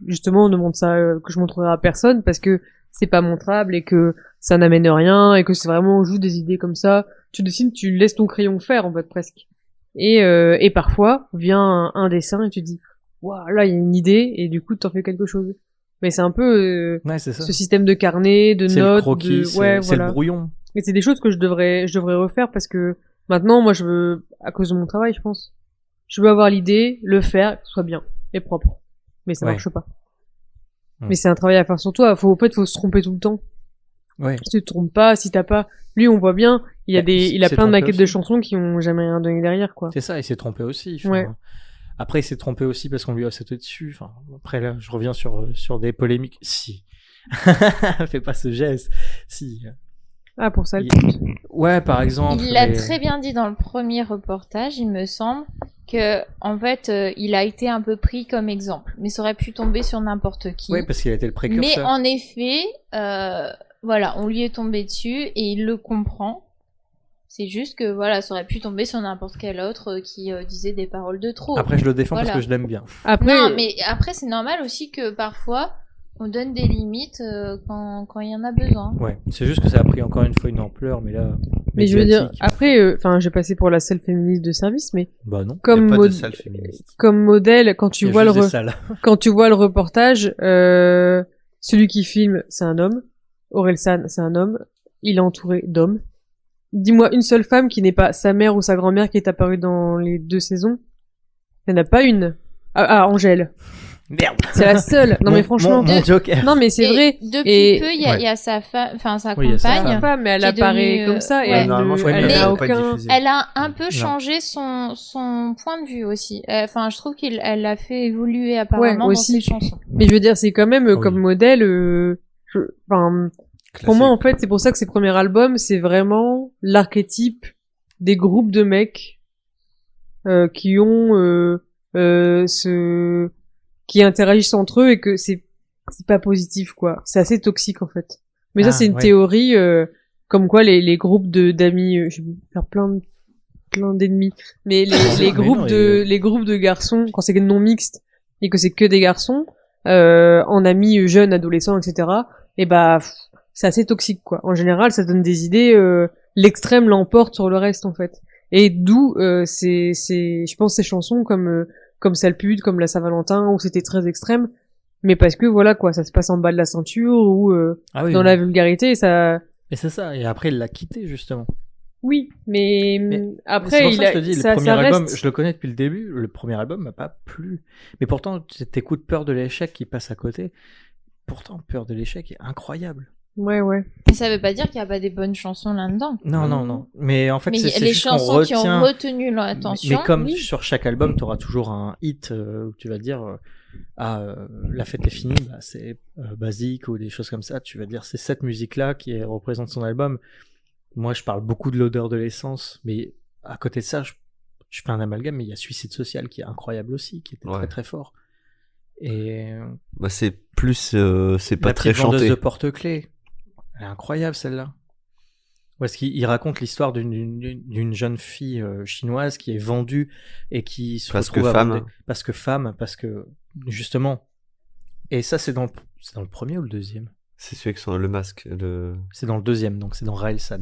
justement on ne montre ça, que je montrerai à personne parce que c'est pas montrable et que ça n'amène rien et que c'est vraiment on joue des idées comme ça. Tu dessines, tu laisses ton crayon faire en fait presque. Et parfois vient un dessin et tu dis waouh là il y a une idée et du coup t'en fais quelque chose. Mais c'est un peu Ouais, c'est ça. ce système de carnet, de C'est notes, le croquis, ouais c'est voilà. le brouillon. Et c'est des choses que je devrais refaire parce que maintenant moi je veux, à cause de mon travail je pense, je veux avoir l'idée, le faire, que ce soit bien et propre. mais ça Ouais. marche pas. Mm. Mais c'est un travail à faire sur toi. Faut se tromper tout le temps. Ouais. Si tu te trompes pas, si t'as pas, lui, on voit bien, il a Bah, il a s'est plein de trompé maquettes de aussi. chansons qui ont jamais rien donné derrière, quoi. C'est ça, il s'est trompé aussi. Enfin, Ouais. Après, il s'est trompé aussi parce qu'on lui a sauté dessus. Enfin, après, là, je reviens sur des polémiques. Si. Fais pas ce geste. Si. Ah, pour ça, le Il- pute. Ouais, par exemple. Il l'a mais- très bien dit dans le premier reportage, il me semble, que en fait, il a été un peu pris comme exemple, mais ça aurait pu tomber sur n'importe qui. Ouais, parce qu'il a été le Mais précurseur. en effet, voilà, on lui est tombé dessus et il le comprend. C'est juste que voilà, ça aurait pu tomber sur n'importe quel autre qui disait des paroles de trop. Après, je le défends Voilà. parce que je l'aime bien. Après, Non, mais après, c'est normal aussi que parfois, on donne des limites quand il y en a besoin. Ouais, c'est juste que ça a pris encore une fois une ampleur, mais là. mais je veux dire, médiatique. après, enfin, j'ai passé pour la seule féministe de service, mais Bah non. Il y comme, a pas de mod- salle féministe. comme modèle, quand tu Il y a vois juste le des salles. quand tu vois le reportage, celui qui filme, c'est un homme. Orelsan, c'est un homme. Il est entouré d'hommes. Dis-moi une seule femme qui n'est pas sa mère ou sa grand-mère qui est apparue dans les 2 saisons. Il n'y en a pas une. Ah, Angèle. Merde. C'est la seule. Non, mais franchement. Mon Joker. Non, mais c'est Et vrai. Depuis Et- peu, il y a, Ouais. il y a sa femme, enfin sa Oui, il y a sa compagne. Sa femme, mais elle qui est apparaît devenue, comme ça et ouais. elle, Normalement, je crois elle qu'elle n'a n'a pas aucun. diffusé. Elle a un peu Non. changé son point de vue aussi. Enfin, je trouve qu'elle l'a fait évoluer apparemment dans aussi. ses chansons. Mais je veux dire, c'est quand même Oui. comme modèle. Enfin, pour moi, en fait, c'est pour ça que ses premiers albums, c'est vraiment l'archétype des groupes de mecs qui ont qui interagissent entre eux et que c'est pas positif, quoi. C'est assez toxique, en fait. Mais ça, Ah, c'est une ouais. théorie comme quoi les groupes d'amis, je vais faire plein d'ennemis, mais les Mais groupes non, les groupes de garçons, quand c'est non mixte et que c'est que des garçons, en amis jeunes, adolescents, etc. Et bah c'est assez toxique, quoi. En général, ça donne des idées. L'extrême l'emporte sur le reste, en fait. Et d'où je pense ces chansons comme Sale pute, comme la Saint-Valentin, où c'était très extrême, mais parce que voilà, quoi, ça se passe en bas de la ceinture ou Ah oui. dans la vulgarité, et ça. Et c'est ça. Et après, il l'a quitté justement. Oui, mais c'est après pour il ça que a je te dis, ça, le premier ça album, reste. je le connais depuis le début. Le premier album m'a pas plu. Mais pourtant, t'écoutes Peur de l'échec qui passe à côté. Pourtant, Peur de l'échec est incroyable. Ouais. Mais ça veut pas dire qu'il y a pas des bonnes chansons là-dedans. Non. Mais en fait, Mais c'est les juste qu'on chansons qui ont retient. retenu l'attention. Mais comme oui. sur chaque album, tu auras toujours un hit où tu vas dire la fête est finie, bah, c'est basique ou des choses comme ça. Tu vas dire c'est cette musique-là qui représente son album. Moi, je parle beaucoup de l'odeur de l'essence, mais à côté de ça, je fais un amalgame, mais il y a Suicide Social qui est incroyable aussi, qui était Ouais. très très fort. Et Bah, c'est plus, c'est pas la très petite vendeuse chanté. de porte-clés, elle est incroyable celle-là. Où est-ce qu'il raconte l'histoire d'une jeune fille chinoise qui est vendue et qui se Parce retrouve que à femme. vendre parce que justement. Et ça c'est dans le premier ou le deuxième? C'est celui qui sont le masque. C'est dans le deuxième, donc c'est dans Raelsan.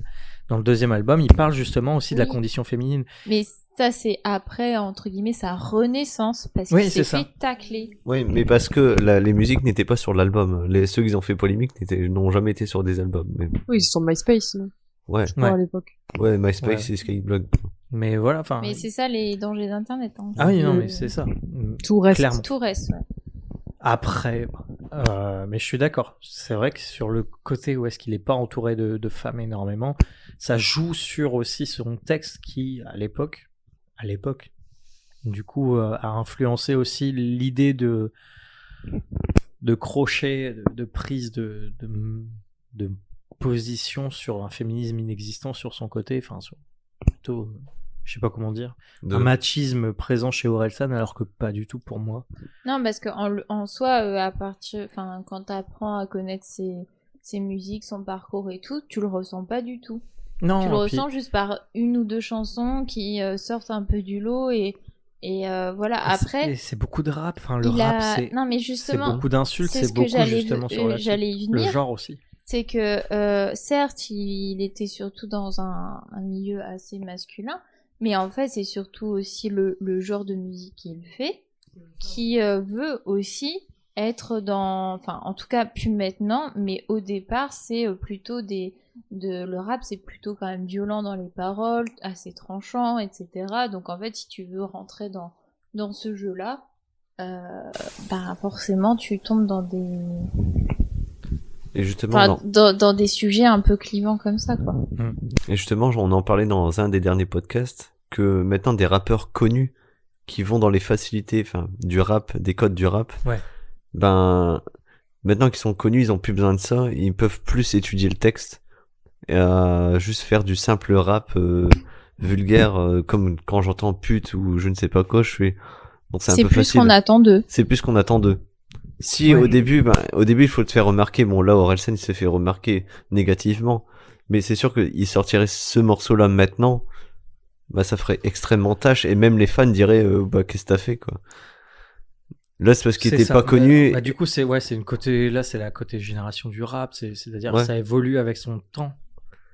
Dans le deuxième album, il parle justement aussi de la Oui. condition féminine. Mais ça, c'est après, entre guillemets, sa renaissance, parce Oui, qu'il c'est s'est ça. fait tacler. Oui, mais parce que les musiques n'étaient pas sur l'album. Ceux qui ont fait polémique n'ont jamais été sur des albums. Mais Oui, c'est sur MySpace, non, ouais, je crois, Ouais. à l'époque. ouais, MySpace Ouais. et Skyblog. Mais voilà, enfin. Mais c'est ça les dangers d'Internet. Hein. Ah oui, non, mais c'est ça. Tout reste. Clairement. Tout reste. Ouais. Après, mais je suis d'accord. C'est vrai que sur le côté où est-ce qu'il n'est pas entouré de femmes énormément, ça joue sur aussi son texte qui, à l'époque, du coup, a influencé aussi l'idée de crochet, de prise de position sur un féminisme inexistant sur son côté, enfin, plutôt, je sais pas comment dire, un machisme présent chez Orelsan, alors que pas du tout pour moi. Non, parce qu'en soi, quand tu apprends à connaître ses musiques, son parcours et tout, tu le ressens pas du tout. Non, Tu le puis- ressens juste par une ou deux chansons qui sortent un peu du lot et voilà. Après, c'est beaucoup de rap. Enfin, le il rap, a... c'est Non, mais c'est justement, beaucoup d'insultes, c'est c'est ce que beaucoup j'allais justement sur là-dessus. j'allais y Le venir. genre aussi. C'est que certes, il était surtout dans un milieu assez masculin, mais en fait, c'est surtout aussi le genre de musique qu'il fait qui veut aussi être dans... Enfin, en tout cas, plus maintenant, mais au départ, c'est plutôt le rap, c'est plutôt quand même violent dans les paroles, assez tranchant, etc. Donc en fait, si tu veux rentrer dans ce jeu-là, forcément tu tombes dans des, Et justement, dans des sujets un peu clivants comme ça, quoi. Et justement, on en parlait dans un des derniers podcasts, que maintenant des rappeurs connus qui vont dans les facilités, enfin, du rap, des codes du rap, Ouais. ben, maintenant qu'ils sont connus, ils ont plus besoin de ça, ils peuvent plus étudier le texte, et juste faire du simple rap vulgaire, comme quand j'entends pute ou je ne sais pas quoi, je fais, bon, c'est un C'est peu plus facile. qu'on attend d'eux. C'est plus qu'on attend d'eux. Si Ouais. au début, il faut te faire remarquer. Bon, là, Orelsan, il s'est fait remarquer négativement. Mais c'est sûr qu'il sortirait ce morceau-là maintenant, bah, ça ferait extrêmement tâche. Et même les fans diraient, bah, qu'est-ce que t'as fait, quoi. Là, c'est parce qu'il était ça. pas connu. Bah, du coup, c'est une côté. Là, c'est la côté génération du rap. C'est-à-dire Ouais. que ça évolue avec son temps.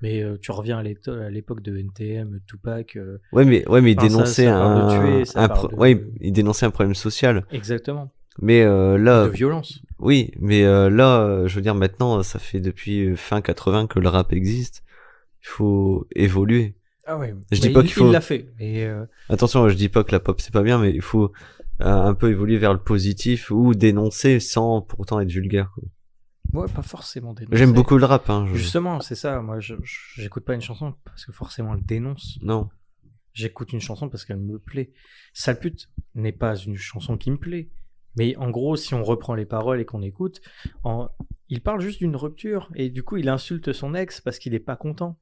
Mais tu reviens à l'époque de NTM, Tupac. Ouais, mais il Enfin, dénonçait ça parle de tuer, ça parle de- ouais, il dénonçait un problème social. Exactement. Mais là, De violence. oui, mais là, je veux dire, maintenant, ça fait depuis fin 80 que le rap existe. Il faut évoluer. Ah ouais. Je dis pas qu'il faut- Il l'a fait. Et Attention, je dis pas que la pop c'est pas bien, mais il faut un peu évoluer vers le positif ou dénoncer sans pourtant être vulgaire, quoi. ouais, pas forcément dénoncer. J'aime beaucoup le rap, hein. Justement, c'est ça. Moi, j'écoute pas une chanson parce que forcément elle dénonce. Non. J'écoute une chanson parce qu'elle me plaît. Sale pute n'est pas une chanson qui me plaît. Mais en gros, si on reprend les paroles et qu'on écoute, il parle juste d'une rupture. Et du coup, il insulte son ex parce qu'il est pas content.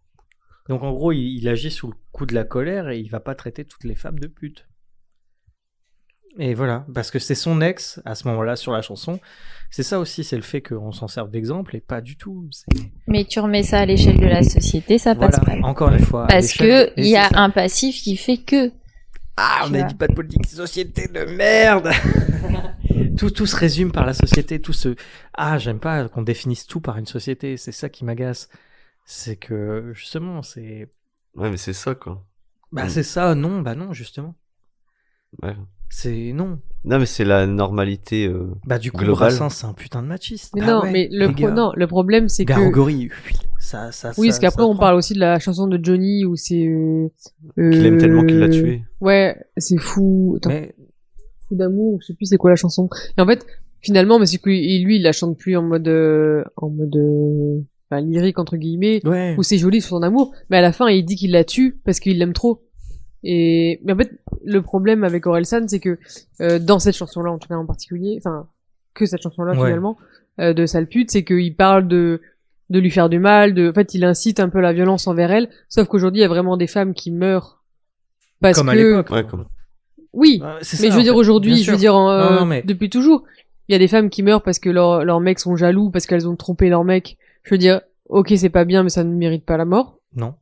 Donc en gros, il agit sous le coup de la colère et il va pas traiter toutes les femmes de putes. Et voilà, parce que c'est son ex, à ce moment-là, sur la chanson. C'est ça aussi, c'est le fait qu'on s'en serve d'exemple et pas du tout. Mais tu remets ça à l'échelle de la société, ça passe Voilà, mal. encore une fois. à Parce l'échelle- que et il y a c'est ça. un passif qui fait que. Ah, on Tu a vois. dit pas de politique de société de merde. Tout se résume par la société, j'aime pas qu'on définisse tout par une société, c'est ça qui m'agace. C'est que, justement, c'est... Ouais, mais c'est ça, quoi. Bah, c'est ça, non, bah non, justement. Ouais. C'est non. Non, mais c'est la normalité. Bah, du coup, Global. Brassens, c'est un putain de machiste. Mais Ah non, ouais, mais les gars. non, le problème c'est que Garogori, ça, oui, parce qu'après on prend. parle aussi de la chanson de Johnny où c'est Qu'il aime tellement qu'il l'a tué. Ouais, c'est fou. Attends, Mais, fou d'amour, je sais plus c'est quoi la chanson. Et en fait, finalement, mais c'est que lui, il la chante plus en mode enfin, lyrique entre guillemets, ouais. où c'est joli sur son amour, mais à la fin, il dit qu'il la tue parce qu'il l'aime trop. Et mais en fait, le problème avec Orelsan, c'est que dans cette chanson-là, en tout cas en particulier, enfin que cette chanson-là Ouais. finalement de sale pute, c'est qu'il parle de lui faire du mal, en fait, il incite un peu la violence envers elle. Sauf qu'aujourd'hui, il y a vraiment des femmes qui meurent parce Comme à que l'époque. Ouais, comme... oui, Ouais, c'est mais ça, je veux en dire fait. aujourd'hui, Bien je veux sûr. dire Non, mais- depuis toujours, il y a des femmes qui meurent parce que leurs mecs sont jaloux, parce qu'elles ont trompé leur mec. Je veux dire, ok, c'est pas bien, mais ça ne mérite pas la mort. Non.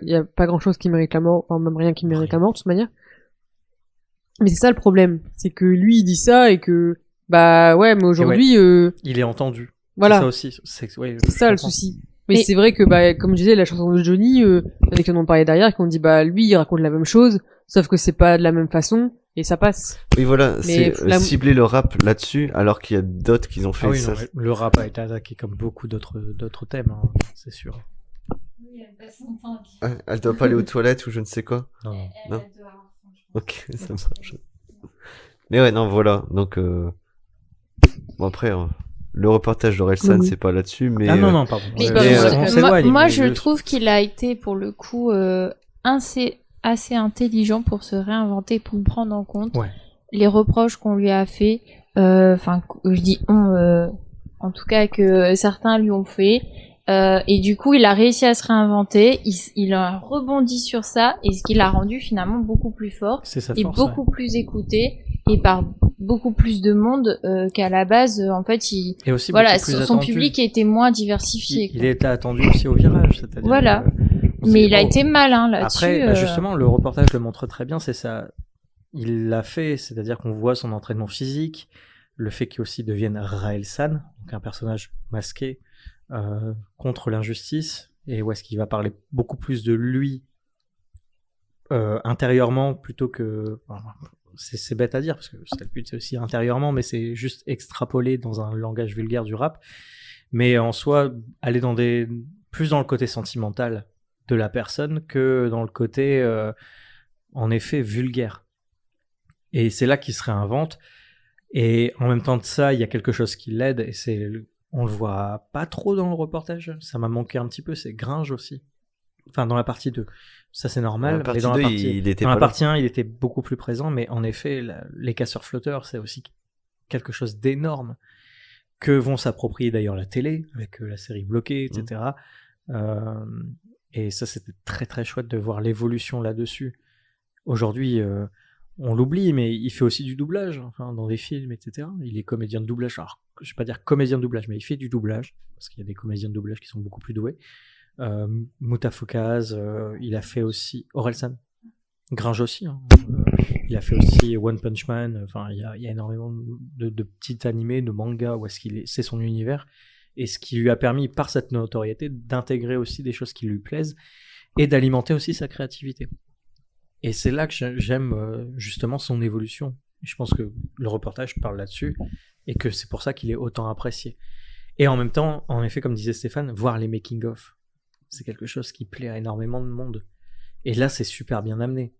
Il y a pas grand chose qui mérite la mort, enfin même rien qui mérite Rien. la mort de toute manière. Mais c'est ça le problème, c'est que lui il dit ça et que bah ouais, mais aujourd'hui Il est entendu. voilà, C'est ça aussi. Ouais, c'est ça le je comprends. souci. Mais Mais- c'est vrai que bah comme je disais, la chanson de Johnny, il y en a qui en ont parlé derrière, qui ont dit bah lui il raconte la même chose, sauf que c'est pas de la même façon et ça passe. Oui, voilà, Mais c'est la- cibler le rap là-dessus, alors qu'il y a d'autres qui ont fait Ah oui, ça. non, le rap a été attaqué comme beaucoup d'autres thèmes, hein, c'est sûr. Elle doit pas aller aux toilettes ou je ne sais quoi. Non, non. Non. Ok, ça marche. Mais ouais, non, voilà. Donc, bon, après, le reportage d'Orelsan, Oui. c'est pas là-dessus, mais. Ah non, non, pardon. Mais C'est pas vrai. on s'éloigne, moi, mais je trouve qu'il a été pour le coup assez intelligent pour se réinventer, pour prendre en compte Ouais. les reproches qu'on lui a fait. Enfin, je dis on, en tout cas que certains lui ont fait. Et du coup, il a réussi à se réinventer. Il a rebondi sur ça, et ce qui l'a rendu finalement beaucoup plus fort C'est sa et force. beaucoup plus écouté, et par beaucoup plus de monde qu'à la base. En fait, Et aussi voilà, beaucoup plus son attendu. public était moins diversifié. Il quoi. était attendu aussi au virage, c'est-à-dire. Voilà. on s'est Mais dit, il a oh. été malin là-dessus. Après, bah, justement, le reportage le montre très bien, c'est ça. Il l'a fait, c'est-à-dire qu'on voit son entraînement physique, le fait qu'il aussi devienne Raël San, donc un personnage masqué contre l'injustice, et où est-ce qu'il va parler beaucoup plus de lui intérieurement plutôt que. Enfin, c'est bête à dire parce que c'est le but, c'est aussi intérieurement, mais c'est juste extrapolé dans un langage vulgaire du rap. Mais en soi, aller plus dans le côté sentimental de la personne que dans le côté en effet vulgaire. Et c'est là qu'il se réinvente. Et en même temps de ça, il y a quelque chose qui l'aide, et on le voit pas trop dans le reportage. Ça m'a manqué un petit peu, c'est Gringe aussi. Enfin, dans la partie 2. Ça, c'est normal. Dans la mais partie dans 2, la partie, il était dans pas la là. partie 1, il était beaucoup plus présent, mais en effet, les casseurs-flotteurs, c'est aussi quelque chose d'énorme que vont s'approprier d'ailleurs la télé, avec la série Bloquée, etc. Et ça, c'était très très chouette de voir l'évolution là-dessus. Aujourd'hui, on l'oublie, mais il fait aussi du doublage, enfin, dans des films, etc. Il est comédien de doublage. Alors, je vais pas dire comédien de doublage, mais il fait du doublage, parce qu'il y a des comédiens de doublage qui sont beaucoup plus doués. Moutafoukaz, il a fait aussi Orelsan, Gringe aussi. Il a fait aussi One Punch Man. Enfin, il y a énormément de petits animés, de mangas où c'est son univers, et ce qui lui a permis, par cette notoriété, d'intégrer aussi des choses qui lui plaisent et d'alimenter aussi sa créativité. Et c'est là que j'aime justement son évolution. Je pense que le reportage parle là-dessus et que c'est pour ça qu'il est autant apprécié. Et en même temps, en effet, comme disait Stéphane, voir les making-of, c'est quelque chose qui plaît à énormément de monde. Et là, c'est super bien amené.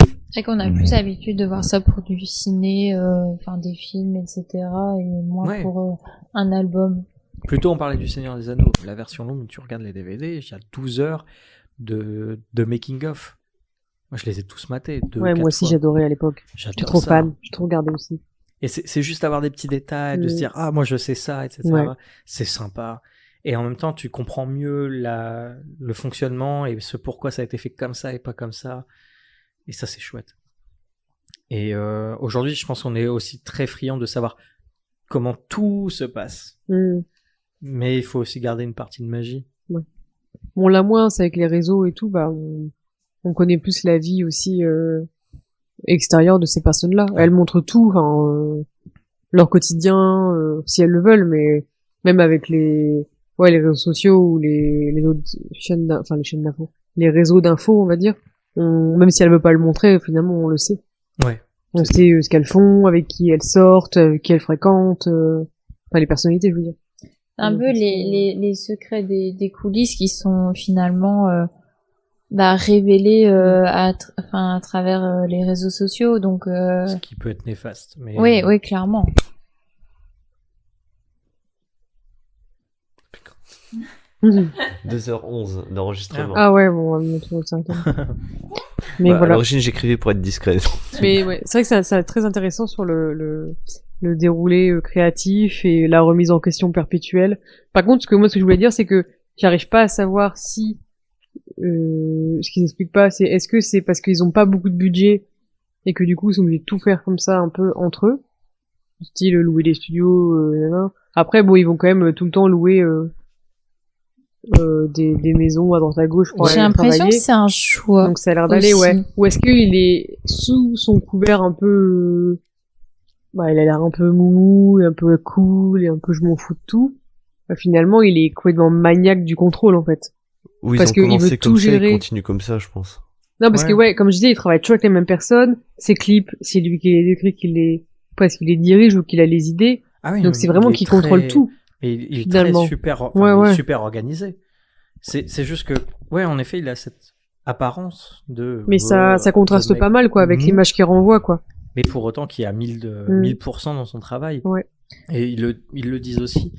C'est vrai qu'on a plus l'habitude de voir ça pour du ciné, enfin des films, etc. et moins pour un album. Plutôt, on parlait du Seigneur des Anneaux. La version longue, tu regardes les DVD, il y a 12 heures de making-of. Moi, je les ai tous matés. Ouais, moi aussi, j'adorais à l'époque. J'étais trop fan. J'ai trop regardé aussi. Et c'est juste avoir des petits détails, de se dire, ah, moi, je sais ça, etc. Ouais. C'est sympa. Et en même temps, tu comprends mieux le fonctionnement et ce pourquoi ça a été fait comme ça et pas comme ça. Et ça, c'est chouette. Et aujourd'hui, je pense qu'on est aussi très friand de savoir comment tout se passe. Mais il faut aussi garder une partie de magie. Ouais. Bon, là, moins, c'est avec les réseaux et tout, bah, on connaît plus la vie aussi extérieure de ces personnes-là. Elles montrent tout, leur quotidien, si elles le veulent, mais même avec les réseaux sociaux ou les autres chaînes, les chaînes d'infos, les réseaux d'infos, on va dire, même si elles veulent pas le montrer, finalement, on le sait. Ouais. On sait ce qu'elles font, avec qui elles sortent, avec qui elles fréquentent, les personnalités, je veux dire. Un peu les secrets des coulisses qui sont finalement révélés à travers les réseaux sociaux, donc ce qui peut être néfaste. Mais oui, clairement. Mmh. 2h11 d'enregistrement. Ah ouais, bon, on va me mettre au 5. Mais bah, voilà. À l'origine, j'écrivais pour être discret. Mais ouais, c'est vrai que c'est très intéressant sur le déroulé créatif et la remise en question perpétuelle. Par contre, ce que je voulais dire, c'est que j'arrive pas à savoir si ce qu'ils expliquent pas, c'est est-ce que c'est parce qu'ils ont pas beaucoup de budget et que du coup ils sont obligés de tout faire comme ça un peu entre eux, style louer des studios, Après bon, ils vont quand même tout le temps louer des maisons à droite à gauche pour J'ai l'impression que c'est un choix. Donc ça a l'air d'aller, ouais. Ou est-ce qu'il est sous son couvert un peu il a l'air un peu moumou, et un peu cool, et un peu je m'en fous de tout. Finalement, il est complètement maniaque du contrôle, en fait. Oui, parce qu'ils ont commencé tout comme ça, gérer. il continue comme ça, je pense. Non, parce que comme je disais, il travaille toujours avec les mêmes personnes. Ses clips, c'est lui qui les écrit, parce qu'il les dirige ou qu'il a les idées. Ah oui, donc c'est vraiment qu'il contrôle tout. Et il est très super, il est super organisé. C'est juste que, en effet, il a cette apparence de... Mais ça contraste pas mal, quoi, avec l'image qu'il renvoie, quoi. Mais pour autant qu'il y a 1000% dans son travail. Ouais. Et ils le disent aussi.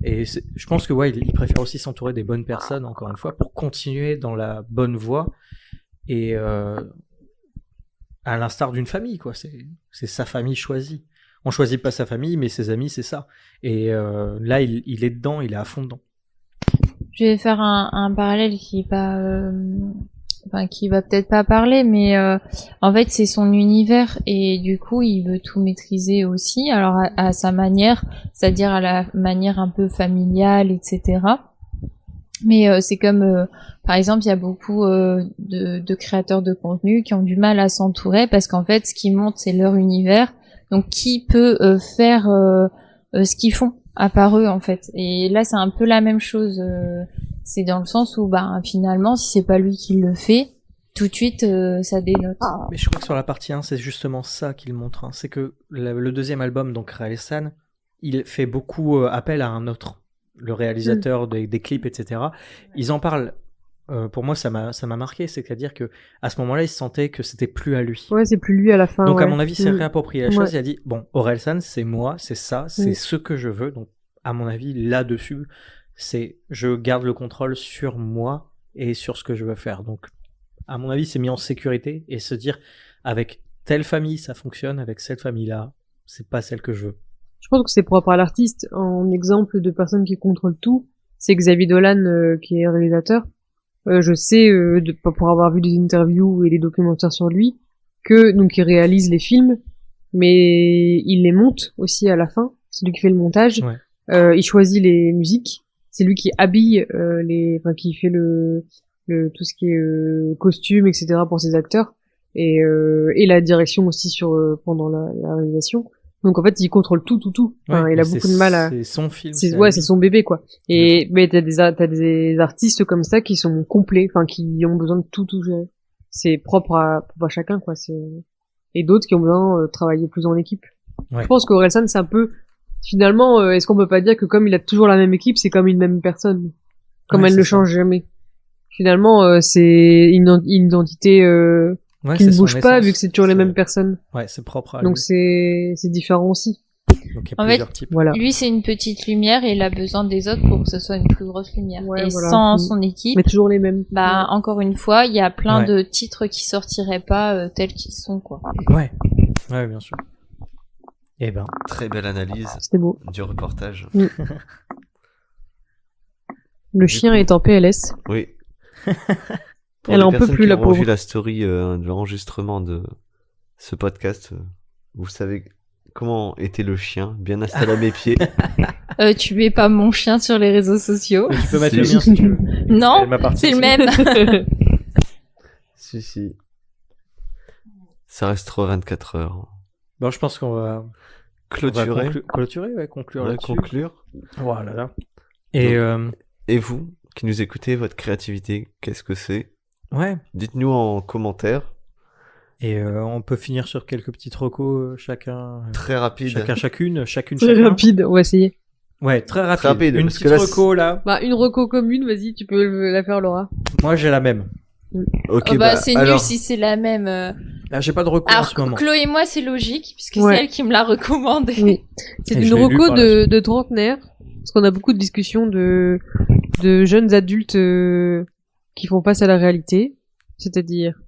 Et je pense que il préfère aussi s'entourer des bonnes personnes, encore une fois, pour continuer dans la bonne voie. Et à l'instar d'une famille, quoi. C'est sa famille choisie. On choisit pas sa famille, mais ses amis, c'est ça. Et là, il est dedans, il est à fond dedans. Je vais faire un parallèle qui est pas... qui va peut-être pas parler, mais en fait c'est son univers et du coup il veut tout maîtriser aussi, alors à sa manière, c'est-à-dire à la manière un peu familiale, etc. Mais c'est comme par exemple il y a beaucoup de créateurs de contenu qui ont du mal à s'entourer parce qu'en fait ce qu'ils montrent c'est leur univers, donc qui peut faire ce qu'ils font à part eux en fait. Et là c'est un peu la même chose. C'est dans le sens où finalement si c'est pas lui qui le fait, tout de suite ça dénote. Mais je crois que sur la partie 1 c'est justement ça qu'il montre, hein. C'est que le deuxième album, donc Raelsan, il fait beaucoup appel à un autre, le réalisateur des clips, etc. Ils en parlent pour moi, ça m'a marqué. C'est-à-dire que à ce moment-là, il sentait que c'était plus à lui. Ouais, c'est plus lui à la fin. Donc, à ouais. mon avis, il s'est Mm. réapproprié la Ouais. chose. Il a dit, bon, Orelsan, c'est moi, c'est ça, c'est Mm. ce que je veux. Donc, à mon avis, là-dessus, c'est je garde le contrôle sur moi et sur ce que je veux faire. Donc, à mon avis, c'est mis en sécurité et se dire, avec telle famille, ça fonctionne, avec cette famille-là, c'est pas celle que je veux. Je pense que c'est propre à l'artiste. En exemple de personne qui contrôle tout, c'est Xavier Dolan qui est réalisateur. Je sais, pour avoir vu des interviews et des documentaires sur lui, que donc il réalise les films, mais il les monte aussi à la fin. C'est lui qui fait le montage. Ouais. Il choisit les musiques. C'est lui qui habille qui fait tout ce qui est costume, etc. pour ses acteurs et la direction aussi pendant la réalisation. Donc en fait, il contrôle tout. Enfin, Ouais, il a mais beaucoup de mal à. C'est son film. C'est à lui. c'est son bébé quoi. Et mais t'as des artistes comme ça qui sont complets, enfin qui ont besoin de tout gérer. C'est propre à chacun quoi. Et d'autres qui ont besoin de travailler plus en équipe. Ouais. Je pense qu'Orelsan c'est un peu finalement est-ce qu'on peut pas dire que comme il a toujours la même équipe, c'est comme une même personne, comme Ouais, elle c'est ne ça. change jamais. Finalement c'est une identité Ouais, qui ne c'est son bouge pas essence. vu que c'est toujours les mêmes personnes. Ouais, c'est propre à Donc lui. c'est différent aussi. Donc il y a En plusieurs fait, types. Voilà. Lui, c'est une petite lumière et il a besoin des autres pour que ce soit une plus grosse lumière. Ouais, et voilà. sans Mm. son équipe, Mais toujours les mêmes. bah encore une fois, il y a plein Ouais. de titres qui sortiraient pas tels qu'ils sont quoi. Ouais, bien sûr. Eh ben, Très belle analyse C'était beau. du reportage. Le Du chien coup- est en PLS. Oui. Pour Elle les en peut personnes plus, qui la auront vu pauvre. la story de l'enregistrement de ce podcast, vous savez comment était le chien, bien installé à mes pieds. Tu mets pas mon chien sur les réseaux sociaux. tu peux mettre Si. le mien si tu veux. Non, Elle m'appartient c'est le aussi. même. Si. Ça restera 24 heures. Bon, je pense qu'on va Clôturer. conclure Ouais, là-dessus. conclure. Voilà. Et Et vous, qui nous écoutez, votre créativité, qu'est-ce que c'est? ouais. Dites-nous en commentaire. Et on peut finir sur quelques petites recos chacun. Très rapide. Chacune, Très chacun. rapide, on va essayer. Ouais, très rapide. Très rapide, Une parce petite que là, reco là. Bah, une reco commune, vas-y, tu peux la faire, Laura. Moi j'ai la même. Ok, Oh, bah, c'est nul alors, si c'est la même. Là j'ai pas de reco en Alors ce moment. Chloé et moi c'est logique puisque Ouais. c'est elle qui me l'a recommandé. Oui. C'est Et une je l'ai lu reco par la de trentenaire, parce qu'on a beaucoup de discussions de jeunes adultes qui font face à la réalité, c'est-à-dire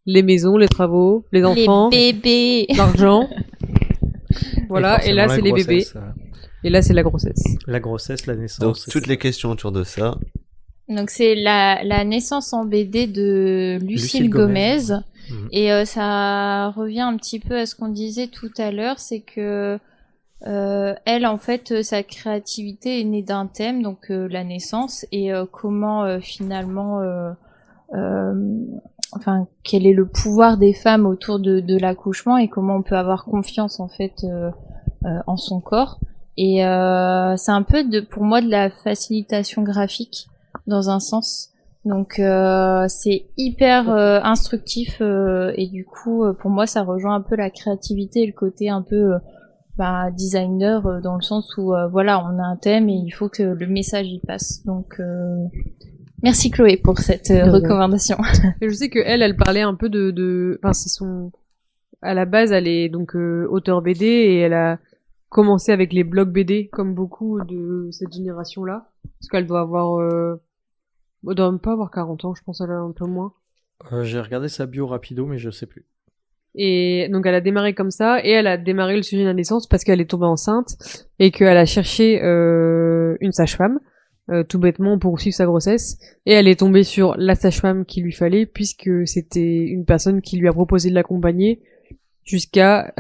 les maisons, les travaux, les enfants, Les bébés. l'argent. Voilà, et forcément, là la c'est les bébés, grossesse, et là c'est la grossesse. la grossesse, la naissance. donc c'est toutes ça. les questions autour de ça. Donc c'est la naissance en BD de Lucille Lucille Gomez. Gomez. Mhm. Et ça revient un petit peu à ce qu'on disait tout à l'heure, c'est que elle, en fait, sa créativité est née d'un thème, donc la naissance, et comment finalement, enfin, quel est le pouvoir des femmes autour de l'accouchement et comment on peut avoir confiance en fait en son corps. Et c'est un peu pour moi de la facilitation graphique dans un sens. Donc c'est hyper instructif et du coup pour moi ça rejoint un peu la créativité et le côté un peu designer dans le sens où voilà on a un thème et il faut que le message y passe. Donc merci Chloé pour cette recommandation. Et je sais que elle parlait un peu enfin à la base elle est donc auteure BD et elle a commencé avec les blogs BD comme beaucoup de cette génération là parce qu'elle doit avoir elle doit même pas avoir 40 ans, je pense qu'elle a un peu moins. J'ai regardé sa bio rapido, mais je sais plus. Et donc elle a démarré comme ça, et elle a démarré le sujet de la naissance parce qu'elle est tombée enceinte et qu'elle a cherché une sage-femme, tout bêtement pour suivre sa grossesse, et elle est tombée sur la sage-femme qu'il lui fallait puisque c'était une personne qui lui a proposé de l'accompagner jusqu'à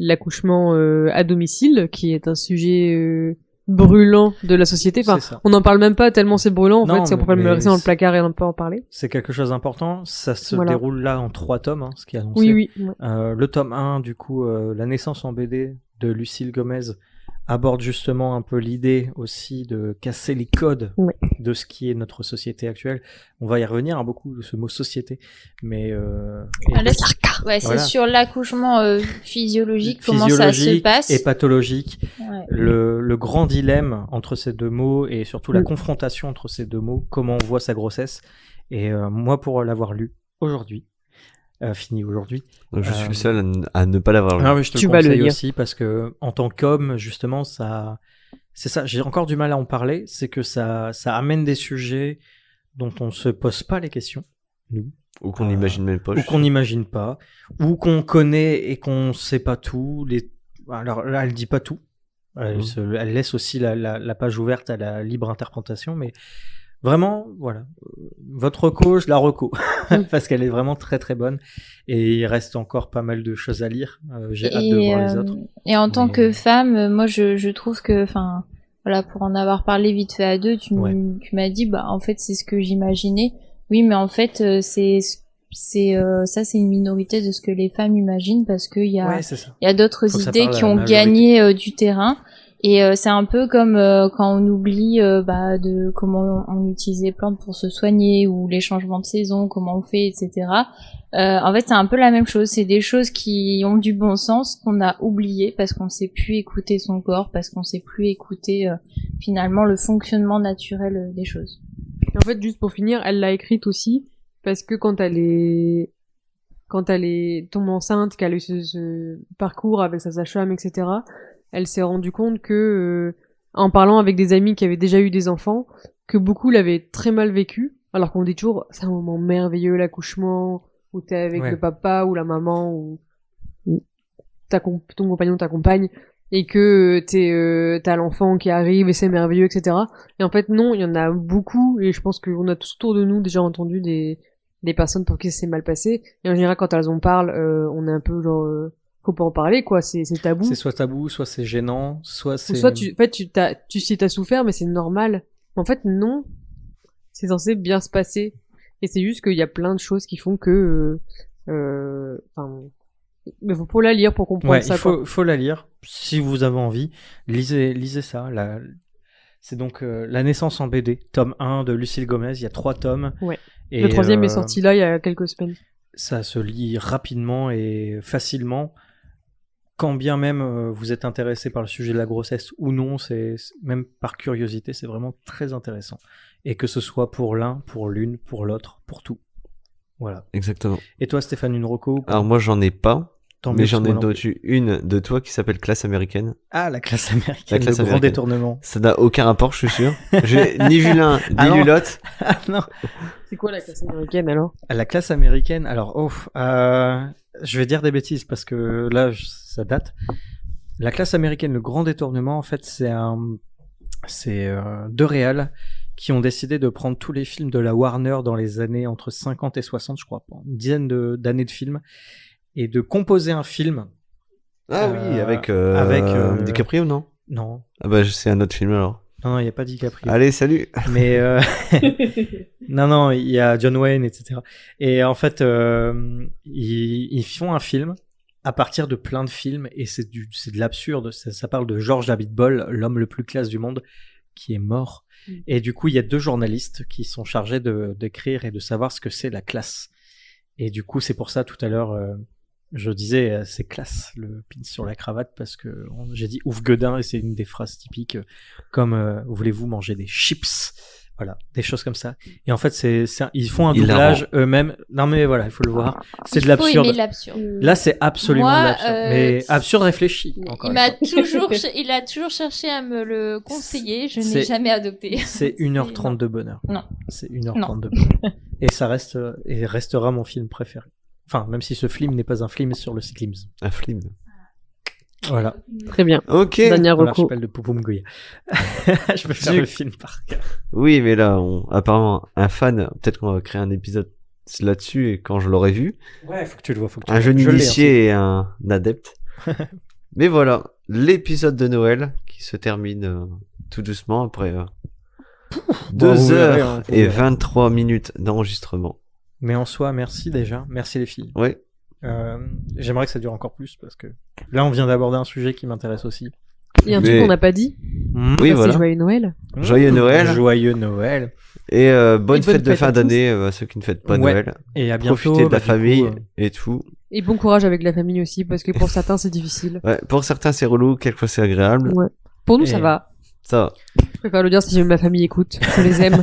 l'accouchement à domicile, qui est un sujet brûlant de la société. Enfin, C'est ça. on n'en parle même pas tellement c'est brûlant. En Non, fait, c'est pour pas le mais rester dans le placard et on peut en parler. C'est quelque chose d'important. Ça se Voilà. déroule là en 3 tomes, hein, ce qui est annoncé. Oui. Ouais. Le tome 1, du coup, la naissance en BD de Lucille Gomez, aborde justement un peu l'idée aussi de casser les codes Ouais. de ce qui est notre société actuelle. On va y revenir à beaucoup de ce mot société, mais Ah, là, ouais, Voilà. c'est sur l'accouchement physiologique, comment ça se physiologique passe. et pathologique, Ouais. le grand dilemme entre ces deux mots et surtout la Mm. confrontation entre ces deux mots, comment on voit sa grossesse. Et moi, pour l'avoir lu aujourd'hui, fini aujourd'hui. Donc, je suis le seul à ne pas l'avoir lu. Ah oui, je te Tu le vas le conseille lire. aussi parce que en tant qu'homme, justement, c'est ça. J'ai encore du mal à en parler. C'est que ça amène des sujets dont on se pose pas les questions, nous, Ou qu'on n'imagine même pas. ou qu'on n'imagine pas, ou qu'on connaît et qu'on sait pas tout. Alors là, elle dit pas tout. Elle, Mhm. elle laisse aussi la page ouverte à la libre interprétation, mais vraiment, voilà. Votre reco, je la reco. Parce qu'elle est vraiment très très bonne. Et il reste encore pas mal de choses à lire. J'ai hâte de voir les autres. Et en tant Mais- que femme, moi je trouve que, enfin, voilà, pour en avoir parlé vite fait à deux, tu m'as dit, bah en fait c'est ce que j'imaginais. Oui, mais en fait ça c'est une minorité de ce que les femmes imaginent parce qu'il y a Ouais, c'est ça. il y a d'autres Faut que ça idées parle à qui la ont majorité. gagné du terrain. Et c'est un peu comme quand on oublie de comment on utilise les plantes pour se soigner ou les changements de saison, comment on fait, etc. En fait, c'est un peu la même chose. C'est des choses qui ont du bon sens qu'on a oublié parce qu'on sait plus écouter son corps, parce qu'on sait plus écouter finalement le fonctionnement naturel des choses. En fait, juste pour finir, elle l'a écrite aussi parce que quand elle est tombée enceinte, qu'elle a eu ce parcours avec sa sage-femme, etc., elle s'est rendue compte que, en parlant avec des amis qui avaient déjà eu des enfants, que beaucoup l'avaient très mal vécu, alors qu'on dit toujours, c'est un moment merveilleux, l'accouchement, où t'es avec Ouais. le papa ou la maman, ou ton compagnon, ta compagne, et que t'as l'enfant qui arrive et c'est merveilleux, etc. Et en fait, non, il y en a beaucoup, et je pense qu'on a tous autour de nous déjà entendu des personnes pour qui c'est mal passé. Et en général, quand elles en parlent, on est un peu genre, faut pas en parler, quoi, c'est tabou. C'est soit tabou, soit c'est gênant, soit Ou c'est. soit si t'as souffert, mais c'est normal. En fait, non. C'est censé bien se passer. Et c'est juste qu'il y a plein de choses qui font que, mais faut la lire pour comprendre Ouais, ça, il quoi. faut la lire. Si vous avez envie, lisez ça. C'est donc La naissance en BD, tome 1 de Lucille Gomez. Il y a 3 tomes. Ouais. Et, Le 3e est sorti là, il y a quelques semaines. Ça se lit rapidement et facilement. Quand bien même vous êtes intéressé par le sujet de la grossesse ou non, même par curiosité, c'est vraiment très intéressant. Et que ce soit pour l'un, pour l'une, pour l'autre, pour tout. Voilà. Exactement. Et toi, Stéphane, une reco ou pas? Alors moi, j'en ai pas. Tant Mais mieux, j'en parce ai que moi non d'autres. Une de toi qui s'appelle Classe américaine. Ah, la classe américaine, La classe le grand américaine. détournement. Ça n'a aucun rapport, je suis sûr. J'ai ni vu l'un, ni Ah non. lu l'autre. Ah non. C'est quoi la classe américaine, alors? La classe américaine, alors, je vais dire des bêtises parce que là, ça date. La classe américaine, le grand détournement, en fait, c'est deux réals qui ont décidé de prendre tous les films de la Warner dans les années entre 50 et 60, je crois, une dizaine d'années de films, et de composer un film. Ah oui, avec DiCaprio, non? Non, Ah bah c'est un autre film alors. non, il n'y a pas DiCaprio. Allez, salut. Mais non, il y a John Wayne, etc. Et en fait, ils font un film à partir de plein de films et c'est de l'absurde. Ça parle de George David Ball, l'homme le plus classe du monde, qui est mort. Et du coup, il y a 2 journalistes qui sont chargés d'écrire et de savoir ce que c'est la classe. Et du coup, c'est pour ça tout à l'heure, je disais c'est classe le pin sur la cravate parce que j'ai dit ouf gueudin et c'est une des phrases typiques comme voulez-vous manger des chips, voilà, des choses comme ça. Et en fait ils font un doublage eux-mêmes. Non mais voilà, il faut le voir, c'est de Il faut l'absurde. aimer l'absurde. Là c'est absolument Moi, de l'absurde, mais absurde réfléchi. Encore Il a toujours cherché à me le conseiller, je n'ai jamais adopté. C'est 1h30 de bonheur. Non. C'est 1h30 de bonheur. Et ça restera mon film préféré. Enfin, même si ce film n'est pas un film sur le cyclisme. Un film. Voilà. Très bien. Ok. Dernière Dans reco. l'archipel de Poupoum Goya. Je peux faire le film par cœur. Oui, mais là, apparemment, un fan, peut-être qu'on va créer un épisode là-dessus et quand je l'aurai vu. Ouais, faut que tu le vois. Un jeune initié et un adepte. Mais voilà, l'épisode de Noël qui se termine tout doucement après 2 heures et 23 minutes d'enregistrement. Mais en soi, merci déjà. Merci les filles. Ouais. J'aimerais que ça dure encore plus parce que là, on vient d'aborder un sujet qui m'intéresse aussi. Il y a un truc Mais- qu'on n'a pas dit. Oui, Bah, voilà. C'est Joyeux Noël. Joyeux Noël. Joyeux Noël. Et bonne Et fête bonne de fête fin à tous. d'année à ceux qui ne fêtent pas Ouais. Noël. Et à bientôt. Profitez de la bah, du coup, famille et tout. Et bon courage avec la famille aussi, parce que pour certains, c'est difficile. Ouais, pour certains, c'est relou, quelquefois, c'est agréable. Ouais. Pour nous, Et- ça va. Ça va. Je préfère le dire si ma famille écoute. Je les aime.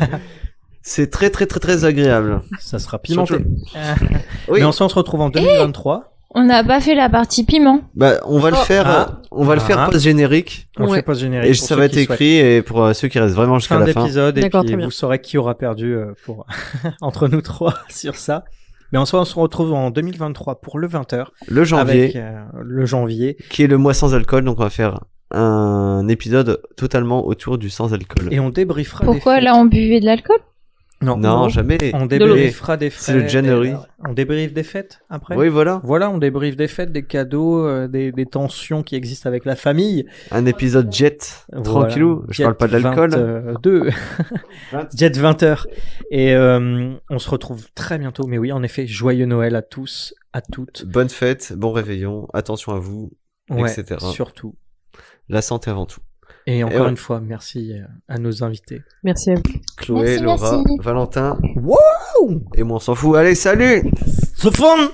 C'est très, très, très, très agréable. ça sera pimenté. Surtout- Oui. Mais on se retrouve en 2023. On n'a pas fait la partie piment. Bah, on va le faire, Ah. on va le faire Ah. post-générique. On Ouais. fait pas ce générique. Et pour ça ceux va être qui souhaitent. écrit, et pour ceux qui restent vraiment jusqu'à Fin la fin. d'épisode, et D'accord, puis très bien. vous saurez qui aura perdu pour entre nous trois sur ça. Mais en soi, on se retrouve en 2023 pour le 20h. Le janvier, Avec le janvier. qui est le mois sans alcool, donc on va faire un épisode totalement autour du sans alcool. Et on débriefera Pourquoi des fêtes. là on buvait de l'alcool? Non, jamais. On l'eau. débriefera des fêtes. C'est le January. On débriefe des fêtes après. Oui, voilà. Voilà, on débriefe des fêtes, des cadeaux, des tensions qui existent avec la famille. Un épisode jet, tranquillou. Voilà. Je parle pas de l'alcool. 22. Jet 20h. Et on se retrouve très bientôt. Mais oui, en effet, joyeux Noël à tous, à toutes. Bonne fête, bon réveillon, attention à vous, Ouais, etc. surtout. La santé avant tout. Et encore ouais. une fois, merci à nos invités. Merci à vous. Chloé, Merci, Laura, merci. Valentin, Wow! et moi on s'en fout. Allez, salut! The fun!